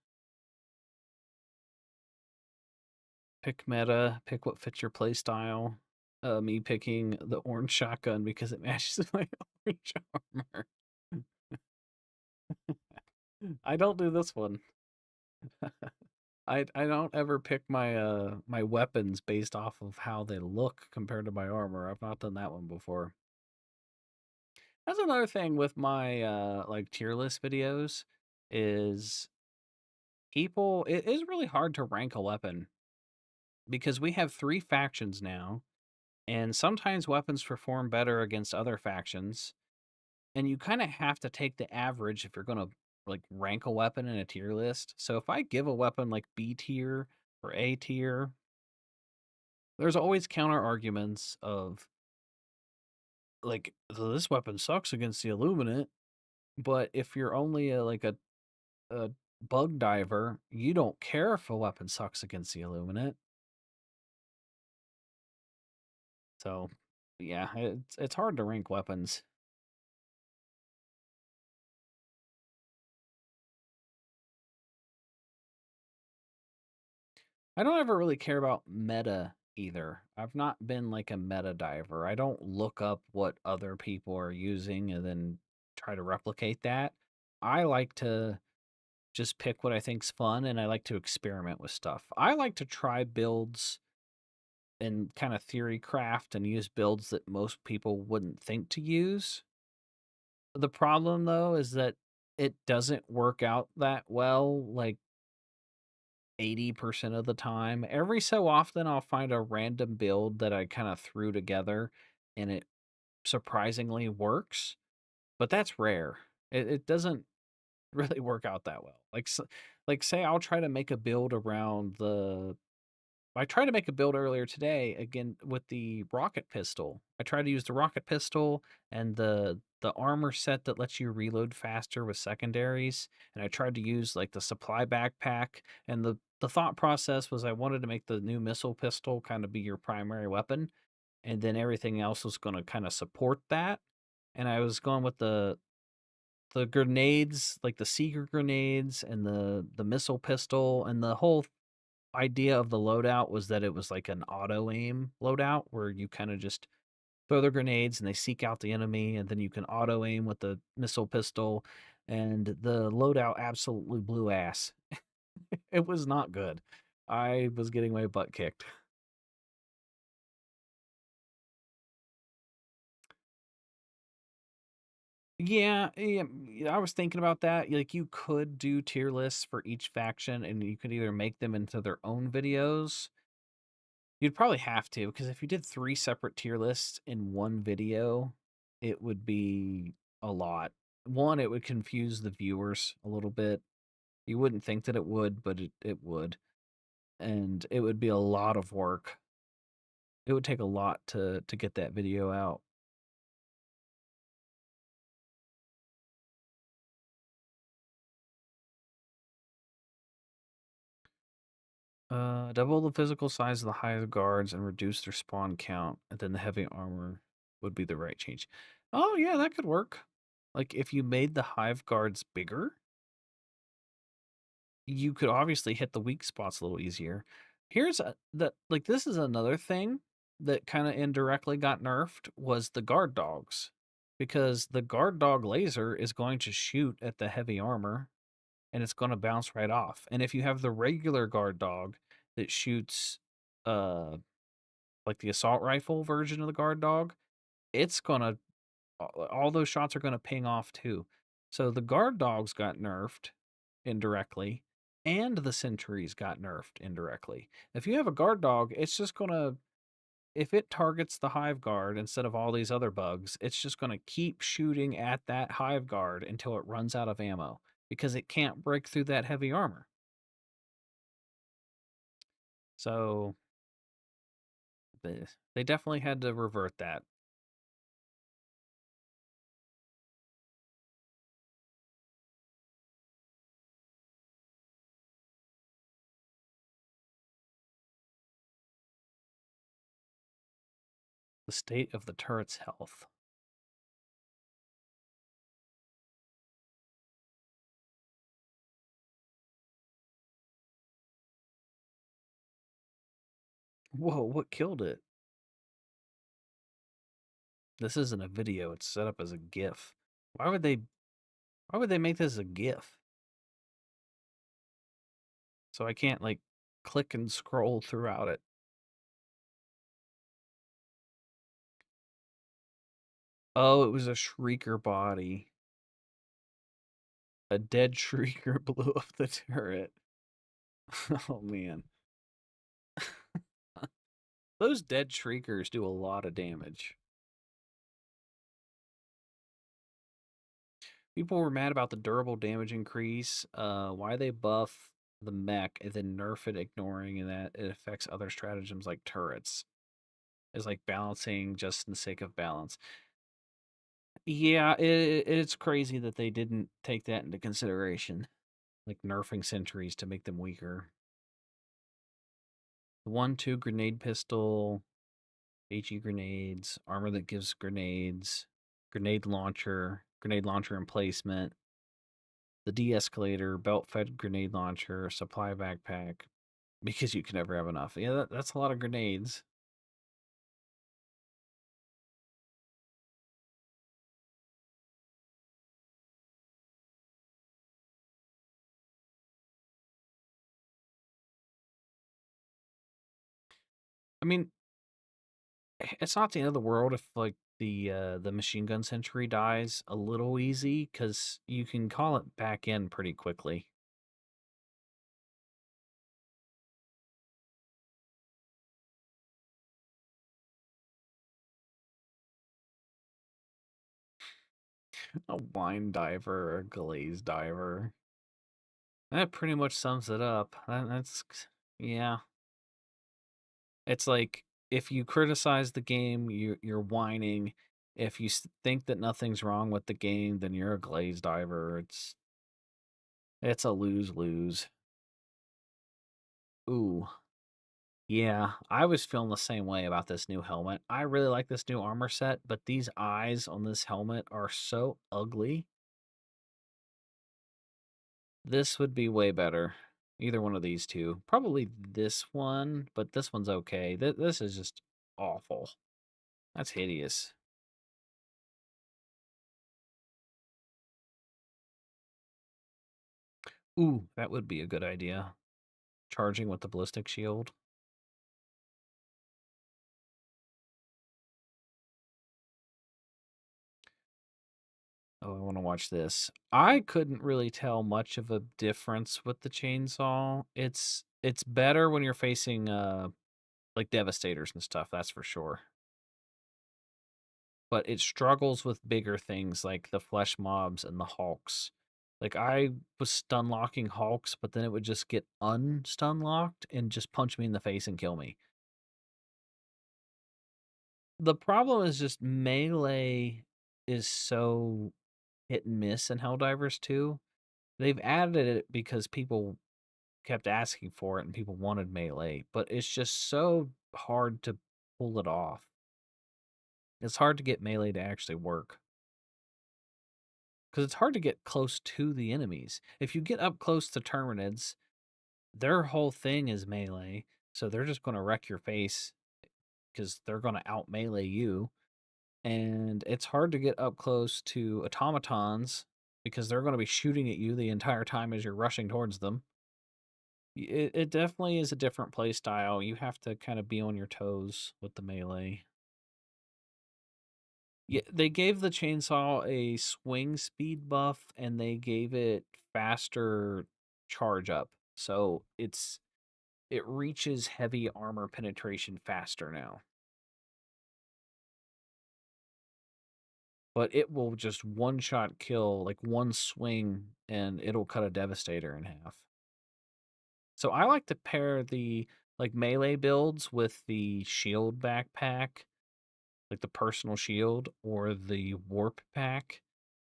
Pick meta, pick what fits your play style. Me picking the orange shotgun because it matches my orange armor. I don't do this one. I don't ever pick my my weapons based off of how they look compared to my armor. I've not done that one before. That's another thing with my like tier list videos is it is really hard to rank a weapon because we have 3 factions now and sometimes weapons perform better against other factions and you kind of have to take the average if you're going to like rank a weapon in a tier list. So if I give a weapon like B tier or A tier, there's always counter arguments of like this weapon sucks against the Illuminate, but if you're only a bug diver, you don't care if a weapon sucks against the Illuminate. So, yeah, it's hard to rank weapons. I don't ever really care about meta either. I've not been like a meta diver. I don't look up what other people are using and then try to replicate that. I like to just pick what I think's fun and I like to experiment with stuff. I like to try builds and kind of theory craft and use builds that most people wouldn't think to use. The problem though is that it doesn't work out that well, like 80% of the time. Every so often I'll find a random build that I kind of threw together and it surprisingly works, but that's rare. It doesn't really work out that well. Like say I'll try to make a build around I tried to make a build earlier today again with the rocket pistol. I tried to use the rocket pistol and the armor set that lets you reload faster with secondaries, and I tried to use like the supply backpack. And the thought process was I wanted to make the new missile pistol kind of be your primary weapon, and then everything else was going to kind of support that. And I was going with the grenades, like the seeker grenades and the missile pistol, and the whole idea of the loadout was that it was like an auto aim loadout where you kind of just throw the grenades and they seek out the enemy, and then you can auto aim with the missile pistol. And the loadout absolutely blew ass. It was not good. I was getting my butt kicked. Yeah, I was thinking about that. Like, you could do tier lists for each faction, and you could either make them into their own videos. You'd probably have to, because if you did 3 separate tier lists in one video, it would be a lot. One, it would confuse the viewers a little bit. You wouldn't think that it would, but it would. And it would be a lot of work. It would take a lot to get that video out. Double the physical size of the hive guards and reduce their spawn count, and then the heavy armor would be the right change. Oh yeah, that could work. Like if you made the hive guards bigger, you could obviously hit the weak spots a little easier. Here's this is another thing that kind of indirectly got nerfed was the guard dogs, because the guard dog laser is going to shoot at the heavy armor and it's going to bounce right off. And if you have the regular guard dog that shoots uh like the assault rifle version of the guard dog, it's going to all those shots are going to ping off too. So the guard dogs got nerfed indirectly, and the sentries got nerfed indirectly. If you have a guard dog, it's just going to, if it targets the hive guard instead of all these other bugs, it's just going to keep shooting at that hive guard until it runs out of ammo because it can't break through that heavy armor. So they definitely had to revert that. The state of the turret's health. Whoa, what killed it? This isn't a video, it's set up as a GIF. Why would they make this a GIF? So I can't like click and scroll throughout it. Oh, it was a shrieker body. A dead shrieker blew up the turret. Oh man. Those dead shriekers do a lot of damage. People were mad about the durable damage increase. Why they buff the mech and then nerf it, ignoring and that it affects other stratagems like turrets. Is like balancing just in the sake of balance. Yeah, it's crazy that they didn't take that into consideration, like nerfing sentries to make them weaker. The 1-2 grenade pistol, HE grenades, armor that gives grenades, grenade launcher emplacement, the de-escalator, belt-fed grenade launcher, supply backpack, because you can never have enough. Yeah, that's a lot of grenades. I mean, it's not the end of the world if like the machine gun sentry dies a little easy, because you can call it back in pretty quickly. A wine diver or a glaze diver. That pretty much sums it up. Yeah. It's like if you criticize the game, you're whining. If you think that nothing's wrong with the game, then you're a glazed diver. It's a lose lose. Ooh, yeah, I was feeling the same way about this new helmet. I really like this new armor set, but these eyes on this helmet are so ugly. This would be way better. Either one of these two. Probably this one, but this one's okay. This is just awful. That's hideous. Ooh, that would be a good idea. Charging with the ballistic shield. Oh, I want to watch this. I couldn't really tell much of a difference with the chainsaw. It's better when you're facing like devastators and stuff, that's for sure. But it struggles with bigger things like the flesh mobs and the hulks. Like I was stun locking hulks, but then it would just get unstun locked and just punch me in the face and kill me. The problem is just melee is so hit and miss in Helldivers 2. They've added it because people kept asking for it and people wanted melee, but it's just so hard to pull it off. It's hard to get melee to actually work because it's hard to get close to the enemies. If you get up close to Terminids, their whole thing is melee, so they're just going to wreck your face because they're going to out melee you. And it's hard to get up close to automatons because they're going to be shooting at you the entire time as you're rushing towards them. It definitely is a different play style. You have to kind of be on your toes with the melee. Yeah, they gave the chainsaw a swing speed buff and they gave it faster charge up. So it reaches heavy armor penetration faster now. But it will just one shot kill, like one swing, and it'll cut a devastator in half. So I like to pair the like melee builds with the shield backpack, like the personal shield or the warp pack,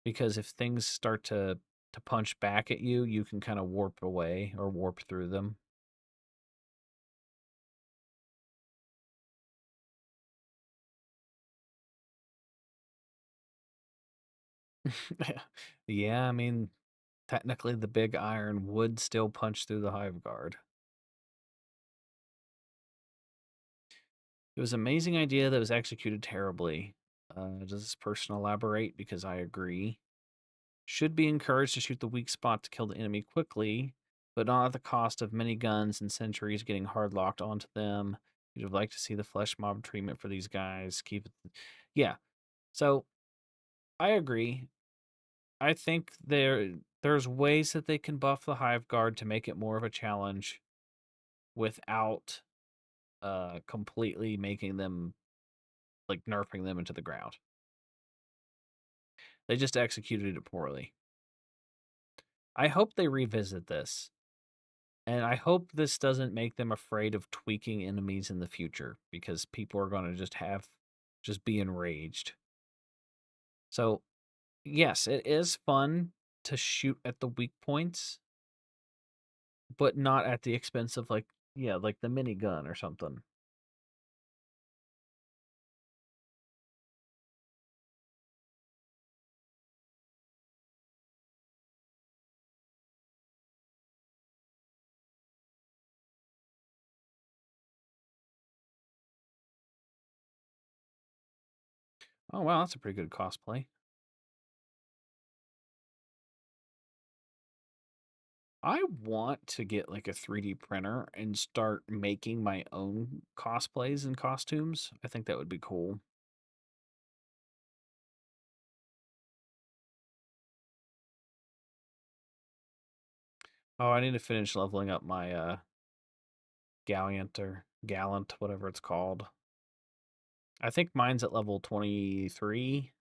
because if things start to punch back at you, you can kind of warp away or warp through them. Yeah, I mean, technically the big iron would still punch through the hive guard. It was an amazing idea that was executed terribly. Does this person elaborate? Because I agree. Should be encouraged to shoot the weak spot to kill the enemy quickly, but not at the cost of many guns and sentries getting hard locked onto them. You'd have liked to see the flesh mob treatment for these guys. Keep it. Yeah. So I agree. I think there's ways that they can buff the hive guard to make it more of a challenge without completely making them like nerfing them into the ground. They just executed it poorly. I hope they revisit this. And I hope this doesn't make them afraid of tweaking enemies in the future because people are going to just be enraged. So, yes, it is fun to shoot at the weak points, but not at the expense of like, yeah, like the minigun or something. Oh, wow, that's a pretty good cosplay. I want to get like a 3D printer and start making my own cosplays and costumes. I think that would be cool. Oh, I need to finish leveling up my gallant, whatever it's called. I think mine's at level 23.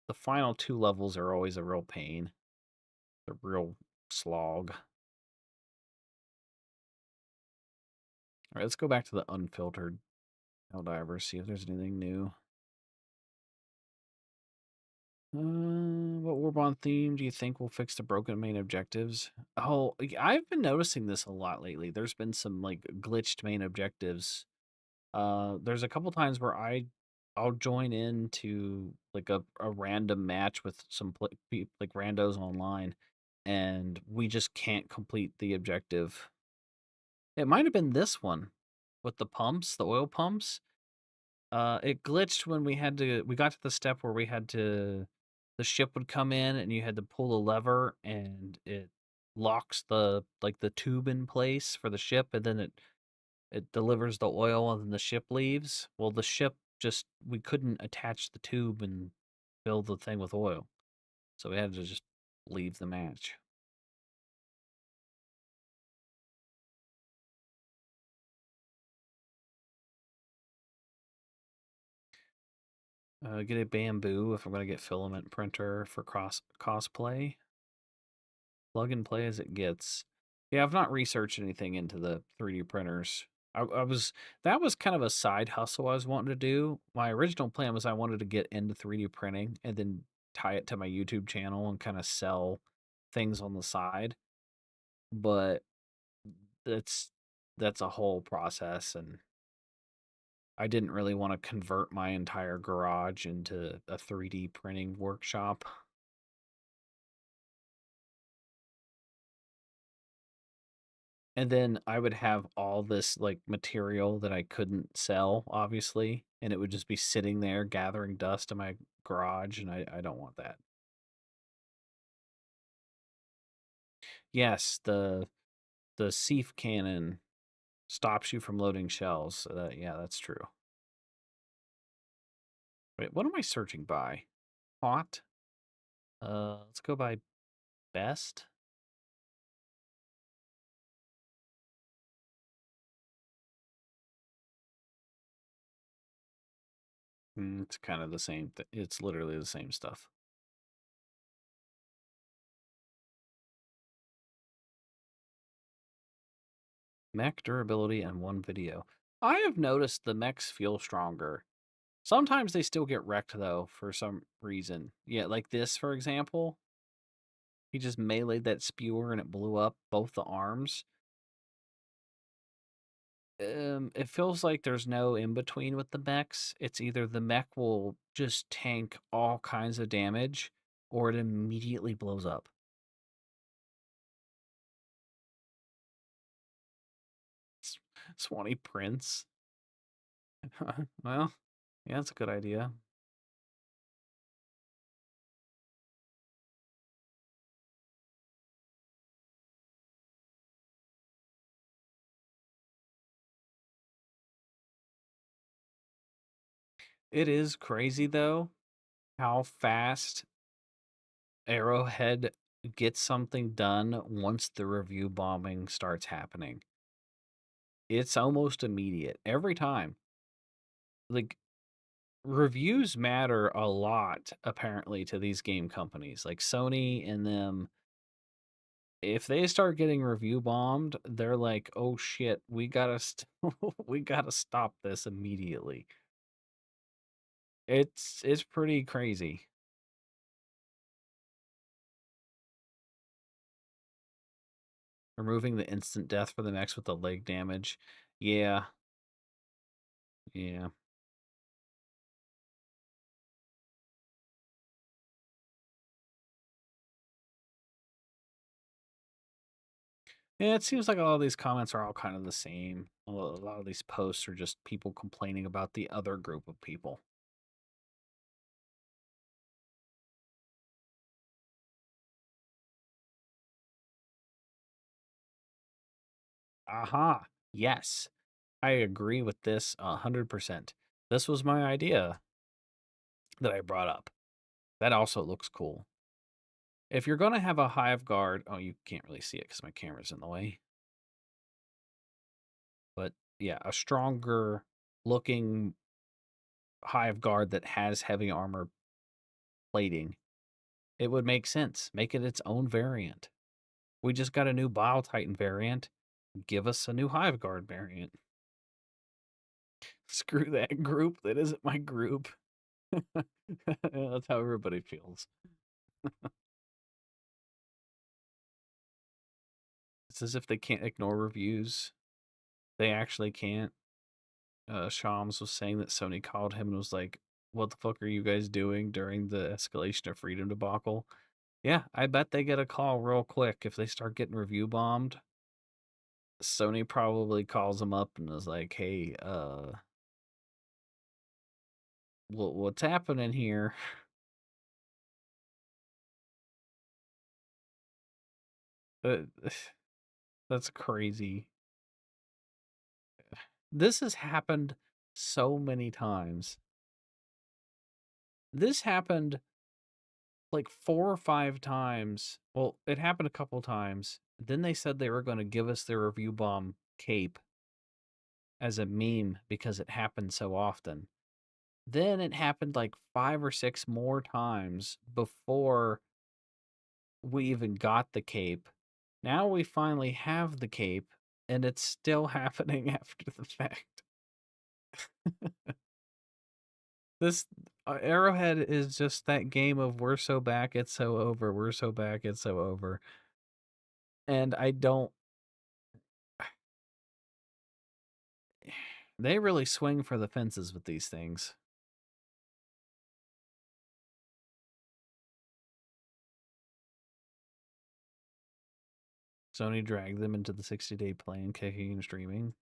The final two levels are always a real pain. A real slog. All right, let's go back to the unfiltered Helldivers, see if there's anything new. What Warbond theme do you think will fix the broken main objectives? Oh, I've been noticing this a lot lately. There's been some like glitched main objectives. There's a couple times where I'll join into like a random match with some like randos online, and we just can't complete the objective. It might have been this one with the pumps, the oil pumps. It glitched when we got to the step where the ship would come in and you had to pull a lever and it locks the tube in place for the ship, and then it delivers the oil and then the ship leaves. Well, the ship we couldn't attach the tube and fill the thing with oil. So we had to just leave the match. Get a bamboo if I'm going to get filament printer for cosplay. Plug and play as it gets. Yeah, I've not researched anything into the 3D printers. That was kind of a side hustle I was wanting to do. My original plan was I wanted to get into 3D printing and then tie it to my YouTube channel and kind of sell things on the side. But that's that's a whole process, and I didn't really want to convert my entire garage into a 3D printing workshop. And then I would have all this like material that I couldn't sell, obviously, and it would just be sitting there gathering dust in my garage, and I don't want that. Yes, the Seif cannon stops you from loading shells. So yeah, that's true. Wait, what am I searching by? Hot? Let's go by best. It's kind of the same. It's literally the same stuff. Mech durability and one video. I have noticed the mechs feel stronger. Sometimes they still get wrecked though for some reason. Yeah, like this for example. He just meleeed that spewer and it blew up both the arms. It feels like there's no in between with the mechs. It's either the mech will just tank all kinds of damage or it immediately blows up. Swanee Prince. Well, yeah, that's a good idea. It is crazy though how fast Arrowhead gets something done once the review bombing starts happening. It's almost immediate every time. Like, reviews matter a lot apparently to these game companies. Like Sony and them, if they start getting review bombed, they're like, "Oh shit, we got to we got to stop this immediately." It's pretty crazy. Removing the instant death for the next with the leg damage. Yeah. Yeah. Yeah, it seems like a lot of these comments are all kind of the same. A lot of these posts are just people complaining about the other group of people. Aha. Yes. I agree with this 100%. This was my idea that I brought up. That also looks cool. If you're going to have a hive guard, oh, you can't really see it because my camera's in the way. But yeah, a stronger looking hive guard that has heavy armor plating, it would make sense. Make it its own variant. We just got a new Bile Titan variant. Give us a new hive guard variant. Screw that group. That isn't my group. That's how everybody feels. It's as if they can't ignore reviews. They actually can't. Shams was saying that Sony called him and was like, "What the fuck are you guys doing during the escalation of freedom debacle?" Yeah, I bet they get a call real quick if they start getting review bombed. Sony probably calls them up and is like, "Hey, what's happening here?" Uh, That's crazy. This has happened so many times. This happened like 4 or 5 times. Well, it happened a couple times. Then they said they were going to give us their review bomb cape as a meme because it happened so often. Then it happened like 5 or 6 more times before we even got the cape. Now we finally have the cape, and it's still happening after the fact. This Arrowhead is just that game of we're so back, it's so over. We're so back, it's so over. And I don't. They really swing for the fences with these things. Sony dragged them into the 60-day plan, kicking and streaming.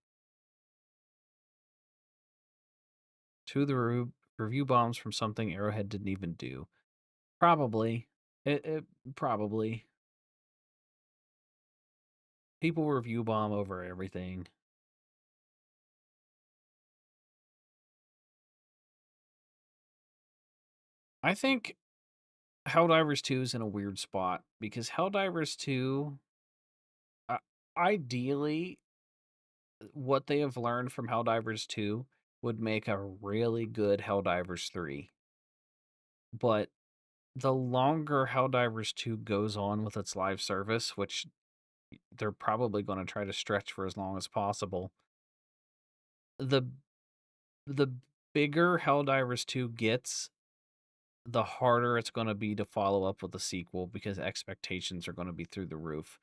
To the review bombs from something Arrowhead didn't even do. Probably. It probably. People review bomb over everything. I think Helldivers 2 is in a weird spot because Helldivers 2, ideally, what they have learned from Helldivers 2 would make a really good Helldivers 3. But the longer Helldivers 2 goes on with its live service, which they're probably going to try to stretch for as long as possible, the the bigger Helldivers 2 gets, the harder it's going to be to follow up with a sequel because expectations are going to be through the roof.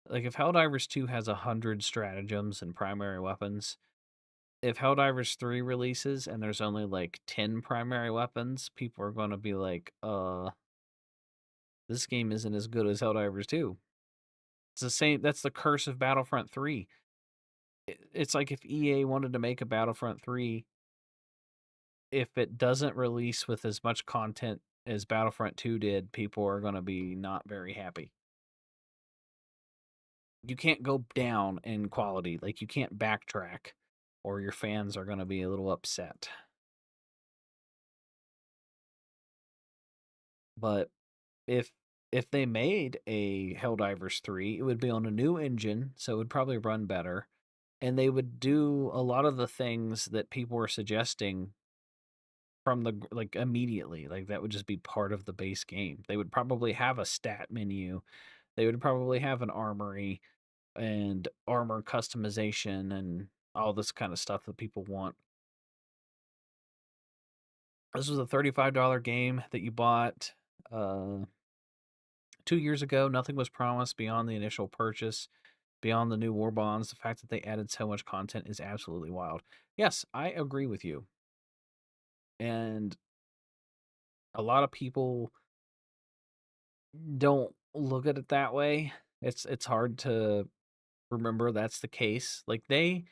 Like if Helldivers 2 has 100 stratagems and primary weapons, if Helldivers 3 releases and there's only like 10 primary weapons, people are going to be like, this game isn't as good as Helldivers 2. It's the same. That's the curse of Battlefront 3. It's like if EA wanted to make a Battlefront 3, if it doesn't release with as much content as Battlefront 2 did, people are going to be not very happy. You can't go down in quality. Like, you can't backtrack, or your fans are going to be a little upset. But if they made a Helldivers 3, it would be on a new engine, so it would probably run better. And they would do a lot of the things that people were suggesting from the like immediately. Like that would just be part of the base game. They would probably have a stat menu. They would probably have an armory and armor customization and all this kind of stuff that people want. This was a $35 game that you bought 2 years ago. Nothing was promised beyond the initial purchase, beyond the new war bonds. The fact that they added so much content is absolutely wild. Yes, I agree with you. And a lot of people don't look at it that way. It's hard to remember that's the case. Like they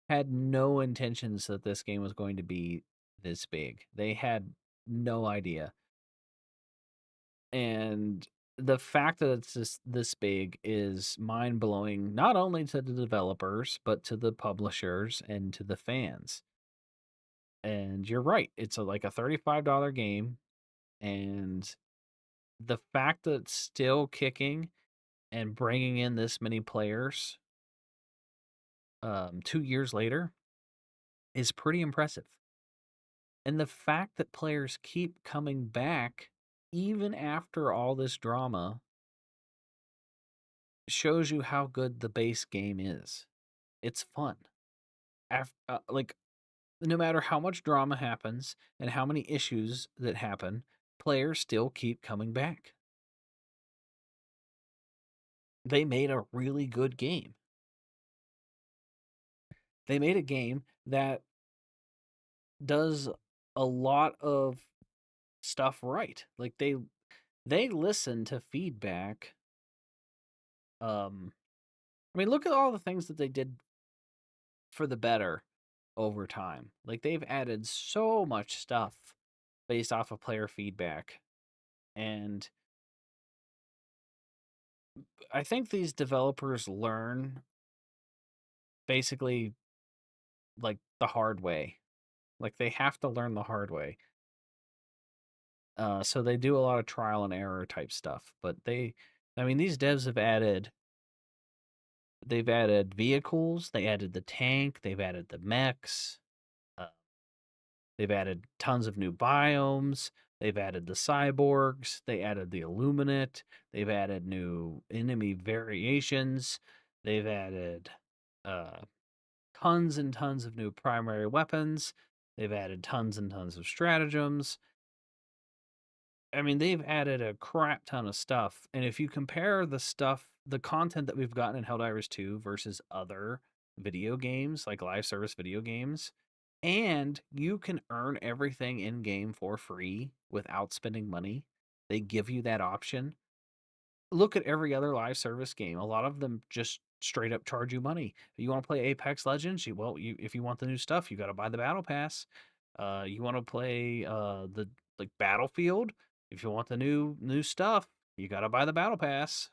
had no intentions that this game was going to be this big. They had no idea. And the fact that it's just this big is mind blowing, not only to the developers, but to the publishers and to the fans. And you're right. It's like a $35 game. And the fact that it's still kicking and bringing in this many players 2 years later is pretty impressive. And the fact that players keep coming back even after all this drama shows you how good the base game is. It's fun. Like no matter how much drama happens and how many issues that happen, players still keep coming back. They made a really good game. They made a game that does a lot of stuff right. Like they listen to feedback. I mean, look at all the things that they did for the better over time. Like they've added so much stuff based off of player feedback. And I think these developers learn basically like the hard way. Like they have to learn the hard way. So they do a lot of trial and error type stuff. But I mean, these devs they've added vehicles, they added the tank, they've added the mechs, uh, they've added tons of new biomes, they've added the cyborgs, they added the Illuminate, they've added new enemy variations, they've added uh, tons and tons of new primary weapons, they've added tons and tons of stratagems. I mean, they've added a crap ton of stuff. And if you compare the content that we've gotten in Helldivers 2 versus other video games, like live service video games, and you can earn everything in game for free without spending money. They give you that option. Look at every other live service game. A lot of them just straight up charge you money. You want to play Apex Legends? If you want the new stuff, you got to buy the battle pass. You want to play the like Battlefield? If you want the new stuff, you got to buy the battle pass.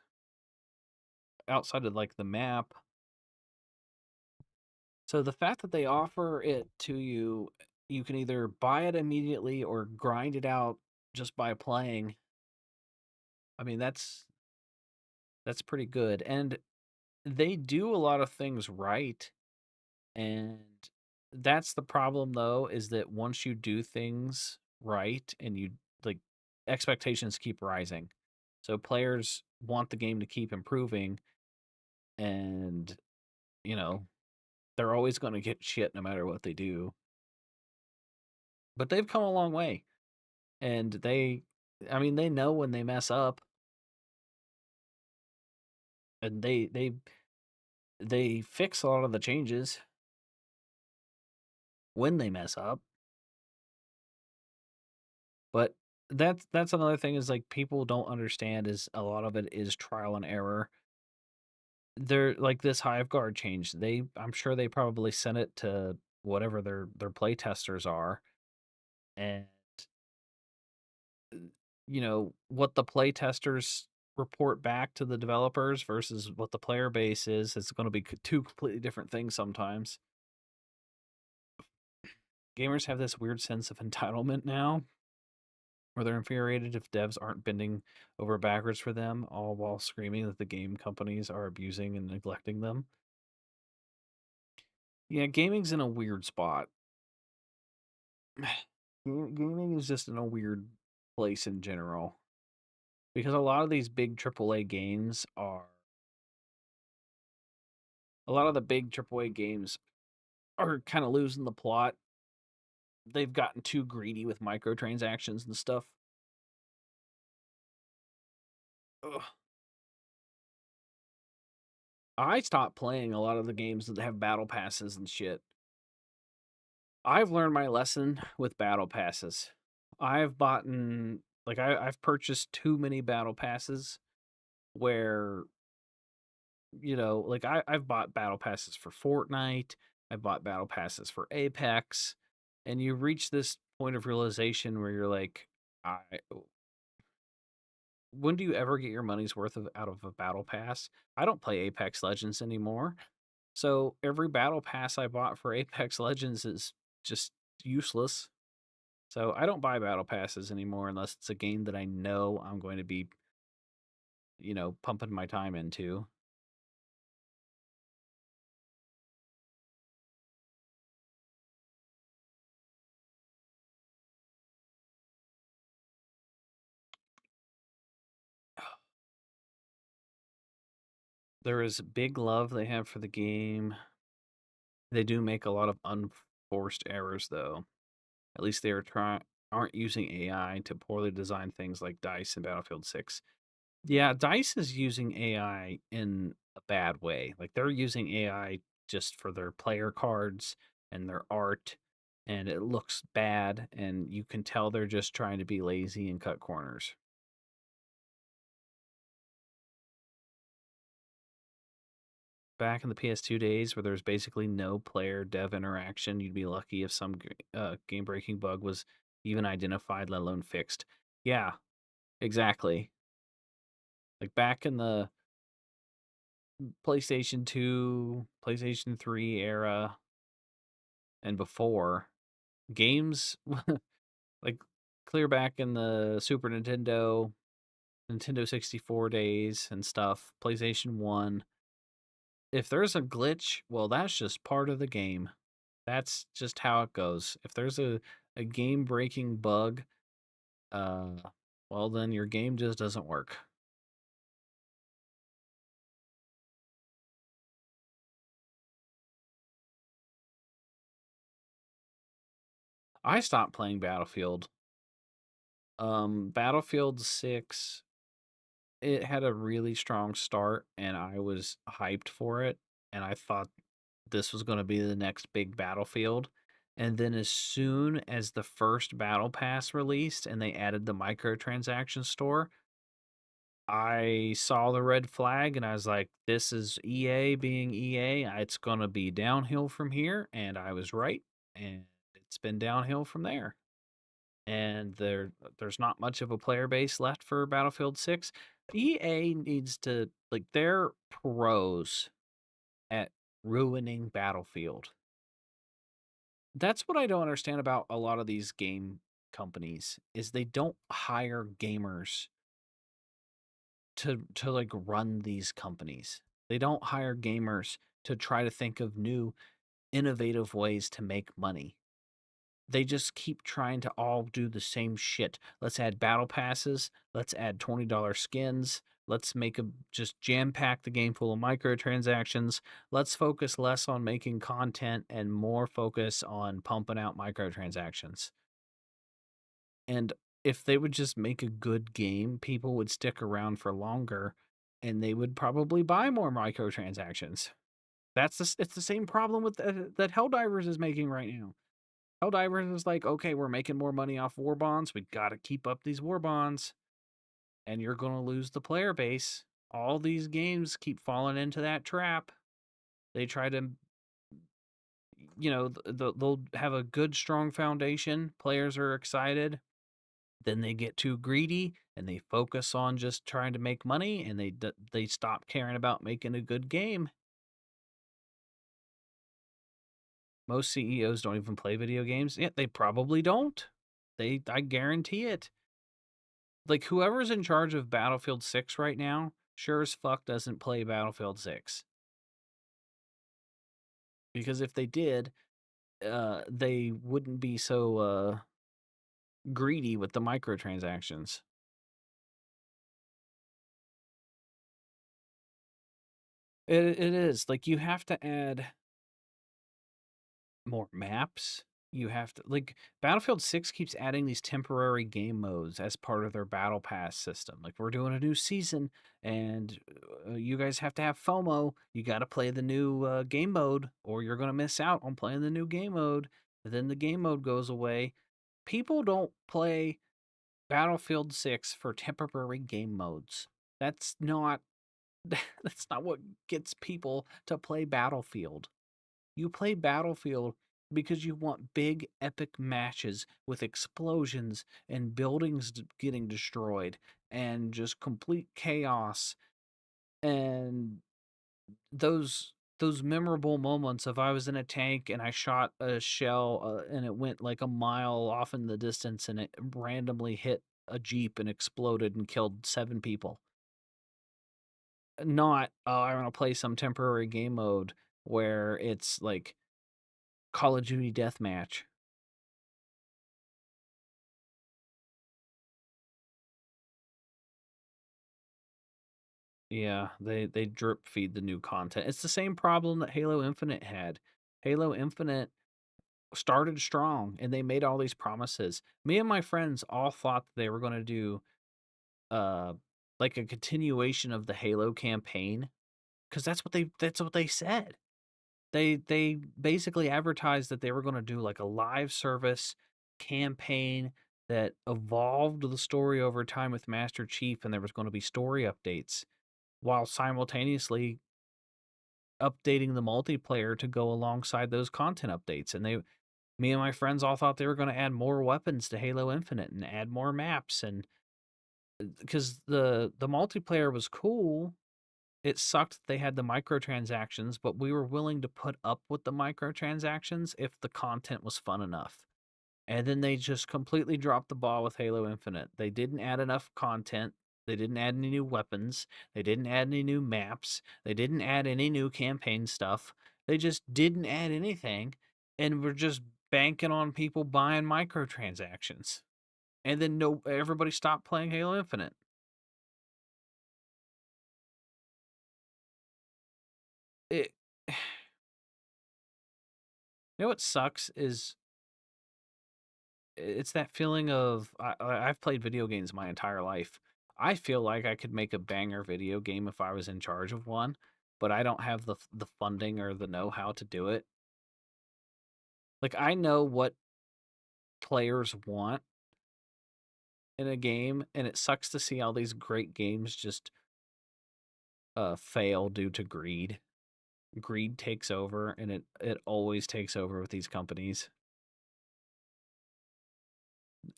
Outside of like the map. So the fact that they offer it to you, you can either buy it immediately or grind it out just by playing. I mean, that's pretty good. And they do a lot of things right. And that's the problem though, is that once you do things right and you like expectations keep rising. So players want the game to keep improving and you know, they're always going to get shit no matter what they do. But they've come a long way. And I mean they know when they mess up and they fix a lot of the changes when they mess up. But that's another thing is like people don't understand is a lot of it is trial and error. They're like this Hive Guard change. I'm sure they probably sent it to whatever their play testers are, and what the play testers report back to the developers versus what the player base is. It's going to be two completely different things sometimes. Gamers have this weird sense of entitlement now where they're infuriated if devs aren't bending over backwards for them, all while screaming that the game companies are abusing and neglecting them. Yeah, gaming's in a weird spot. Gaming is just in a weird place in general. Because a lot of these big AAA games are. A lot of the big AAA games are kind of losing the plot. They've gotten too greedy with microtransactions and stuff. Ugh. I stopped playing a lot of the games that have battle passes and shit. I've learned my lesson with battle passes. I've bought I've purchased too many battle passes where I've bought battle passes for Fortnite, I've bought battle passes for Apex, and you reach this point of realization where you're like, I when do you ever get your money's worth out of a battle pass? I don't play Apex Legends anymore. So every battle pass I bought for Apex Legends is just useless. So I don't buy battle passes anymore unless it's a game that I know I'm going to be, pumping my time into. There is big love they have for the game. They do make a lot of forced errors, though. At least they aren't using AI to poorly design things like Dice in Battlefield 6. Yeah, Dice is using AI in a bad way. Like they're using AI just for their player cards and their art, and it looks bad, and you can tell they're just trying to be lazy and cut corners. Back in the PS2 days where there's basically no player dev interaction, you'd be lucky if some game breaking bug was even identified, let alone fixed. Yeah, exactly. Like back in the PlayStation 2, PlayStation 3 era and before, games like clear back in the Super Nintendo, Nintendo 64 days and stuff, PlayStation 1, if there's a glitch, well, that's just part of the game. That's just how it goes. If there's a game breaking bug, uh, well, then your game just doesn't work. I stopped playing Battlefield. Battlefield 6, it had a really strong start, and I was hyped for it, and I thought this was going to be the next big Battlefield. And then as soon as the first Battle Pass released and they added the microtransaction store, I saw the red flag and I was like, this is EA being EA. It's going to be downhill from here. And I was right. And it's been downhill from there. And there's not much of a player base left for Battlefield 6. EA needs to, like, they're pros at ruining Battlefield. That's what I don't understand about a lot of these game companies is they don't hire gamers to like run these companies. They don't hire gamers to try to think of new innovative ways to make money. They just keep trying to all do the same shit. Let's add battle passes, let's add $20 skins, let's make a just jam pack the game full of microtransactions. Let's focus less on making content and more focus on pumping out microtransactions. And if they would just make a good game, people would stick around for longer and they would probably buy more microtransactions. It's the same problem with that Helldivers is making right now. Helldivers is like, okay, we're making more money off war bonds. We got to keep up these war bonds, and you're going to lose the player base. All these games keep falling into that trap. They try to, they'll have a good, strong foundation. Players are excited. Then they get too greedy and they focus on just trying to make money, and they stop caring about making a good game. Most CEOs don't even play video games. Yeah, they probably don't. I guarantee it. Like whoever's in charge of Battlefield 6 right now, sure as fuck doesn't play Battlefield 6. Because if they did, they wouldn't be so greedy with the microtransactions. It is like you have to add more maps. You have to like Battlefield 6 keeps adding these temporary game modes as part of their battle pass system. Like we're doing a new season and you guys have to have FOMO. You got to play the new game mode or you're going to miss out on playing the new game mode. And then the game mode goes away. People don't play Battlefield 6 for temporary game modes. That's not that's not what gets people to play Battlefield. You play Battlefield because you want big, epic matches with explosions and buildings getting destroyed and just complete chaos and those memorable moments of I was in a tank and I shot a shell and it went like a mile off in the distance and it randomly hit a jeep and exploded and killed 7 people. Not, oh, I want to play some temporary game mode where it's like Call of Duty Deathmatch. Yeah, they drip feed the new content. It's the same problem that Halo Infinite had. Halo Infinite started strong and they made all these promises. Me and my friends all thought they were going to do uh like a continuation of the Halo campaign because that's what they said. They basically advertised that they were going to do like a live service campaign that evolved the story over time with Master Chief, and there was going to be story updates while simultaneously updating the multiplayer to go alongside those content updates. And me and my friends all thought they were going to add more weapons to Halo Infinite and add more maps, and because the multiplayer was cool. It sucked that they had the microtransactions, but we were willing to put up with the microtransactions if the content was fun enough. And then they just completely dropped the ball with Halo Infinite. They didn't add enough content. They didn't add any new weapons. They didn't add any new maps. They didn't add any new campaign stuff. They just didn't add anything. And we're just banking on people buying microtransactions. And then everybody stopped playing Halo Infinite. It You know what sucks is it's that feeling of I've played video games my entire life. I feel like I could make a banger video game if I was in charge of one, but I don't have the funding or the know-how to do it. Like I know what players want in a game, and it sucks to see all these great games just fail due to greed. Greed takes over, and it always takes over with these companies.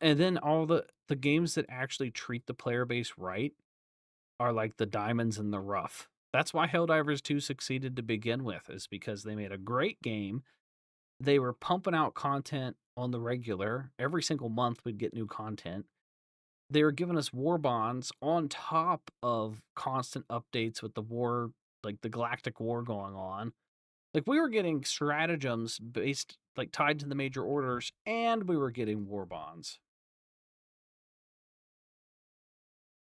And then all the games that actually treat the player base right are like the diamonds in the rough. That's why Helldivers 2 succeeded to begin with, is because they made a great game. They were pumping out content on the regular. Every single month we'd get new content. They were giving us war bonds on top of constant updates with the war, like the galactic war going on. Like we were getting stratagems based like tied to the major orders, and we were getting war bonds.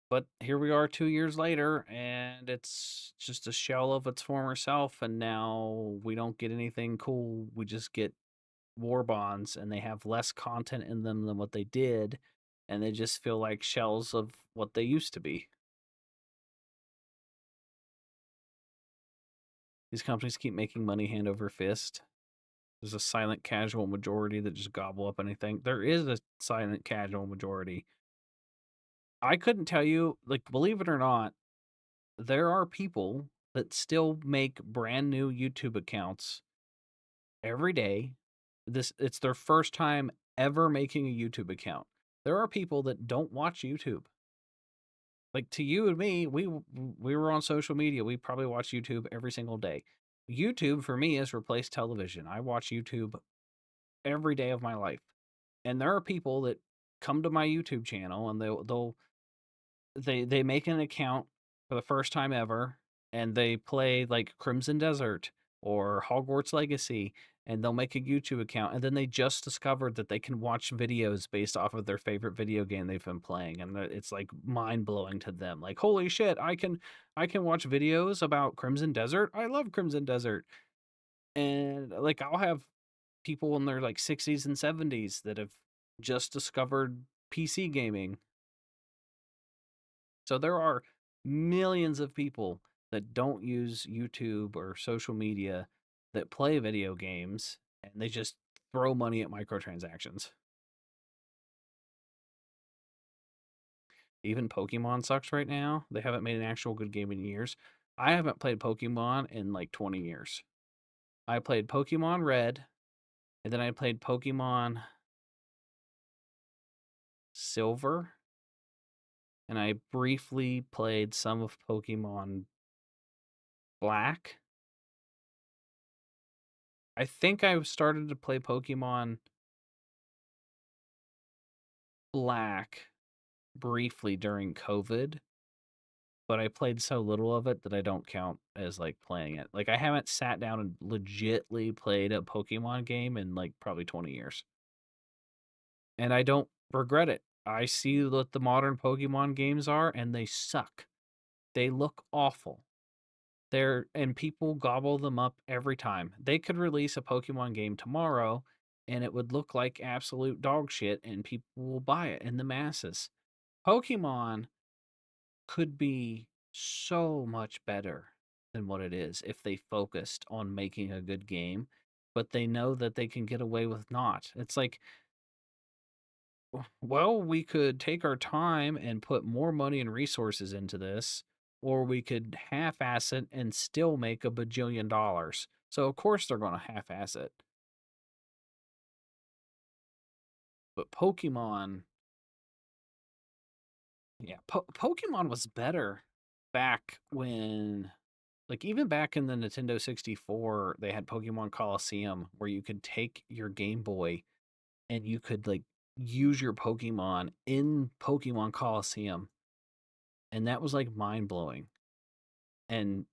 But here we are 2 years later, and it's just a shell of its former self, and now we don't get anything cool. We just get war bonds, and they have less content in them than what they did, and they just feel like shells of what they used to be. These companies keep making money hand over fist. There's a silent casual majority that just gobble up anything. There is a silent casual majority. I couldn't tell you, like, believe it or not, there are people that still make brand new YouTube accounts every day. It's their first time ever making a YouTube account. There are people that don't watch YouTube. Like to you and me, we were on social media. We probably watch YouTube every single day. YouTube for me has replaced television. I watch YouTube every day of my life. And there are people that come to my YouTube channel and they make an account for the first time ever, and they play like Crimson Desert or Hogwarts Legacy, and they'll make a YouTube account, and then they just discovered that they can watch videos based off of their favorite video game they've been playing, and it's like mind blowing to them. Like, holy shit, I can watch videos about Crimson Desert. I love Crimson Desert, and like I'll have people in their like 60s and 70s that have just discovered PC gaming. So there are millions of people that don't use YouTube or social media that play video games, and they just throw money at microtransactions. Even Pokemon sucks right now. They haven't made an actual good game in years. I haven't played Pokemon in like 20 years. I played Pokemon Red, and then I played Pokemon Silver, and I briefly played some of Pokemon Black. I think I started to play Pokemon Black briefly during COVID, but I played so little of it that I don't count as like playing it. Like I haven't sat down and legitly played a Pokemon game in like probably 20 years. And I don't regret it. I see what the modern Pokemon games are and they suck. They look awful. And people gobble them up every time. They could release a Pokemon game tomorrow and it would look like absolute dog shit, and people will buy it in the masses. Pokemon could be so much better than what it is if they focused on making a good game, but they know that they can get away with not. It's like, well, we could take our time and put more money and resources into this, or we could half-ass it and still make a bajillion dollars. So of course they're going to half-ass it. But Pokemon, yeah, Pokemon was better back when, like, even back in the Nintendo 64, they had Pokemon Coliseum where you could take your Game Boy and you could, like, use your Pokemon in Pokemon Coliseum. And that was, like, mind-blowing. And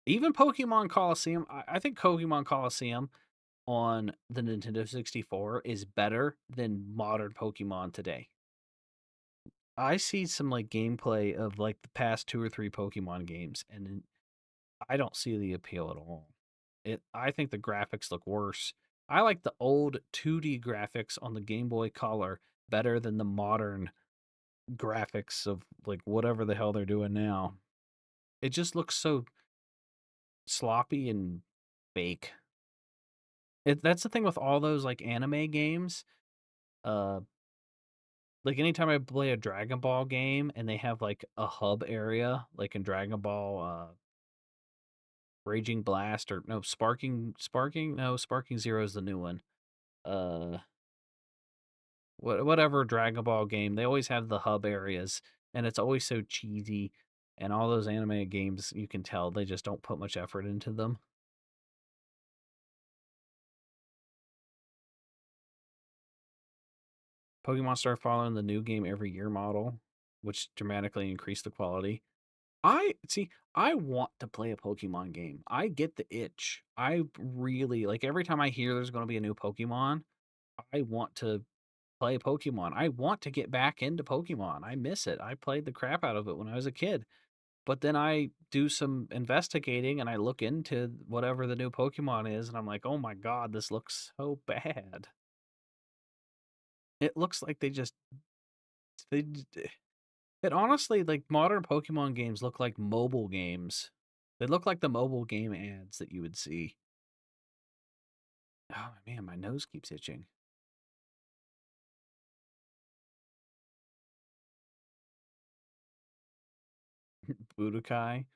even Pokemon Coliseum, I think Pokemon Coliseum on the Nintendo 64 is better than modern Pokemon today. I see some like gameplay of like the past 2 or 3 Pokemon games, and I don't see the appeal at all. I think the graphics look worse. I like the old 2D graphics on the Game Boy Color better than the modern graphics of like whatever the hell they're doing now. It just looks so sloppy and fake. That's the thing with all those like anime games. Uh, like anytime I play a Dragon Ball game and they have like a hub area, like in Dragon Ball Raging Blast or no Sparking Zero is the new one. Uh, whatever Dragon Ball game, they always have the hub areas, and it's always so cheesy. And all those anime games, you can tell they just don't put much effort into them. Pokemon start following the new game every year model, which dramatically increased the quality. I see. I want to play a Pokemon game. I get the itch. I really like every time I hear there's going to be a new Pokemon, I want to play Pokemon. I want to get back into Pokemon. I miss it. I played the crap out of it when I was a kid. But then I do some investigating and I look into whatever the new Pokemon is and I'm like, "Oh my god, this looks so bad." It looks like they it honestly, like, modern Pokemon games look like mobile games. They look like the mobile game ads that you would see. Oh, man, my nose keeps itching. Budokai.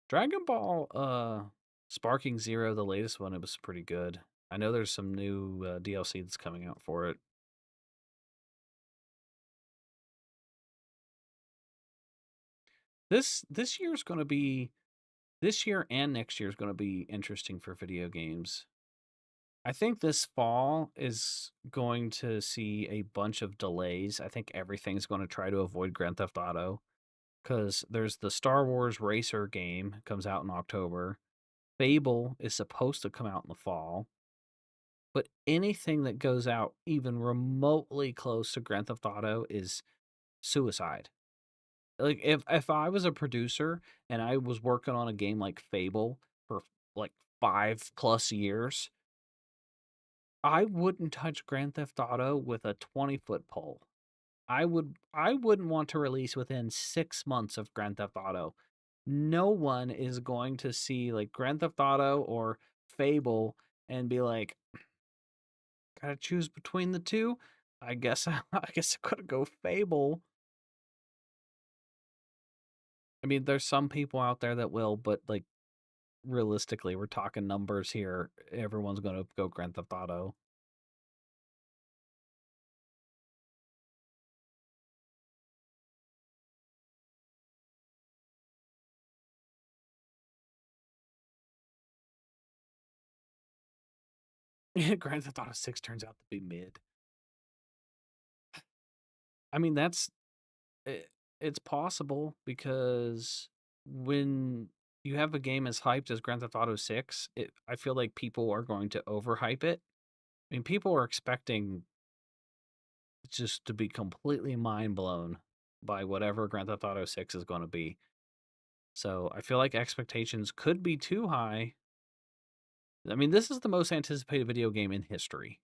Dragon Ball, Sparking Zero, the latest one, it was pretty good. I know there's some new, DLC that's coming out for it. This year's gonna be this year and next year is gonna be interesting for video games. I think this fall is going to see a bunch of delays. I think everything's going to try to avoid Grand Theft Auto because there's the Star Wars Racer game comes out in October. Fable is supposed to come out in the fall, but anything that goes out even remotely close to Grand Theft Auto is suicide. Like if I was a producer and I was working on a game like Fable for like 5+ years, I wouldn't touch Grand Theft Auto with a 20-foot pole. I wouldn't want to release within 6 months of Grand Theft Auto. No one is going to see like Grand Theft Auto or Fable and be like, gotta choose between the two. I guess I guess I gotta go Fable. I mean, there's some people out there that will, but like realistically, we're talking numbers here. Everyone's gonna go Grand Theft Auto. Grand Theft Auto 6 turns out to be mid. I mean, it's possible because when you have a game as hyped as Grand Theft Auto 6, I feel like people are going to overhype it. I mean, people are expecting just to be completely mind blown by whatever Grand Theft Auto 6 is going to be. So I feel like expectations could be too high. I mean, this is the most anticipated video game in history.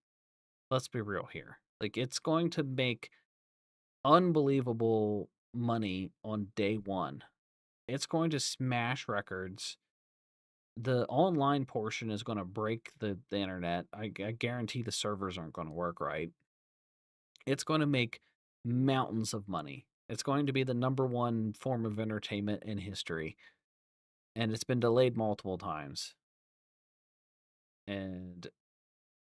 Let's be real here. Like, it's going to make unbelievable money on day one. It's going to smash records. The online portion is going to break the internet. I guarantee the servers aren't going to work right. It's going to make mountains of money. It's going to be the number one form of entertainment in history. And it's been delayed multiple times. And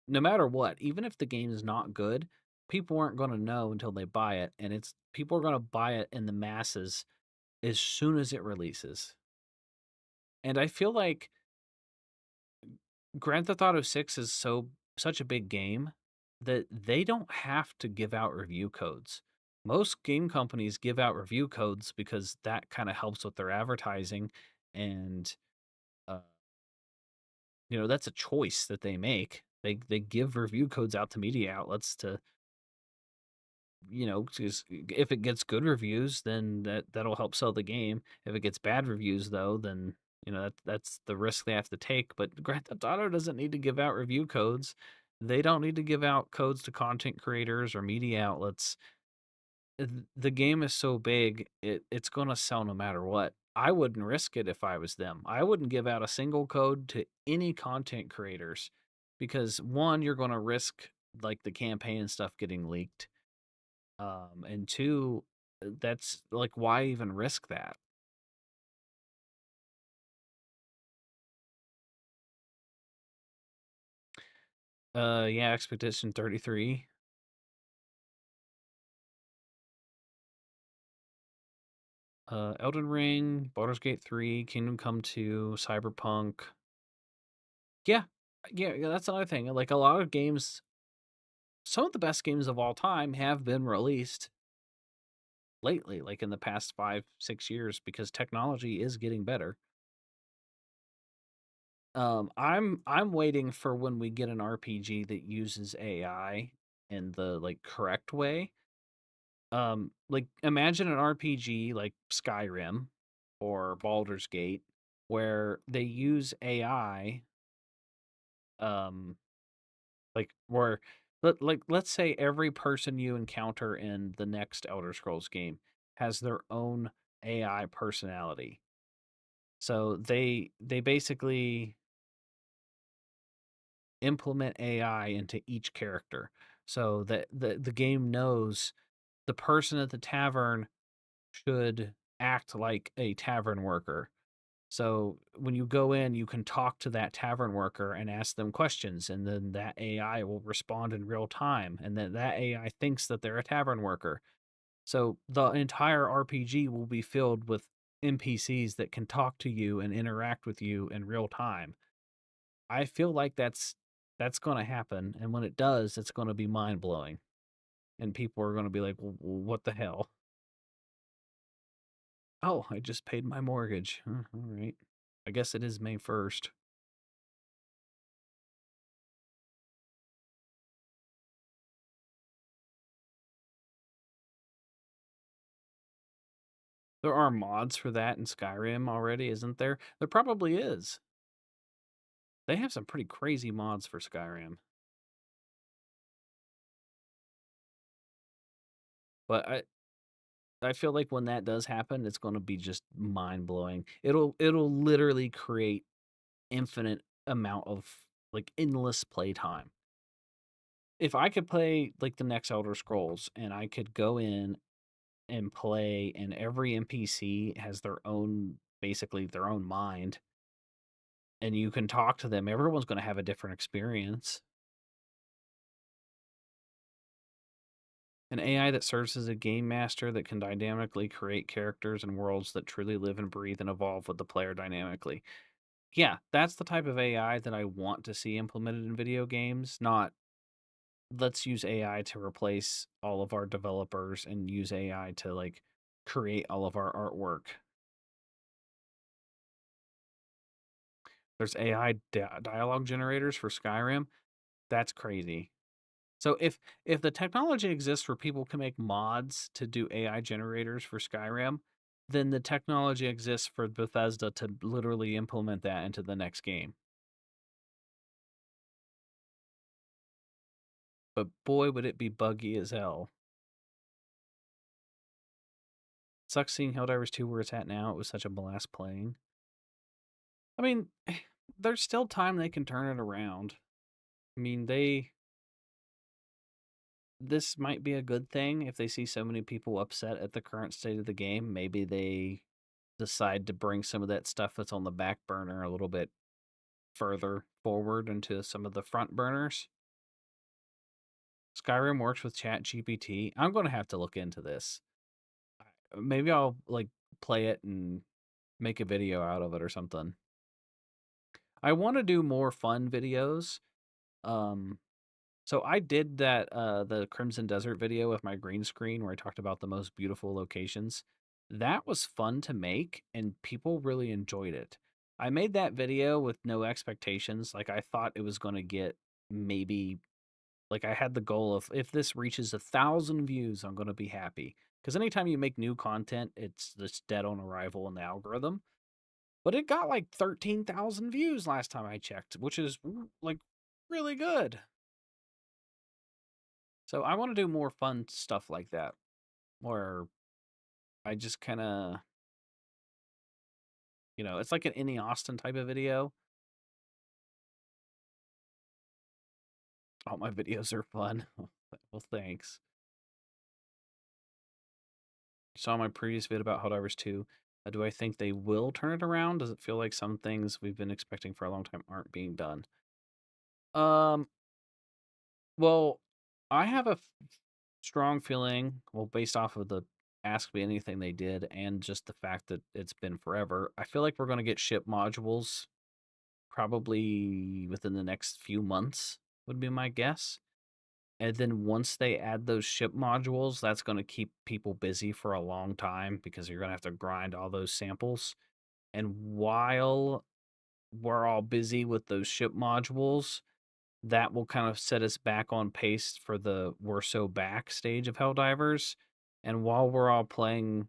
no matter what, even if the game is not good, people aren't going to know until they buy it. And people are going to buy it in the masses as soon as it releases. And I feel like Grand Theft Auto 6 is such a big game that they don't have to give out review codes. Most game companies give out review codes because that kind of helps with their advertising, and uh, that's a choice that they make. They give review codes out to media outlets to, 'cause if it gets good reviews, then that'll help sell the game. If it gets bad reviews, though, then that's the risk they have to take. But Grand Theft Auto doesn't need to give out review codes. They don't need to give out codes to content creators or media outlets. The game is so big, it's gonna sell no matter what. I wouldn't risk it if I was them. I wouldn't give out a single code to any content creators because one, you're gonna risk like the campaign and stuff getting leaked. And two, that's like, why even risk that? Yeah, Expedition 33. Elden Ring, Baldur's Gate 3, Kingdom Come 2, Cyberpunk. Yeah, yeah, that's another thing. Like a lot of games, some of the best games of all time have been released lately, like in the past 5, 6 years, because technology is getting better. I'm waiting for when we get an RPG that uses AI in the like correct way. Like imagine an RPG like Skyrim or Baldur's Gate where they use AI, um like where let's say every person you encounter in the next Elder Scrolls game has their own AI personality. So they basically implement AI into each character so that the game knows the person at the tavern should act like a tavern worker. So when you go in, you can talk to that tavern worker and ask them questions, and then that AI will respond in real time, and then that AI thinks that they're a tavern worker. So the entire RPG will be filled with NPCs that can talk to you and interact with you in real time. I feel like that's going to happen, and when it does, it's going to be mind blowing, and people are going to be like, "What the hell?" Oh, I just paid my mortgage. All right. I guess it is May 1st. There are mods for that in Skyrim already, isn't there? There probably is. They have some pretty crazy mods for Skyrim. But I feel like when that does happen, it's going to be just mind-blowing. It'll literally create infinite amount of like endless playtime. If I could play like the next Elder Scrolls and I could go in and play and every NPC has their own basically their own mind and you can talk to them, everyone's going to have a different experience. An AI that serves as a game master that can dynamically create characters and worlds that truly live and breathe and evolve with the player dynamically. Yeah, that's the type of AI that I want to see implemented in video games, not let's use AI to replace all of our developers and use AI to like create all of our artwork. There's AI dialogue generators for Skyrim. That's crazy. So if the technology exists where people can make mods to do AI generators for Skyrim, then the technology exists for Bethesda to literally implement that into the next game. but boy, would it be buggy as hell. Sucks seeing Helldivers 2 where it's at now. It was such a blast playing. I mean, there's still time they can turn it around. I mean, this might be a good thing if they see so many people upset at the current state of the game. Maybe they decide to bring some of that stuff that's on the back burner a little bit further forward into some of the front burners. Skyrim works with ChatGPT. I'm going to have to look into this. Maybe I'll like play it and make a video out of it or something. I want to do more fun videos. So I did that the Crimson Desert video with my green screen where I talked about the most beautiful locations. That was fun to make and people really enjoyed it. I made that video with no expectations. Like I thought it was going to get maybe like I had the goal of if this reaches 1,000 views, I'm going to be happy. Because anytime you make new content, it's just dead on arrival in the algorithm. But it got like 13,000 views last time I checked, which is like really good. So I want to do more fun stuff like that, where I just kind of, it's like an Any Austin type of video. All my videos are fun. Well, thanks. You saw my previous vid about Helldivers 2. Do I think they will turn it around? Does it feel like some things we've been expecting for a long time aren't being done? Well, I have a strong feeling, well, based off of the Ask Me Anything they did and just the fact that it's been forever, I feel like we're going to get ship modules probably within the next few months, would be my guess. And then once they add those ship modules, that's going to keep people busy for a long time because you're going to have to grind all those samples. And while we're all busy with those ship modules, that will kind of set us back on pace for the We're So Back stage of Helldivers. And while we're all playing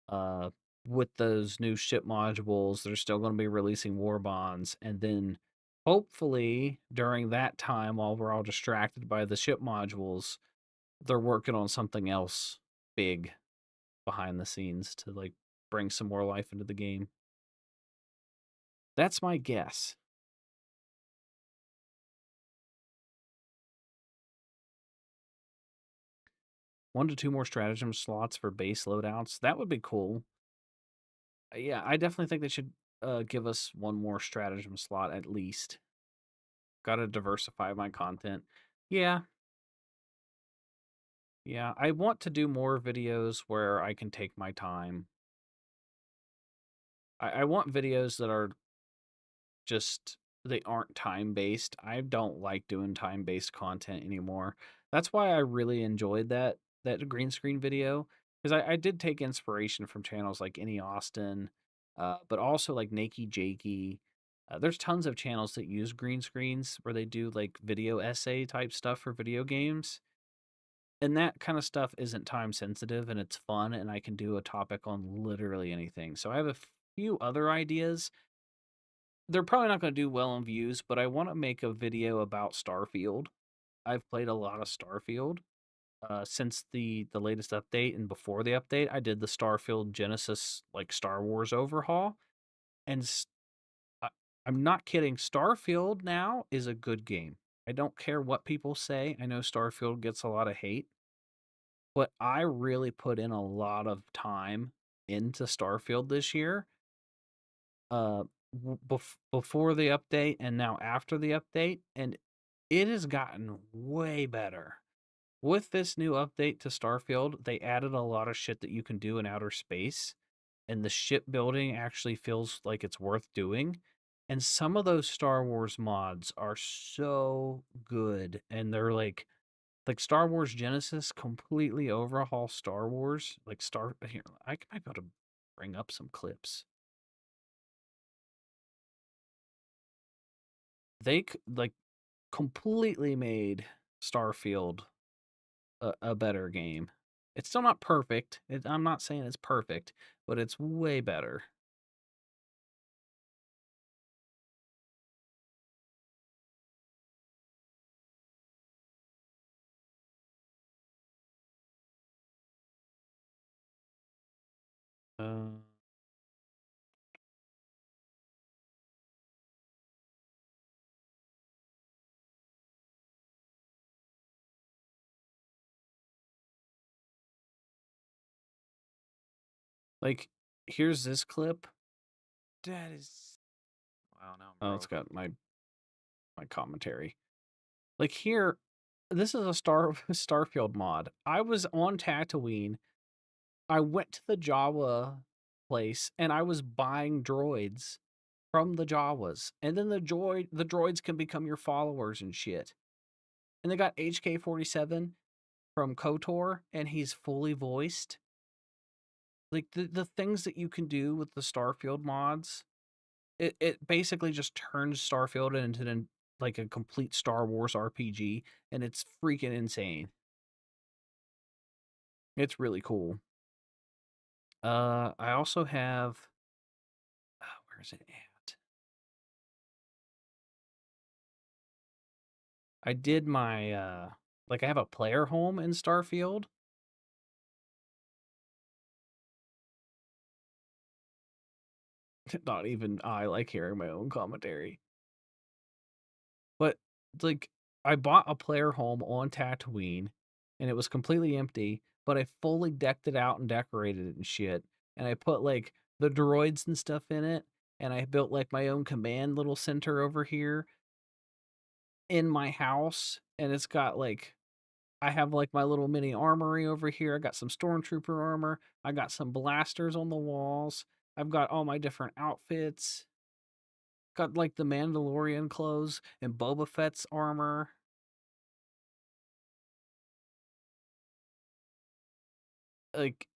uh, with those new ship modules, they're still going to be releasing war bonds. And then hopefully during that time, while we're all distracted by the ship modules, they're working on something else big behind the scenes to like bring some more life into the game. That's my guess. 1 to 2 more stratagem slots for base loadouts. That would be cool. Yeah, I definitely think they should give us 1 more stratagem slot at least. Gotta diversify my content. Yeah. Yeah, I want to do more videos where I can take my time. I want videos that are just, they aren't time-based. I don't like doing time-based content anymore. That's why I really enjoyed that green screen video, because I did take inspiration from channels like Any Austin, but also like Nakey Jakey. There's tons of channels that use green screens where they do like video essay type stuff for video games. And that kind of stuff isn't time sensitive and it's fun and I can do a topic on literally anything. So I have a few other ideas. They're probably not going to do well in views, but I want to make a video about Starfield. I've played a lot of Starfield since the latest update, and before the update, I did the Starfield Genesis like Star Wars overhaul, and I, I'm not kidding. Starfield now is a good game. I don't care what people say. I know Starfield gets a lot of hate, but I really put in a lot of time into Starfield this year. Before the update and now after the update, and it has gotten way better. With this new update to Starfield, they added a lot of shit that you can do in outer space, and the shipbuilding actually feels like it's worth doing. And some of those Star Wars mods are so good, and they're like Star Wars Genesis completely overhaul Star Wars. Like here, I might be able to bring up some clips. They like completely made Starfield a better game. It's still not perfect. I'm not saying it's perfect, but it's way better. Like, here's this clip. That is. Wow, now I'm Oh, it's broke. got my commentary. Like here, this is a Starfield mod. I was on Tatooine. I went to the Jawa place and I was buying droids from the Jawas. And then the droids can become your followers and shit. And they got HK-47 from KOTOR and he's fully voiced. Like the things that you can do with the Starfield mods, it basically just turns Starfield into like a complete Star Wars RPG, and it's freaking insane. It's really cool. I also have, where is it at? I did my like I have a player home in Starfield. Not even I like hearing my own commentary. But like I bought a player home on Tatooine and it was completely empty, but I fully decked it out and decorated it and shit. And I put like the droids and stuff in it. And I built like my own command little center over here in my house. And it's got like, I have like my little mini armory over here. I got some stormtrooper armor. I got some blasters on the walls. I've got all my different outfits. Got like the Mandalorian clothes and Boba Fett's armor. Like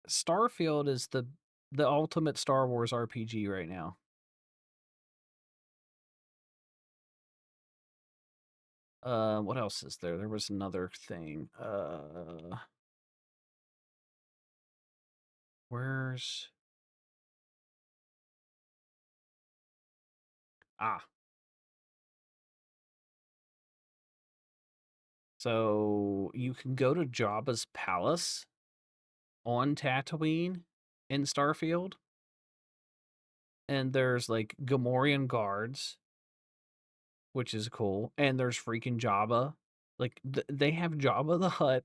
Starfield is the ultimate Star Wars RPG right now. What else is there? There was another thing. Where's ah? So you can go to Jabba's palace on Tatooine in Starfield, and there's like Gamorrean guards, which is cool, and there's freaking Jabba. Like they have Jabba the Hutt,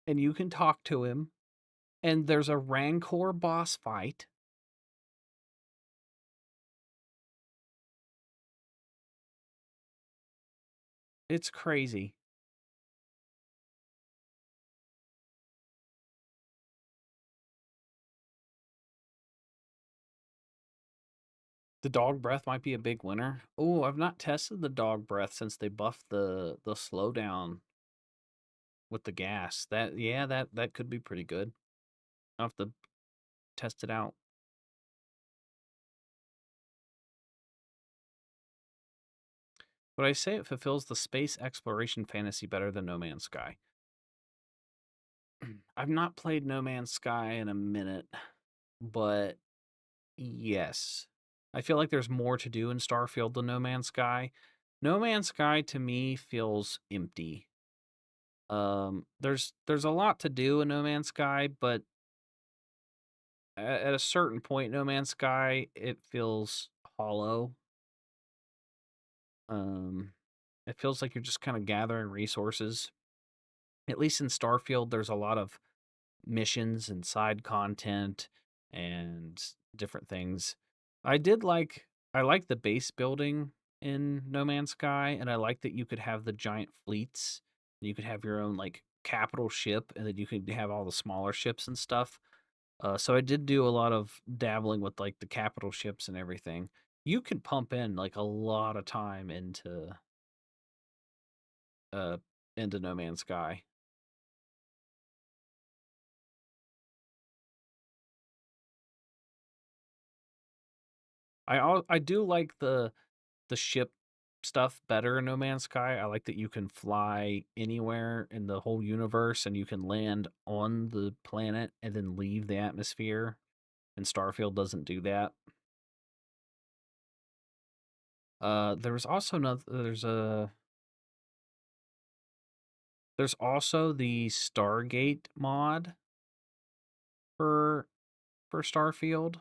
and you can talk to him. And there's a Rancor boss fight. It's crazy. The dog breath might be a big winner. Oh, I've not tested the dog breath since they buffed the slowdown with the gas. That could be pretty good. I'll have to test it out. But I say it fulfills the space exploration fantasy better than No Man's Sky. I've not played No Man's Sky in a minute, but yes. I feel like there's more to do in Starfield than No Man's Sky. No Man's Sky to me feels empty. There's a lot to do in No Man's Sky, but at a certain point, No Man's Sky, it feels hollow. It feels like you're just kind of gathering resources. At least in Starfield, there's a lot of missions and side content and different things. I like the base building in No Man's Sky, and I like that you could have the giant fleets. You could have your own like capital ship, and then you could have all the smaller ships and stuff. So I did do a lot of dabbling with like the capital ships and everything. You can pump in like a lot of time uh into No Man's Sky. I do like the ship stuff better in No Man's Sky. I like that you can fly anywhere in the whole universe and you can land on the planet and then leave the atmosphere. And Starfield doesn't do that. There was also there's also the Stargate mod for Starfield,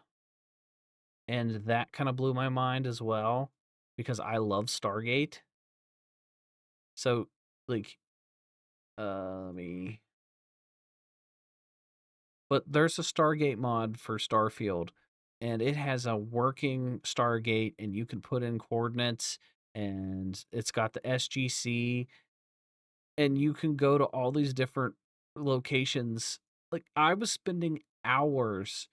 and that kind of blew my mind as well because I love Stargate. So like let me But there's a Stargate mod for Starfield, and it has a working Stargate, and you can put in coordinates, and it's got the SGC, and you can go to all these different locations. Like, I was spending hours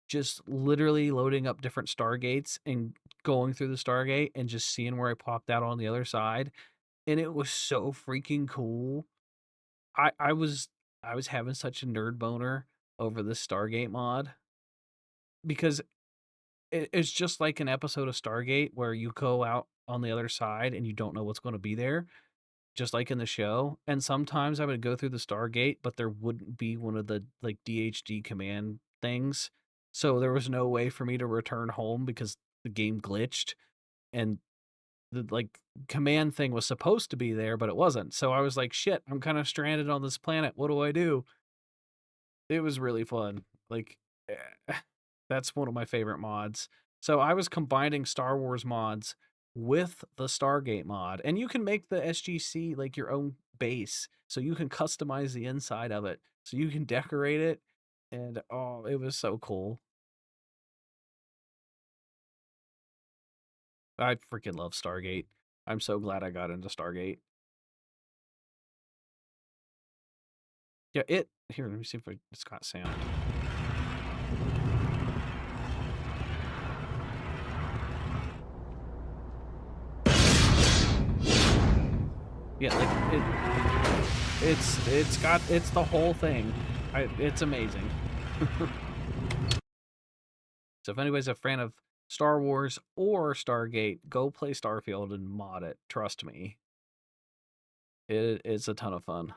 just literally loading up different Stargates and going through the Stargate and just seeing where I popped out on the other side, and it was so freaking cool. I was having such a nerd boner over this Stargate mod because it's just like an episode of Stargate where you go out on the other side and you don't know what's going to be there, just like in the show. And sometimes I would go through the Stargate, but there wouldn't be one of the like DHD command things. So there was no way for me to return home because the game glitched and the like command thing was supposed to be there, but it wasn't. So I was like, shit, I'm kind of stranded on this planet. What do I do? It was really fun. Like, that's one of my favorite mods. So I was combining Star Wars mods with the Stargate mod, and you can make the SGC like your own base, so you can customize the inside of it, so you can decorate it, and oh, it was so cool. I freaking love Stargate. I'm so glad I got into Stargate. Yeah, here, let me see if it's got sound. Yeah, like it's the whole thing. It's amazing. So if anybody's a fan of Star Wars or Stargate, go play Starfield and mod it. Trust me. It's a ton of fun.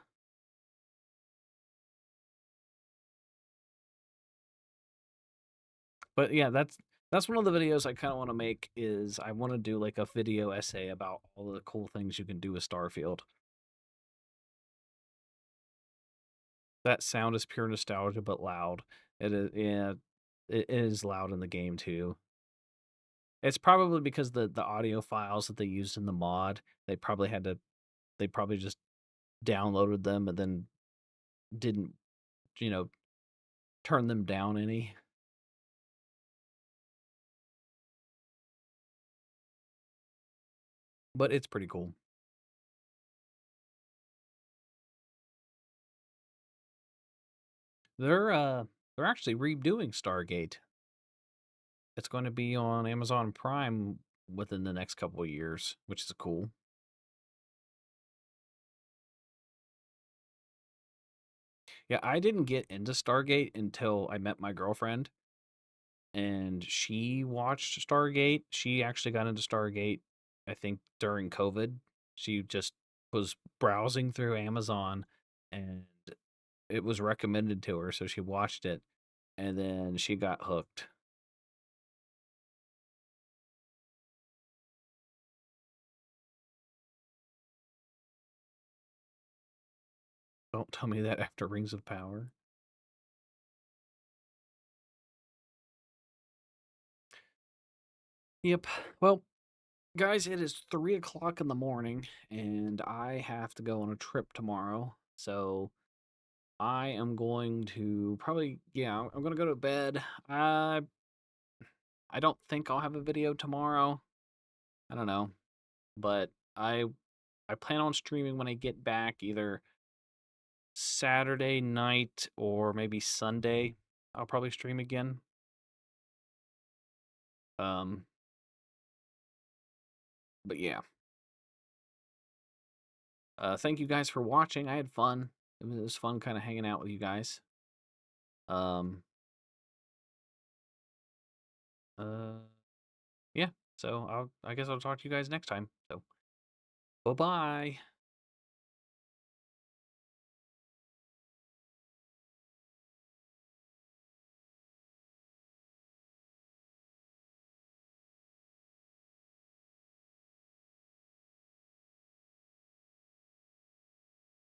But yeah, that's one of the videos I kind of want to make is I want to do like a video essay about all the cool things you can do with Starfield. That sound is pure nostalgia, but loud. It is, yeah, it is loud in the game too. It's probably because the audio files that they used in the mod, they probably just downloaded them and then didn't, you know, turn them down any. But it's pretty cool. They're actually redoing Stargate. It's going to be on Amazon Prime within the next couple of years, which is cool. Yeah, I didn't get into Stargate until I met my girlfriend and she watched Stargate. She actually got into Stargate, I think, during COVID. She just was browsing through Amazon and it was recommended to her, so she watched it and then she got hooked. Don't tell me that after Rings of Power. Yep. Well, guys, it is 3 o'clock in the morning, and I have to go on a trip tomorrow. So I am going to probably, yeah, I'm going to go to bed. I don't think I'll have a video tomorrow. I don't know, but I plan on streaming when I get back, either Saturday night or maybe Sunday. I'll probably stream again. Um, but yeah. Thank you guys for watching. I had fun. It was fun kind of hanging out with you guys. Um, uh, yeah. So I guess I'll talk to you guys next time. So bye bye.